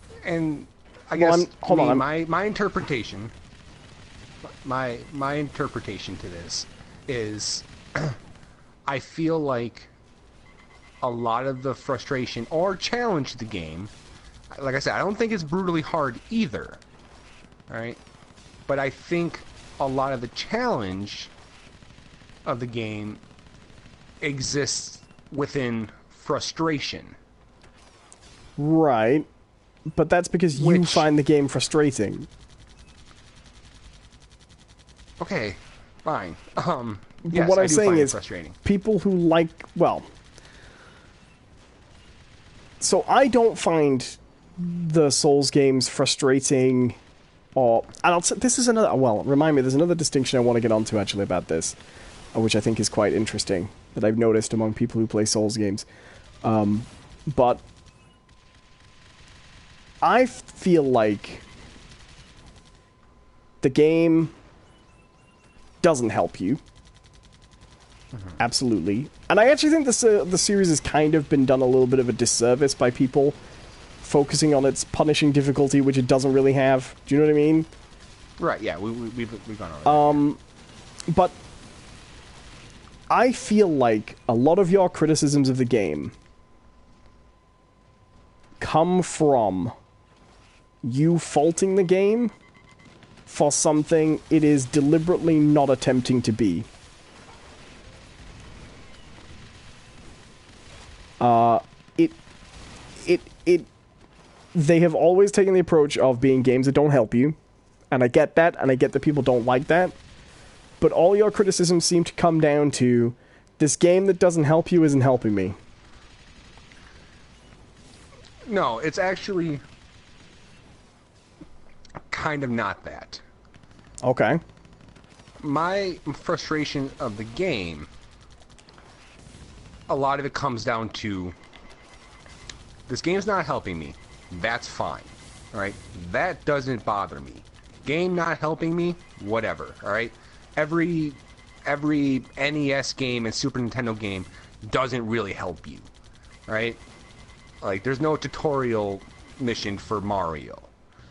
I guess my interpretation... My interpretation to this is... I feel like a lot of the frustration or challenge to the game... Like I said, I don't think it's brutally hard either. Alright? But I think a lot of the challenge of the game exists within frustration. Right. But that's because you find the game frustrating. Okay, fine. But what I'm saying is, people who like... Well... So I don't find the Souls games frustrating... Or, and this is another... Well, remind me, there's another distinction I want to get onto, actually, about this, which I think is quite interesting, that I've noticed among people who play Souls games. But I feel like the game doesn't help you. Absolutely. And I actually think the series has kind of been done a little bit of a disservice by people focusing on its punishing difficulty, which it doesn't really have. Do you know what I mean? Right, yeah, we've gone over that. But I feel like a lot of your criticisms of the game come from you faulting the game for something it is deliberately not attempting to be. They have always taken the approach of being games that don't help you, and I get that, and I get that people don't like that, but all your criticisms seem to come down to, this game that doesn't help you isn't helping me. No, it's actually kind of not that. Okay. My frustration of the game, a lot of it comes down to, this game's not helping me. That's fine. Alright? That doesn't bother me. Game not helping me, whatever. Alright? Every NES game and Super Nintendo game doesn't really help you. Alright? Like, there's no tutorial mission for Mario.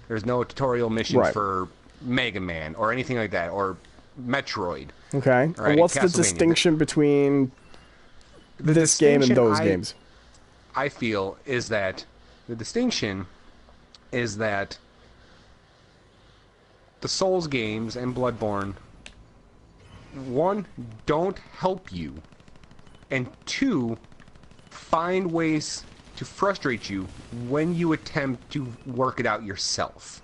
There's no tutorial mission for Mega Man or anything like that, or Metroid. Okay. Right? And what's the distinction between this game and those games? I feel is that the distinction is that the Souls games and Bloodborne, one, don't help you, and two, find ways to frustrate you when you attempt to work it out yourself.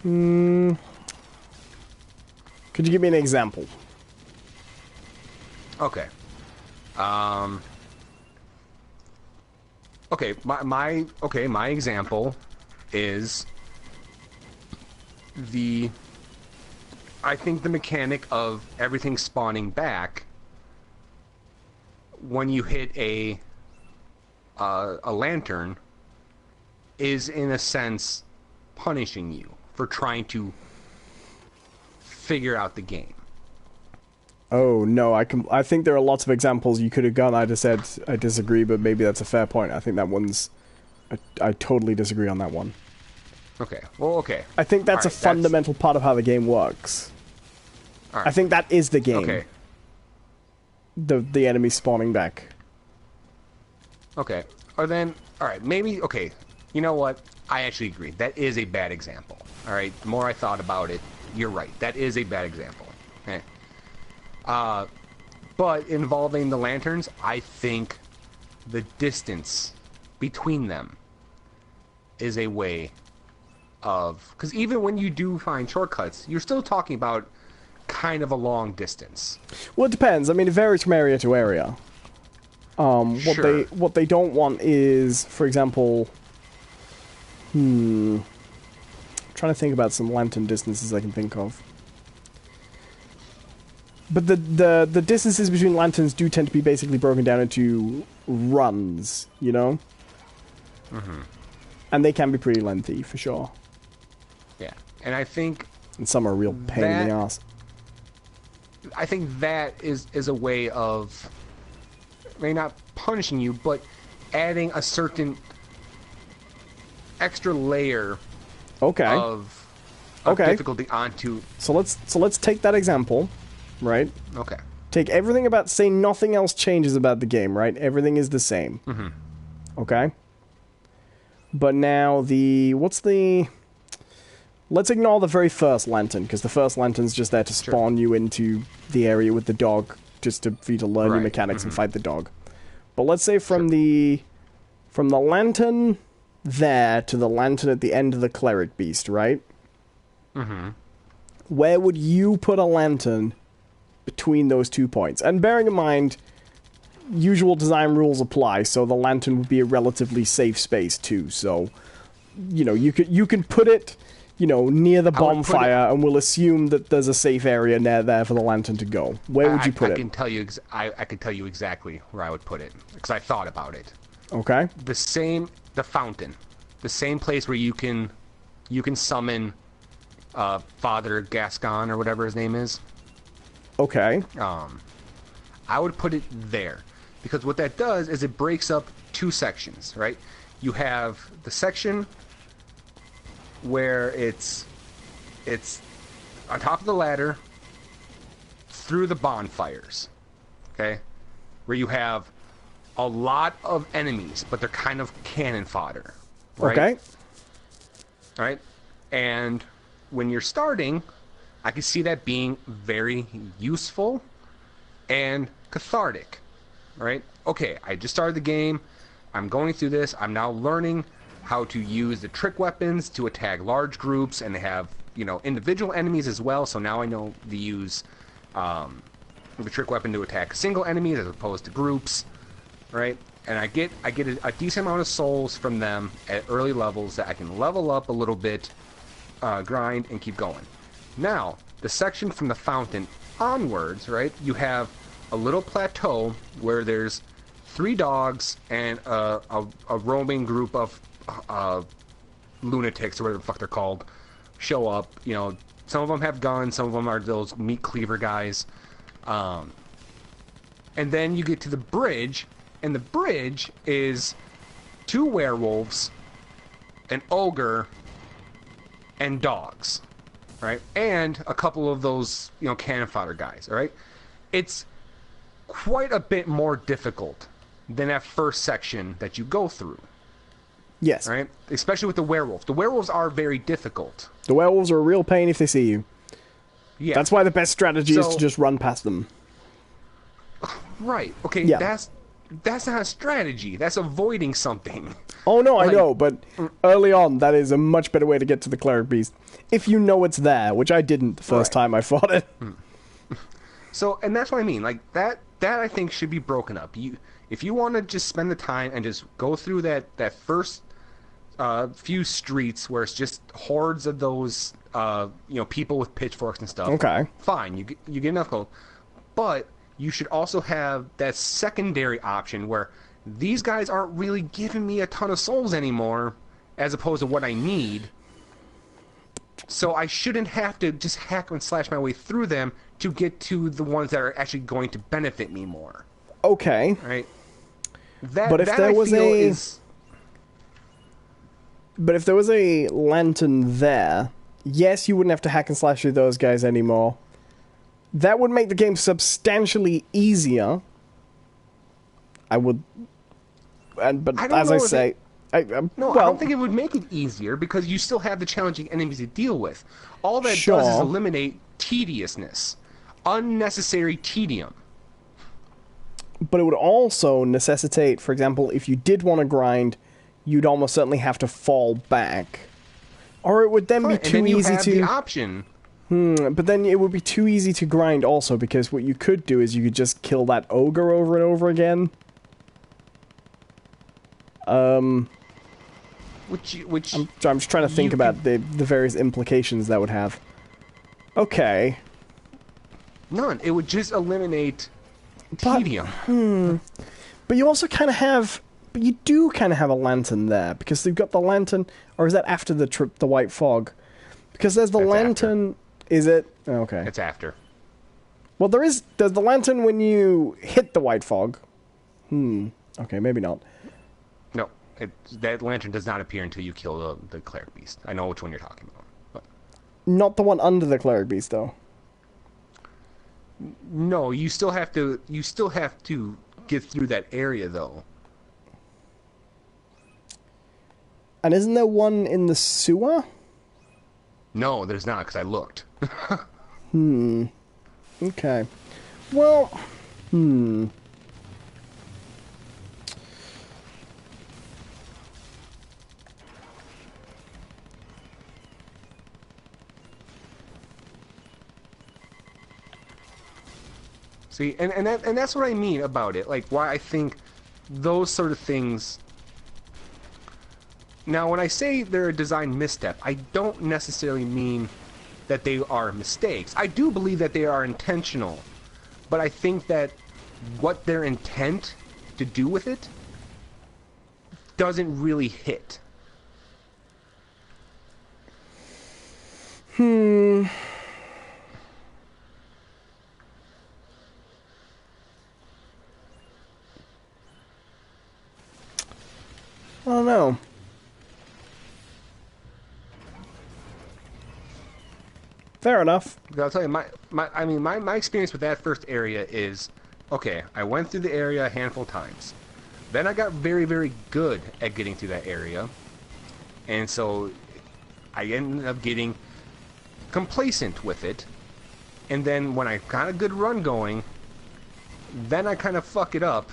Could you give me an example? Okay. Okay, my example is I think the mechanic of everything spawning back when you hit a lantern is in a sense punishing you for trying to figure out the game. Oh, no, I think there are lots of examples you could have gone. I just said I disagree, but maybe that's a fair point. I think that one's... I totally disagree on that one. Okay, well, okay. I think that's a fundamental part of how the game works. I think that is the game. Okay. The enemy spawning back. Okay, or then... Alright, maybe... Okay, you know what? I actually agree. That is a bad example. Alright, the more I thought about it, you're right. That is a bad example. Okay. But involving the lanterns, I think the distance between them is a way of... Because even when you do find shortcuts, you're still talking about kind of a long distance. Well, it depends. I mean, it varies from area to area. Sure. What they don't want is, for example... I'm trying to think about some lantern distances I can think of. But the distances between lanterns do tend to be basically broken down into runs, you know? Mm-hmm. And they can be pretty lengthy, for sure. Yeah, and I think... And some are a real pain in the ass. I think that is a way of... maybe not punishing you, but adding a certain extra layer of difficulty onto... So let's take that example, right? Okay. Take everything about... Say nothing else changes about the game, right? Everything is the same. Mm-hmm. Okay? But now what's the... Let's ignore the very first lantern, because the first lantern's just there to spawn you into the area with the dog, just for you to learn your mechanics and fight the dog. But let's say from the lantern there to the lantern at the end of the cleric beast, right? Mm-hmm. Where would you put a lantern between those 2 points? And bearing in mind, usual design rules apply, so the lantern would be a relatively safe space too. So, you know, you can put it, you know, near the bonfire, and we'll assume that there's a safe area near there for the lantern to go. Where would you put it? I can tell you exactly where I would put it, because I thought about it. Okay. The fountain. The same place where you can you can summon Father Gascon or whatever his name is. Okay. I would put it there, because what that does is it breaks up two sections, right? You have the section where it's on top of the ladder through the bonfires, okay? Where you have a lot of enemies, but they're kind of cannon fodder, right? Okay. Right? And when you're starting, I can see that being very useful and cathartic, right? Okay, I just started the game. I'm going through this. I'm now learning how to use the trick weapons to attack large groups, and they have, you know, individual enemies as well. So now I know to use the trick weapon to attack single enemies as opposed to groups, right? And I get a decent amount of souls from them at early levels that I can level up a little bit, grind, and keep going. Now, the section from the fountain onwards, right, you have a little plateau where there's 3 dogs and a roaming group of lunatics, or whatever the fuck they're called, show up. You know, some of them have guns, some of them are those meat cleaver guys. And then you get to the bridge, and the bridge is 2 werewolves, an ogre, and dogs, right? And a couple of those, you know, cannon fodder guys, all right? It's quite a bit more difficult than that first section that you go through. Yes. Right? Especially with the werewolves. The werewolves are very difficult. The werewolves are a real pain if they see you. Yeah. That's why the best strategy is to just run past them. Right. Okay, yeah. That's not a strategy. That's avoiding something. Oh, no, I know, but early on, that is a much better way to get to the cleric beast. If you know it's there, which I didn't the first time I fought it. So, and that's what I mean. Like, that I think should be broken up. If you want to just spend the time and just go through that first few streets where it's just hordes of those, you know, people with pitchforks and stuff. Okay. Fine, you get enough gold. But you should also have that secondary option where these guys aren't really giving me a ton of souls anymore, as opposed to what I need. So I shouldn't have to just hack and slash my way through them to get to the ones that are actually going to benefit me more. Okay. Right? But if there was a lantern there, yes, you wouldn't have to hack and slash through those guys anymore. That would make the game substantially easier. But as I say, I don't think it would make it easier, because you still have the challenging enemies to deal with. All that does is eliminate tediousness, unnecessary tedium. But it would also necessitate, for example, if you did want to grind, you'd almost certainly have to fall back, or it would then be too easy to. The option. But then it would be too easy to grind also, because what you could do is you could just kill that ogre over and over again. Which I'm just trying to think about the various implications that would have. Okay. None. It would just eliminate tedium. But you also kind of have. But you do kind of have a lantern there, because they've got the lantern, or is that after the white fog? Because there's the lantern. After. Is it? Okay. It's after. Well, there's the lantern when you hit the white fog. Okay, maybe not. No, that lantern does not appear until you kill the cleric beast. I know which one you're talking about. But. Not the one under the cleric beast, though. No, you still have to get through that area, though. And isn't there one in the sewer? No, there's not, because I looked. Okay. Well, See, and that's what I mean about it. Like, why I think those sort of things. Now, when I say they're a design misstep, I don't necessarily mean that they are mistakes. I do believe that they are intentional, but I think that what their intent to do with it doesn't really hit. I don't know. Fair enough. I'll tell you, my experience with that first area is, okay, I went through the area a handful of times. Then I got very, very good at getting through that area. And so I ended up getting complacent with it. And then when I got a good run going, then I kind of fuck it up.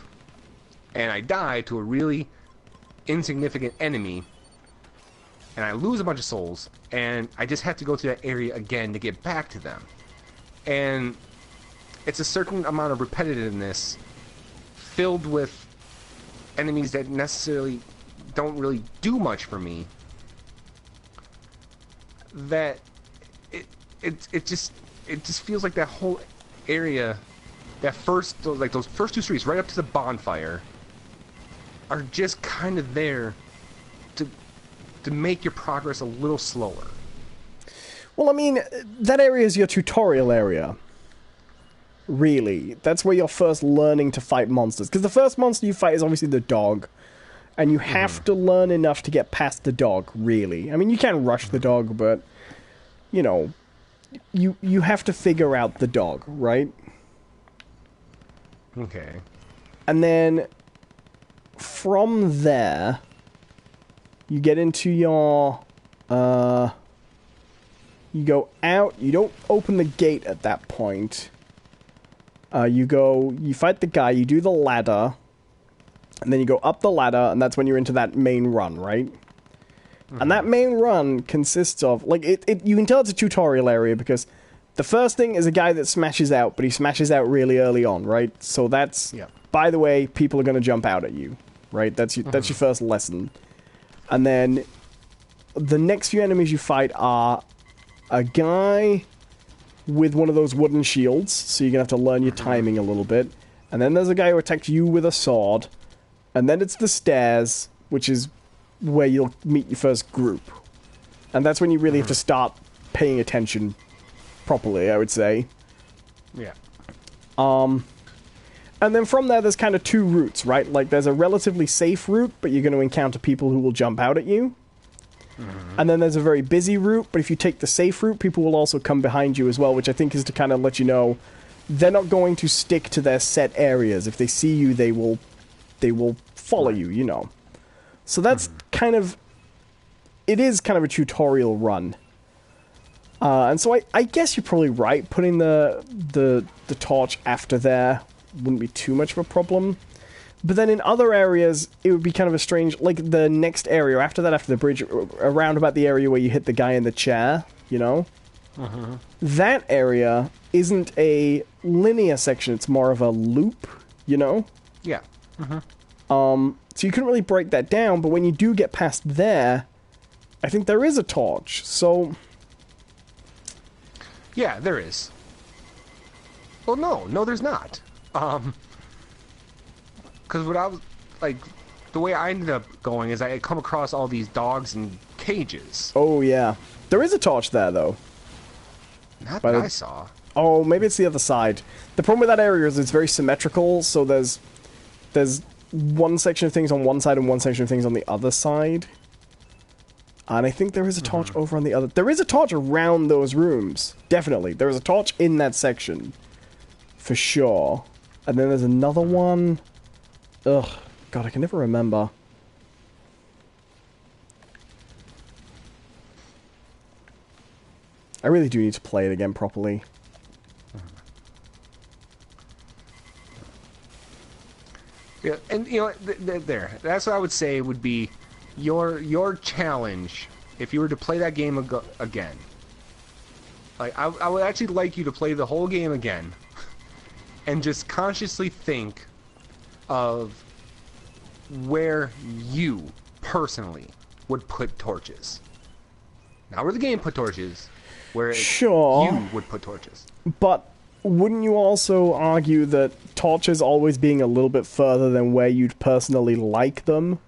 And I die to a really insignificant enemy. And I lose a bunch of souls, and I just have to go through that area again to get back to them. And it's a certain amount of repetitiveness filled with enemies that necessarily don't really do much for me, that it just feels like that whole area, those first two streets right up to the bonfire are just kind of there to make your progress a little slower. Well, I mean, that area is your tutorial area. Really. That's where you're first learning to fight monsters. Because the first monster you fight is obviously the dog. And you have to learn enough to get past the dog, really. I mean, you can rush the dog, but, you know, you have to figure out the dog, right? Okay. And then, from there, you get into your, you go out, you don't open the gate at that point. You fight the guy, you do the ladder, and then you go up the ladder, and that's when you're into that main run, right? And that main run consists of, like, you can tell it's a tutorial area, because the first thing is a guy that smashes out, but he smashes out really early on, right? So that's, by the way, people are going to jump out at you, right? That's your first lesson. And then the next few enemies you fight are a guy with one of those wooden shields, so you're going to have to learn your timing a little bit. And then there's a guy who attacks you with a sword. And then it's the stairs, which is where you'll meet your first group. And that's when you really have to start paying attention properly, I would say. Yeah. And then from there, there's kind of two routes, right? Like, there's a relatively safe route, but you're going to encounter people who will jump out at you. And then there's a very busy route, but if you take the safe route, people will also come behind you as well, which I think is to kind of let you know they're not going to stick to their set areas. If they see you, they will follow you, you know. So that's kind of... It is kind of a tutorial run. And so I guess you're probably right. Putting the torch after there wouldn't be too much of a problem. But then in other areas, it would be kind of a strange... Like, the next area, after that, after the bridge, around about the area where you hit the guy in the chair, you know? That area isn't a linear section, it's more of a loop, you know? Yeah. So you couldn't really break that down, but when you do get past there, I think there is a torch, so... Yeah, there is. Well, no, there's not. Because what I was, like, the way I ended up going is I had come across all these dogs in cages. Oh, yeah. There is a torch there, though. Not that I saw. Oh, maybe it's the other side. The problem with that area is it's very symmetrical, so there's one section of things on one side and one section of things on the other side. And I think there is a torch over on the other... There is a torch around those rooms. Definitely. There is a torch in that section. For sure. And then there's another one... Ugh. God, I can never remember. I really do need to play it again properly. Yeah, and, you know, there. That's what I would say would be your challenge if you were to play that game again. Like, I would actually like you to play the whole game again and just consciously think of where you personally would put torches. Not where the game put torches, where you would put torches. But wouldn't you also argue that torches always being a little bit further than where you'd personally like them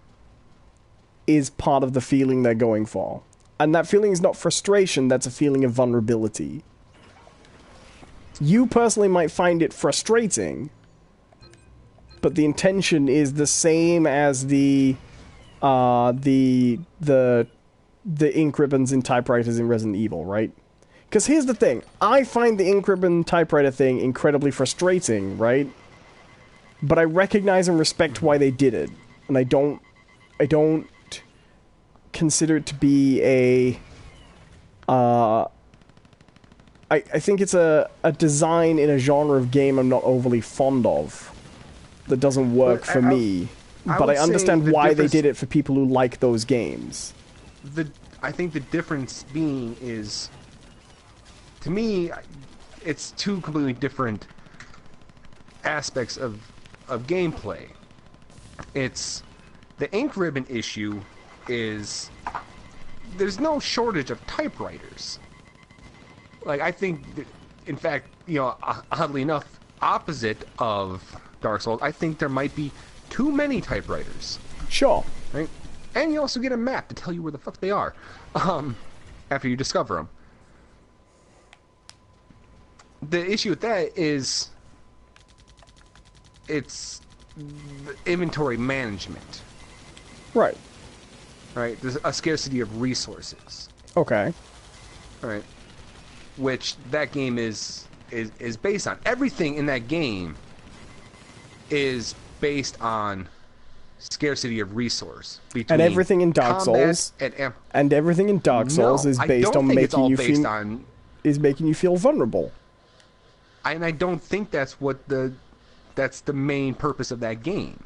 is part of the feeling they're going for? And that feeling is not frustration, that's a feeling of vulnerability. You personally might find it frustrating, but the intention is the same as the the ink ribbons in typewriters in Resident Evil, right? Because here's the thing. I find the ink ribbon typewriter thing incredibly frustrating, right? But I recognize and respect why they did it. And I don't consider it to be a... I think it's a design in a genre of game I'm not overly fond of. That doesn't work for me. But I understand why they did it for people who like those games. I think the difference being is, to me, it's two completely different aspects of gameplay. It's the ink ribbon issue is there's no shortage of typewriters. Like, I think, in fact, you know, oddly enough, opposite of Dark Souls, I think there might be too many typewriters. Sure. Right? And you also get a map to tell you where the fuck they are after you discover them. The issue with that is it's the inventory management. Right. Right? There's a scarcity of resources. Okay. Right? Which that game is based on. Everything in that game is based on scarcity of resource. And everything in Dark Souls and everything in Dark Souls is based on making you feel making you feel vulnerable. And I don't think that's the main purpose of that game.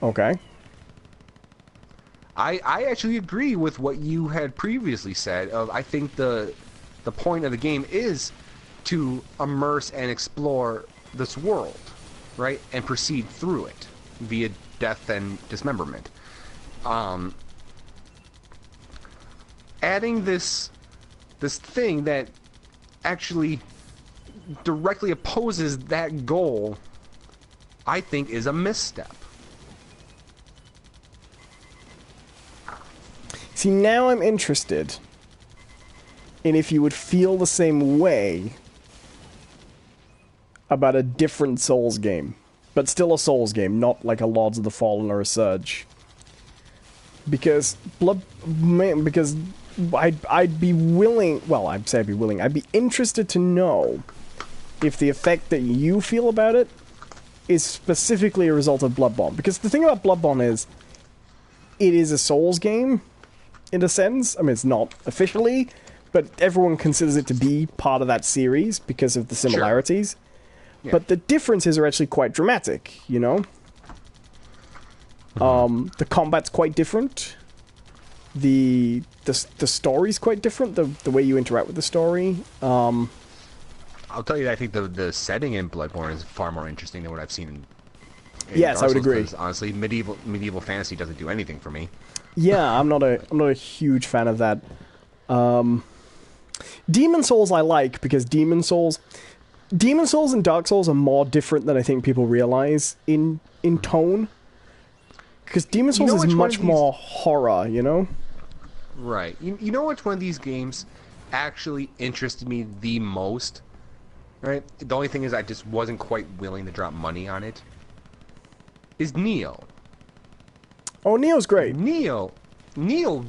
Okay. I actually agree with what you had previously said. I think the point of the game is to immerse and explore this world, right, and proceed through it via death and dismemberment. Adding this thing that actually directly opposes that goal, I think, is a misstep. See, now I'm interested in if you would feel the same way about a different Souls game. But still a Souls game, not like a Lords of the Fallen or a Surge. Because I'd be willing... Well, I'd say I'd be willing. I'd be interested to know if the effect that you feel about it is specifically a result of Bloodborne. Because the thing about Bloodborne is, it is a Souls game, in a sense. I mean, it's not officially, but everyone considers it to be part of that series because of the similarities. Sure. Yeah. But the differences are actually quite dramatic, you know? The combat's quite different. The story's quite different, the way you interact with the story. I'll tell you, I think the setting in Bloodborne is far more interesting than what I've seen in yes, Dark I would Souls, agree. Honestly, medieval fantasy doesn't do anything for me. Yeah, I'm not a huge fan of that. Demon Souls I like because Demon Souls and Dark Souls are more different than I think people realize in tone. Because Demon Souls is much more horror, you know? Right. You know which one of these games actually interested me the most? Right? The only thing is I just wasn't quite willing to drop money on it. Is Nioh. Oh, Neo's great. Nioh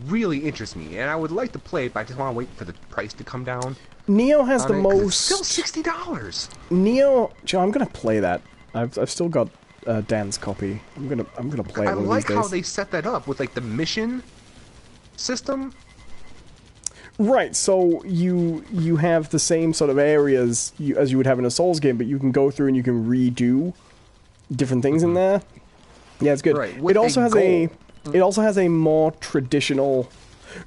really interests me, and I would like to play it, but I just want to wait for the price to come down. Nioh has the most... It's still $60. Nioh... Joe, I'm gonna play that. I've still got Dan's copy. I'm gonna play it one of these days. I like how they set that up with, like, the mission system. Right, so you have the same sort of areas as you would have in a Souls game, but you can go through and you can redo different things in there. Yeah, it's good. Right, it also has a more traditional...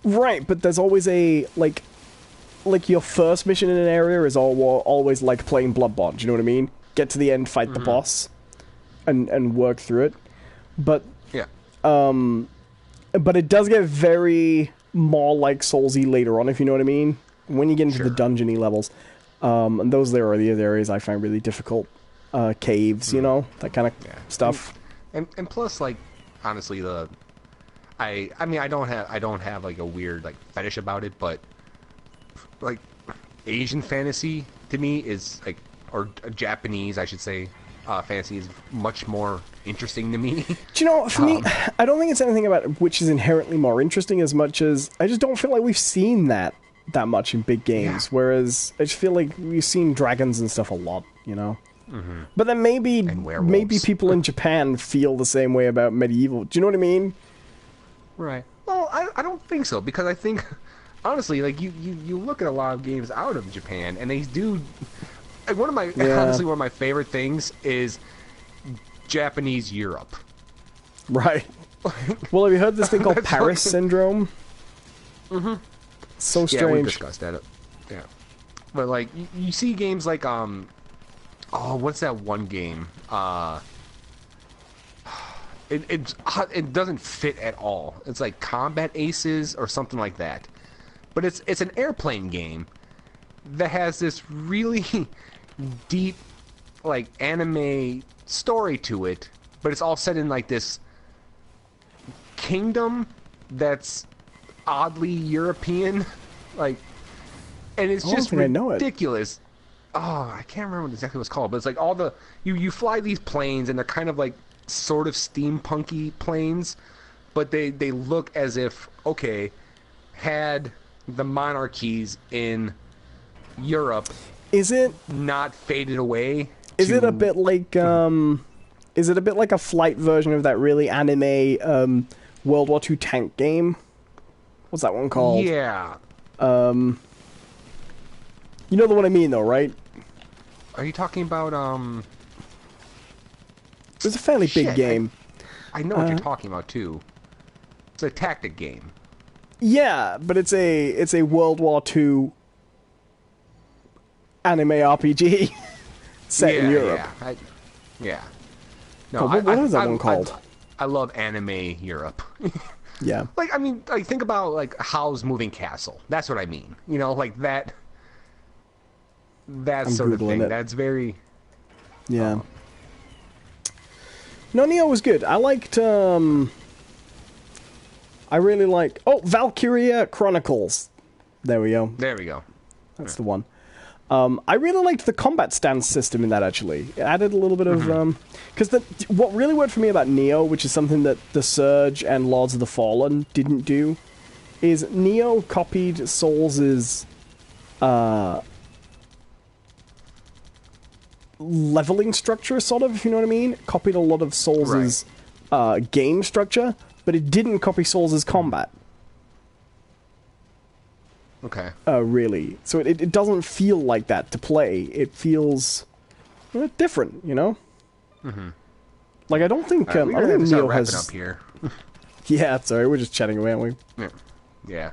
Right, but there's always a, like your first mission in an area is always like playing Bloodborne, do you know what I mean? Get to the end, fight the boss, and work through it. But... Yeah. But it does get very more like Soulsy later on, if you know what I mean. When you get into the dungeony levels. And those there are the areas I find really difficult. Caves, you know, that kind of stuff. And plus, like, honestly, I mean, I don't have like a weird like fetish about it, but like Asian fantasy to me is like, or Japanese, I should say, fantasy is much more interesting to me. Do you know, for me, I don't think it's anything about which is inherently more interesting as much as I just don't feel like we've seen that much in big games. Yeah. Whereas I just feel like we've seen dragons and stuff a lot, you know? Mm-hmm. But then maybe people in Japan feel the same way about medieval. Do you know what I mean? Right. Well, I don't think so, because I think, honestly, like, you look at a lot of games out of Japan, and they do... Like, honestly, one of my favorite things is Japanese Europe. Right. Well, have you heard this thing called Paris Syndrome? Mm-hmm. So strange. Yeah, we've discussed that. Yeah. But, like, you see games like, what's that one game? It doesn't fit at all. It's like Combat Aces or something like that. But it's an airplane game that has this really deep, like, anime story to it, but it's all set in like this kingdom that's oddly European, like, and it's just ridiculous. Oh, I can't remember exactly what it's called, but it's like all the you fly these planes, and they're kind of like sort of steampunky planes, but they look as if, okay, had the monarchies in Europe not faded away. Is it a bit like a flight version of that really anime World War II tank game? What's that one called? Yeah. You know the one I mean, though, right? Are you talking about It was a fairly big game. I know what you're talking about too. It's a tactic game. Yeah, but it's a World War II anime RPG set in Europe. Yeah. No, what is that one called? I love anime Europe. Yeah. Like, I mean, like, think about, like, Howl's Moving Castle. That's what I mean. You know, like, that sort of thing. That's very... Yeah. No, Neo was good. I liked, I really like... Oh, Valkyria Chronicles. There we go. That's the one. I really liked the combat stance system in that, actually. It added a little bit of... Because what really worked for me about Neo, which is something that The Surge and Lords of the Fallen didn't do, is Neo copied Souls' leveling structure, sort of, if you know what I mean. It copied a lot of Souls' game structure, but it didn't copy Souls' combat. Okay. Really. So it doesn't feel like that to play. It feels different, you know? Mm-hmm. Like, I don't think Neo has... up here. Yeah, sorry, we're just chatting away, aren't we? Yeah.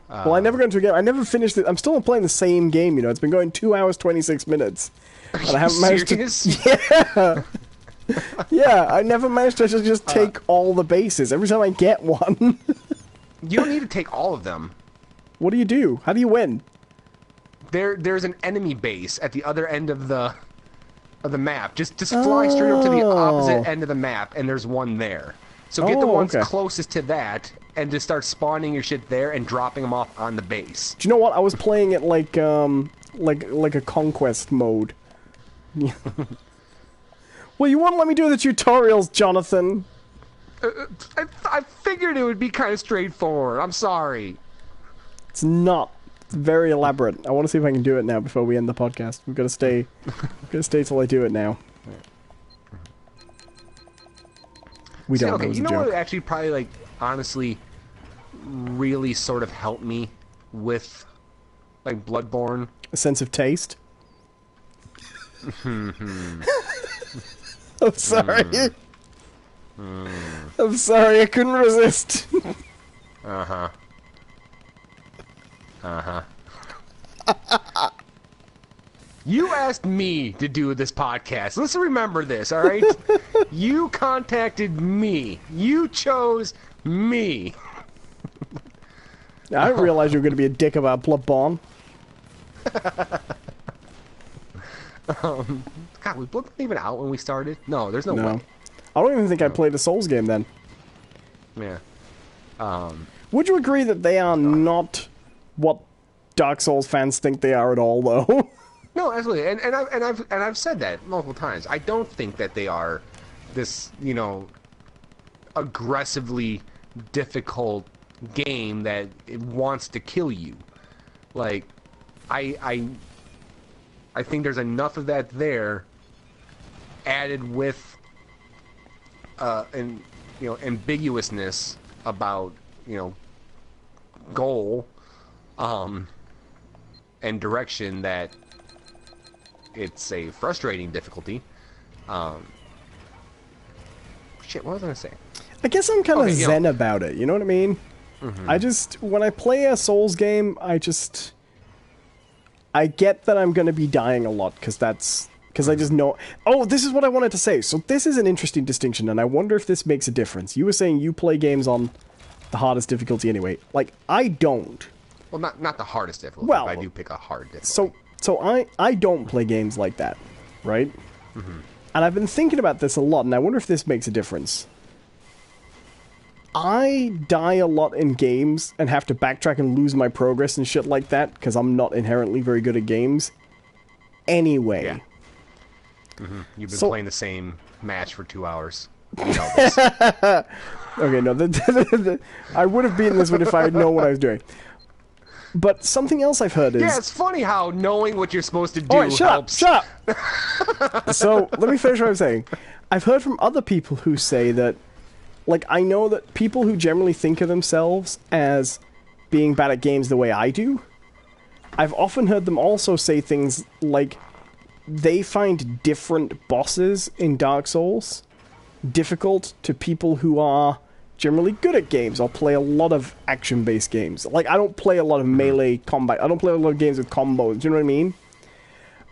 Well, I never got into a game. I never finished it. I'm still playing the same game, you know? It's been going 2 hours, 26 minutes. And I haven't managed to... Yeah! Yeah, I never managed to just take all the bases. Every time I get one... You don't need to take all of them. What do you do? How do you win? There's an enemy base at the other end of the map. Just fly straight up to the opposite end of the map, and there's one there. So get the ones closest to that, and just start spawning your shit there and dropping them off on the base. Do you know what? I was playing it like a conquest mode. Well, you won't let me do the tutorials, Jonathan. I figured it would be kind of straightforward. I'm sorry. It's not. It's very elaborate. I want to see if I can do it now before we end the podcast. We've got to stay. Till I do it now. We don't. Okay, you know what? Actually, probably, like, honestly, really sort of helped me with, like, Bloodborne. A sense of taste. I'm sorry. I'm sorry. I couldn't resist. You asked me to do this podcast. Let's remember this, all right? You contacted me. You chose me. I didn't realize you were going to be a dick about Bloodborne. God, was Bloodborne even out when we started? No, there's no way. I don't even think I played a Souls game then. Yeah. Would you agree that they are not what Dark Souls fans think they are at all, though? No, absolutely, and I've said that multiple times. I don't think that they are this, aggressively difficult game that it wants to kill you. Like, I think there's enough of that there, added with ambiguousness about goal and direction, that it's a frustrating difficulty. Shit, what was I gonna say? I guess I'm kind of Okay, zen about it, you know what I mean? Mm-hmm. When I play a Souls game, I get that I'm going to be dying a lot, because I just know... Oh, this is what I wanted to say. So this is an interesting distinction, and I wonder if this makes a difference. You were saying you play games on the hardest difficulty anyway. Like, I don't. Well, not the hardest difficulty, well, but I do pick a hard difficulty. So I don't play games like that, right? Mm-hmm. And I've been thinking about this a lot, and I wonder if this makes a difference. I die a lot in games and have to backtrack and lose my progress and shit like that, because I'm not inherently very good at games. Anyway. Yeah. Mm-hmm. You've been playing the same match for 2 hours. You know this. Okay, no, I would have beaten this one if I had known what I was doing. But something else I've heard is... Yeah, it's funny how knowing what you're supposed to do Alright, helps. Shut up! So, let me finish what I'm saying. I've heard from other people who say that... Like, I know that people who generally think of themselves as being bad at games the way I do, I've often heard them also say things like they find different bosses in Dark Souls difficult to people who are generally good at games or play a lot of action-based games. Like, I don't play a lot of melee combat. I don't play a lot of games with combos. Do you know what I mean?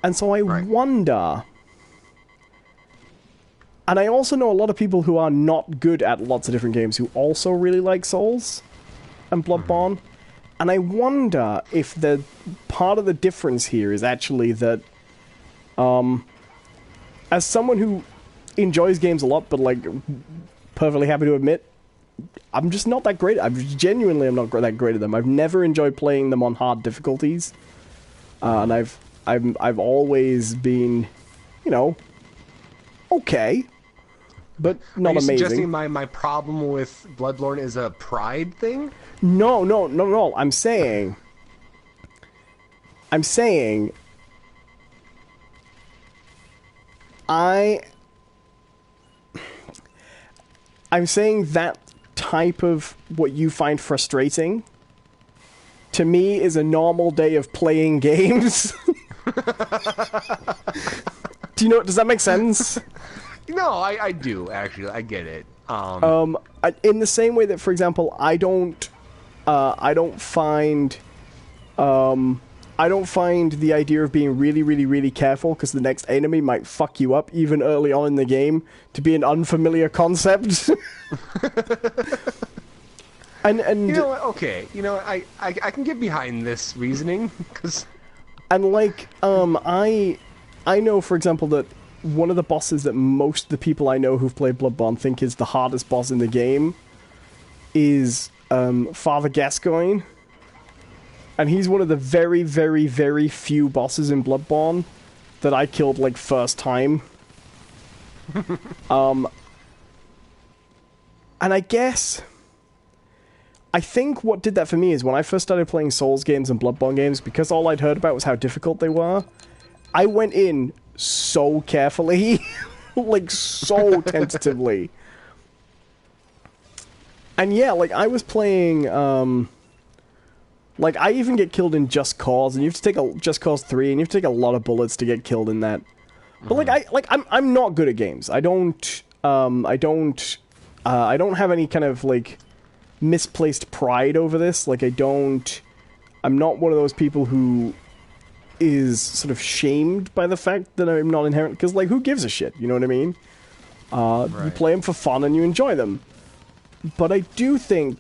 And so I wonder... And I also know a lot of people who are not good at lots of different games who also really like Souls and Bloodborne. And I wonder if the part of the difference here is actually that, as someone who enjoys games a lot, but like perfectly happy to admit, I'm just not that great. I'm not that great at them. I've never enjoyed playing them on hard difficulties, and I've always been, okay. But not amazing. Are you suggesting my problem with Bloodborne is a pride thing? No. I'm saying that type of what you find frustrating to me is a normal day of playing games. Does that make sense? No, I do, actually. I get it. In the same way that, for example, I don't find the idea of being really, really, really careful because the next enemy might fuck you up even early on in the game to be an unfamiliar concept. and you know what? Okay, I can get behind this reasoning because I know, for example, that one of the bosses that most of the people I know who've played Bloodborne think is the hardest boss in the game is Father Gascoigne. And he's one of the very, very, very few bosses in Bloodborne that I killed, first time. And I think what did that for me is when I first started playing Souls games and Bloodborne games, because all I'd heard about was how difficult they were, I went in so carefully, so tentatively. And yeah, I was playing, I even get killed in Just Cause, and you have to take Just Cause 3, and you have to take a lot of bullets to get killed in that. But I'm not good at games. I don't have any kind of misplaced pride over this. I'm not one of those people who is sort of shamed by the fact that I'm not inherent, because who gives a shit, you know what I mean? Right. You play them for fun and you enjoy them. But I do think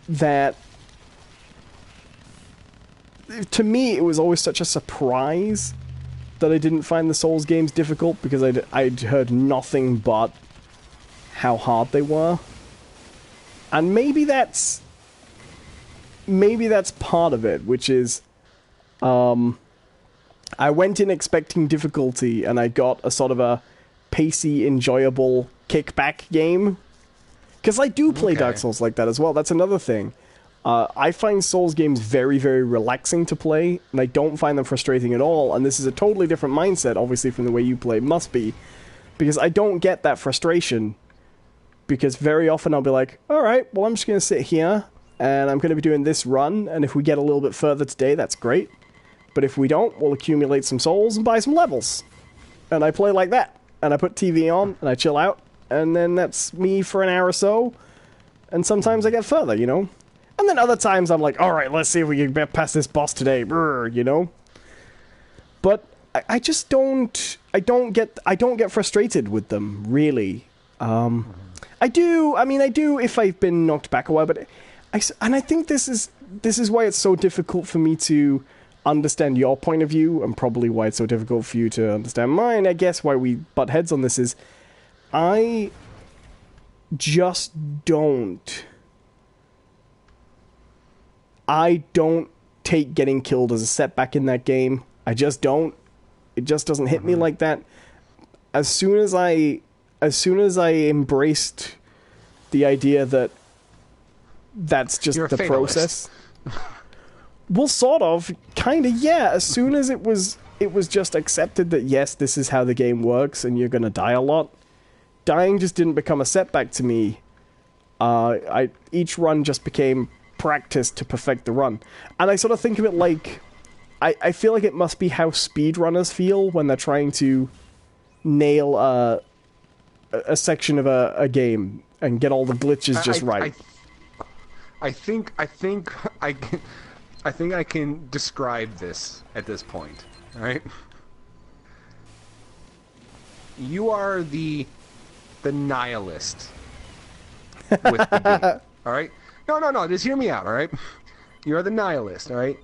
that to me it was always such a surprise that I didn't find the Souls games difficult, because I'd heard nothing but how hard they were. And maybe that's part of it, which is I went in expecting difficulty, and I got a sort of a pacey, enjoyable kickback game. Because I do play Dark Souls like that as well. That's another thing. I find Souls games very, very relaxing to play, and I don't find them frustrating at all. And this is a totally different mindset, obviously, from the way you play. Must be. Because I don't get that frustration. Because very often I'll be like, alright, well, I'm just going to sit here, and I'm going to be doing this run, and if we get a little bit further today, that's great. But if we don't, we'll accumulate some souls and buy some levels. And I play like that. And I put TV on, and I chill out, and then that's me for an hour or so. And sometimes I get further, you know? And then other times I'm like, alright, let's see if we can get past this boss today, you know? But I just don't... I don't get frustrated with them, really. I do if I've been knocked back a while, but... I think this is why it's so difficult for me to understand your point of view, and probably why it's so difficult for you to understand mine. I guess why we butt heads on this is... I just don't... I don't take getting killed as a setback in that game. I just don't. It just doesn't hit me like that. As soon as I embraced the idea that that's just You're the process. Well, sort of, kind of, yeah. As soon as it was just accepted that yes, this is how the game works, and you're gonna die a lot. Dying just didn't become a setback to me. Each run just became practice to perfect the run. And I sort of think of it like... I feel like it must be how speedrunners feel when they're trying to nail a section of a game and get all the glitches just right. I think I can describe this at this point. All right? You are the nihilist with the game. All right? No. Just hear me out. All right? You're the nihilist. All right?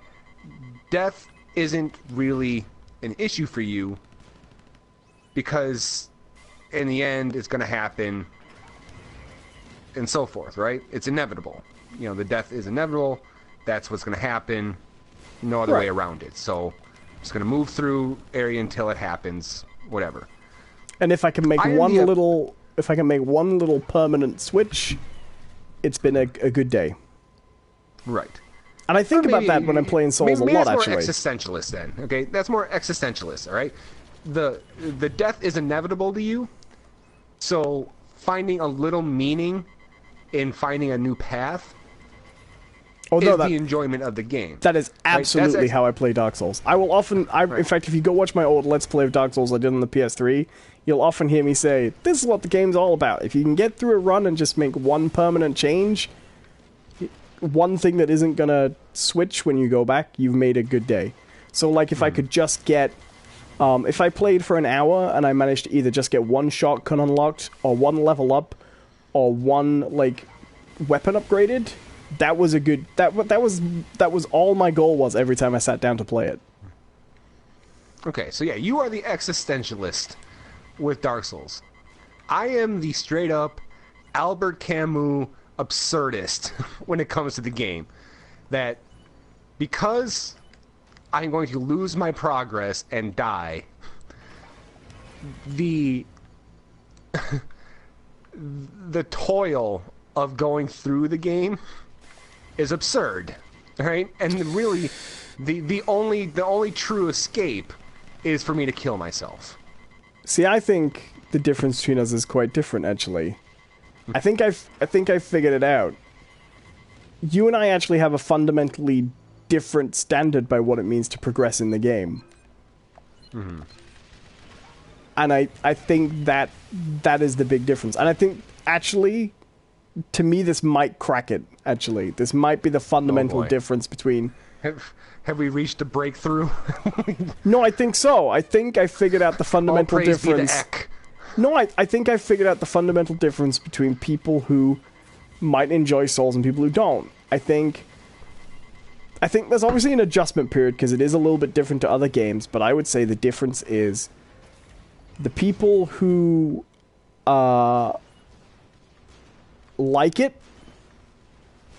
Death isn't really an issue for you because in the end it's going to happen and so forth, right? It's inevitable. You know, the death is inevitable. That's what's going to happen. No other way around it. So I'm just going to move through area until it happens, whatever. And if I can make one little permanent switch, it's been a good day. Right. And I think about that when I'm playing Souls a lot, actually. That's more existentialist, then. Okay, that's more existentialist. All right, the death is inevitable to you, so finding a little meaning in finding a new path is the enjoyment of the game. That is absolutely how I play Dark Souls. I will often, in fact, if you go watch my old Let's Play of Dark Souls I did on the PS3, you'll often hear me say, "This is what the game's all about. If you can get through a run and just make one permanent change." One thing that isn't gonna switch when you go back, you've made a good day. So, like, if I could just get... if I played for an hour and I managed to either just get one shotgun unlocked, or one level up, or one, like, weapon upgraded, that was a good... That was all my goal was every time I sat down to play it. Okay, so yeah, you are the existentialist with Dark Souls. I am the straight-up Albert Camus... absurdist when it comes to the game, that because I'm going to lose my progress and die, the toil of going through the game is absurd, right? And really the only true escape is for me to kill myself. See, I think the difference between us is quite different, actually. I think I've figured it out. You and I actually have a fundamentally different standard by what it means to progress in the game. Mm-hmm. And I think that is the big difference. And I think, actually, to me, this might crack it, actually. This might be the fundamental difference between... Have we reached a breakthrough? No, I think so. I think I figured out the fundamental difference. No, I think I figured out the fundamental difference between people who might enjoy Souls and people who don't. I think there's obviously an adjustment period because it is a little bit different to other games, but I would say the difference is the people who like it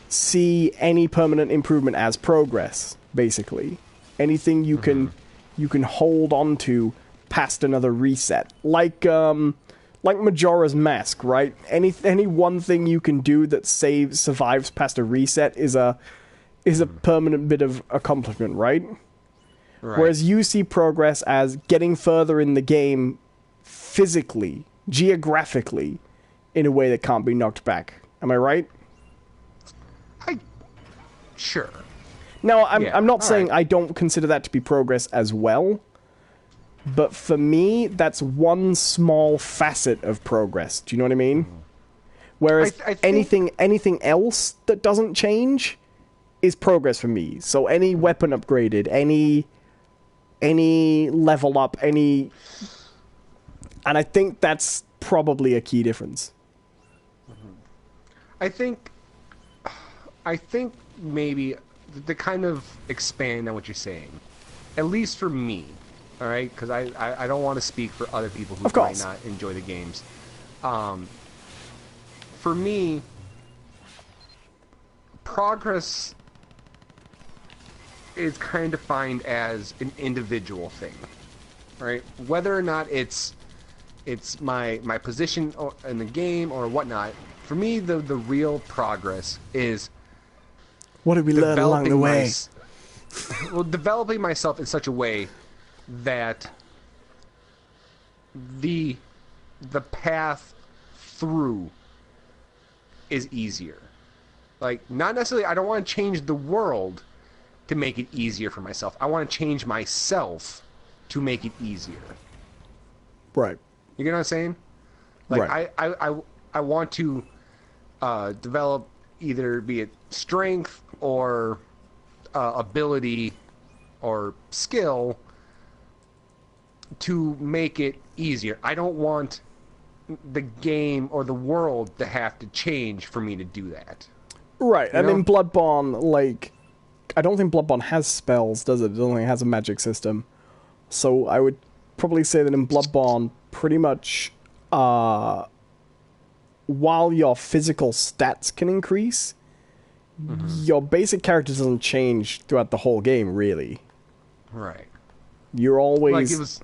see any permanent improvement as progress, basically. Anything you can you can hold on to past another reset. Like Majora's Mask, right? Any one thing you can do that survives past a reset is a permanent bit of accomplishment, right? Right. Whereas you see progress as getting further in the game physically, geographically, in a way that can't be knocked back. Am I right? Sure. Now, I'm not saying right. I don't consider that to be progress as well, but for me, that's one small facet of progress. Do you know what I mean? Whereas I think anything else that doesn't change is progress for me. So any weapon upgraded, any level up, and I think that's probably a key difference. I think maybe to kind of expand on what you're saying, at least for me, all right? Because I don't want to speak for other people who might not enjoy the games. For me, progress is kind of defined as an individual thing, right? Whether or not it's my position in the game or whatnot. For me, the real progress is what did we learn along the way? Developing myself in such a way that the path through is easier. Like, not necessarily, I don't want to change the world to make it easier for myself. I want to change myself to make it easier. Right. You get what I'm saying? Like, right. I want to develop either be it strength or ability or skill to make it easier. I don't want the game or the world to have to change for me to do that. Right, You and know? in Bloodborne, like, I don't think Bloodborne has spells, does it? It only has a magic system. So I would probably say that in Bloodborne, pretty much, while your physical stats can increase, your basic character doesn't change throughout the whole game, really. Right. You're always... Like, it was...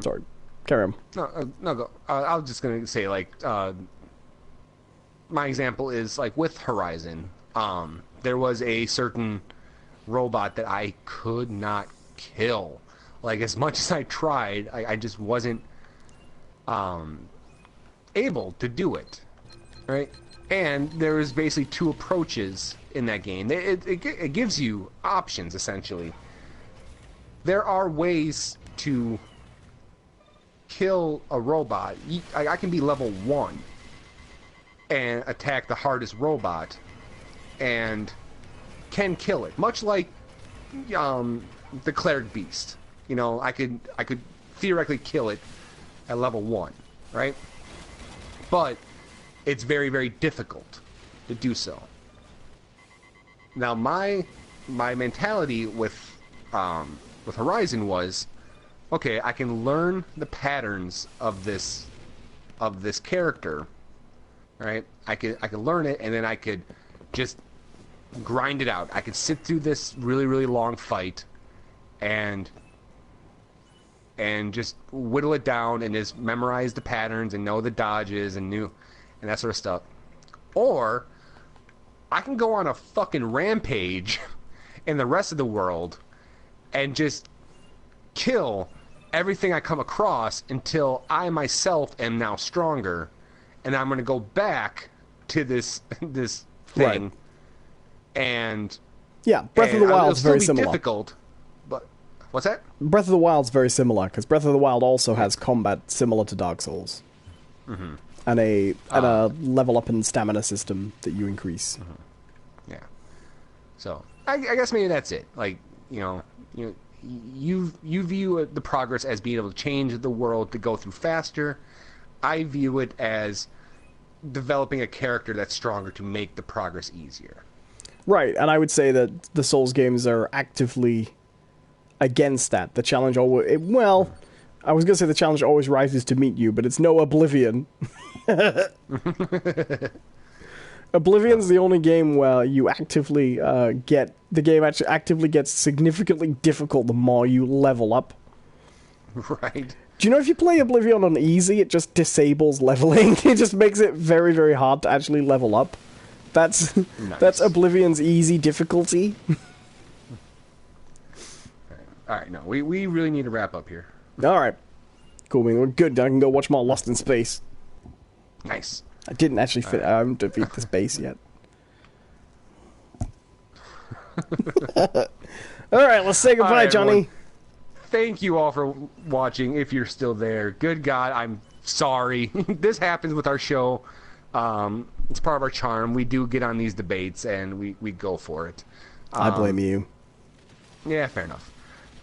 Sorry, carry on. No, go. I was just going to say, like, my example is, like, with Horizon, there was a certain robot that I could not kill. Like, as much as I tried, I just wasn't able to do it, right? And there was basically two approaches in that game. It gives you options, essentially. There are ways to kill a robot. I can be level 1 and attack the hardest robot and can kill it, much like the cleric beast. You know, I could theoretically kill it at level 1, right? But it's very, very difficult to do so. Now, my mentality with Horizon was, okay, I can learn the patterns of this character, right? I could learn it, and then I could just grind it out. I could sit through this really, really long fight, and just whittle it down and just memorize the patterns and know the dodges and that sort of stuff. Or I can go on a fucking rampage in the rest of the world and just kill everything I come across until I myself am now stronger, and I'm going to go back to this thing. Right. And yeah, Breath of the Wild's very similar. Difficult, but what's that? Breath of the Wild's very similar, because Breath of the Wild also has combat similar to Dark Souls. Mm-hmm. And a level up and stamina system that you increase. Mm-hmm. Yeah. So I guess maybe that's it. Like, you view the progress as being able to change the world to go through faster. I view it as developing a character that's stronger to make the progress easier. Right, and I would say that the Souls games are actively against that. The challenge always... I was going to say the challenge always rises to meet you, but it's no Oblivion. Oblivion's the only game where you actively get the game actually actively gets significantly difficult the more you level up. Right. Do you know if you play Oblivion on easy, it just disables leveling? It just makes it very, very hard to actually level up. That's nice. That's Oblivion's easy difficulty. All right, no, we really need to wrap up here. All right, cool. We're good. I can go watch more Lost in Space. Nice. I didn't actually fit. I haven't defeated the space yet. All right, let's say goodbye, right, Johnny. everyone. Thank you all for watching. If you're still there, good God, I'm sorry. This happens with our show. It's part of our charm. We do get on these debates, and we go for it. I blame you. Yeah, fair enough.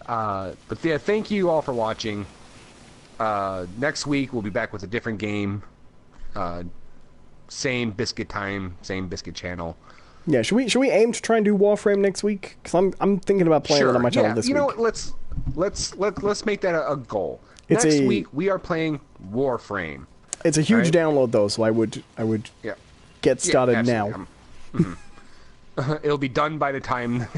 But yeah, thank you all for watching. Next week, we'll be back with a different game. Same Biscuit time, same Biscuit channel. Yeah, should we aim to try and do Warframe next week? Because I'm thinking about playing it on my channel this week. You know what? Let's make that a goal. It's Next week we are playing Warframe. It's a huge download though, so I would get started now. It'll be done by the time.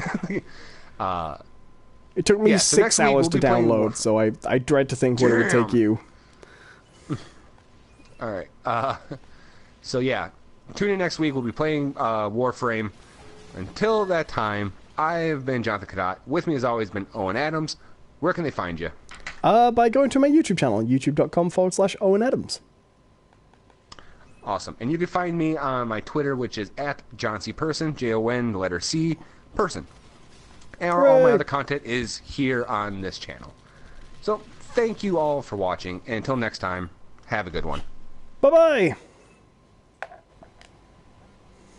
It took me 6 hours to download, so I dread to think what it would take you. All right. So yeah, tune in next week. We'll be playing Warframe. Until that time, I have been Jonathan Cadotte. With me, as always, been Owen Adams. Where can they find you? By going to my YouTube channel, youtube.com/Owen Adams. Awesome. And you can find me on my Twitter, which is @JohnCPerson, Jon, the letter C, person. And all my other content is here on this channel. So thank you all for watching. And until next time, have a good one. Bye-bye!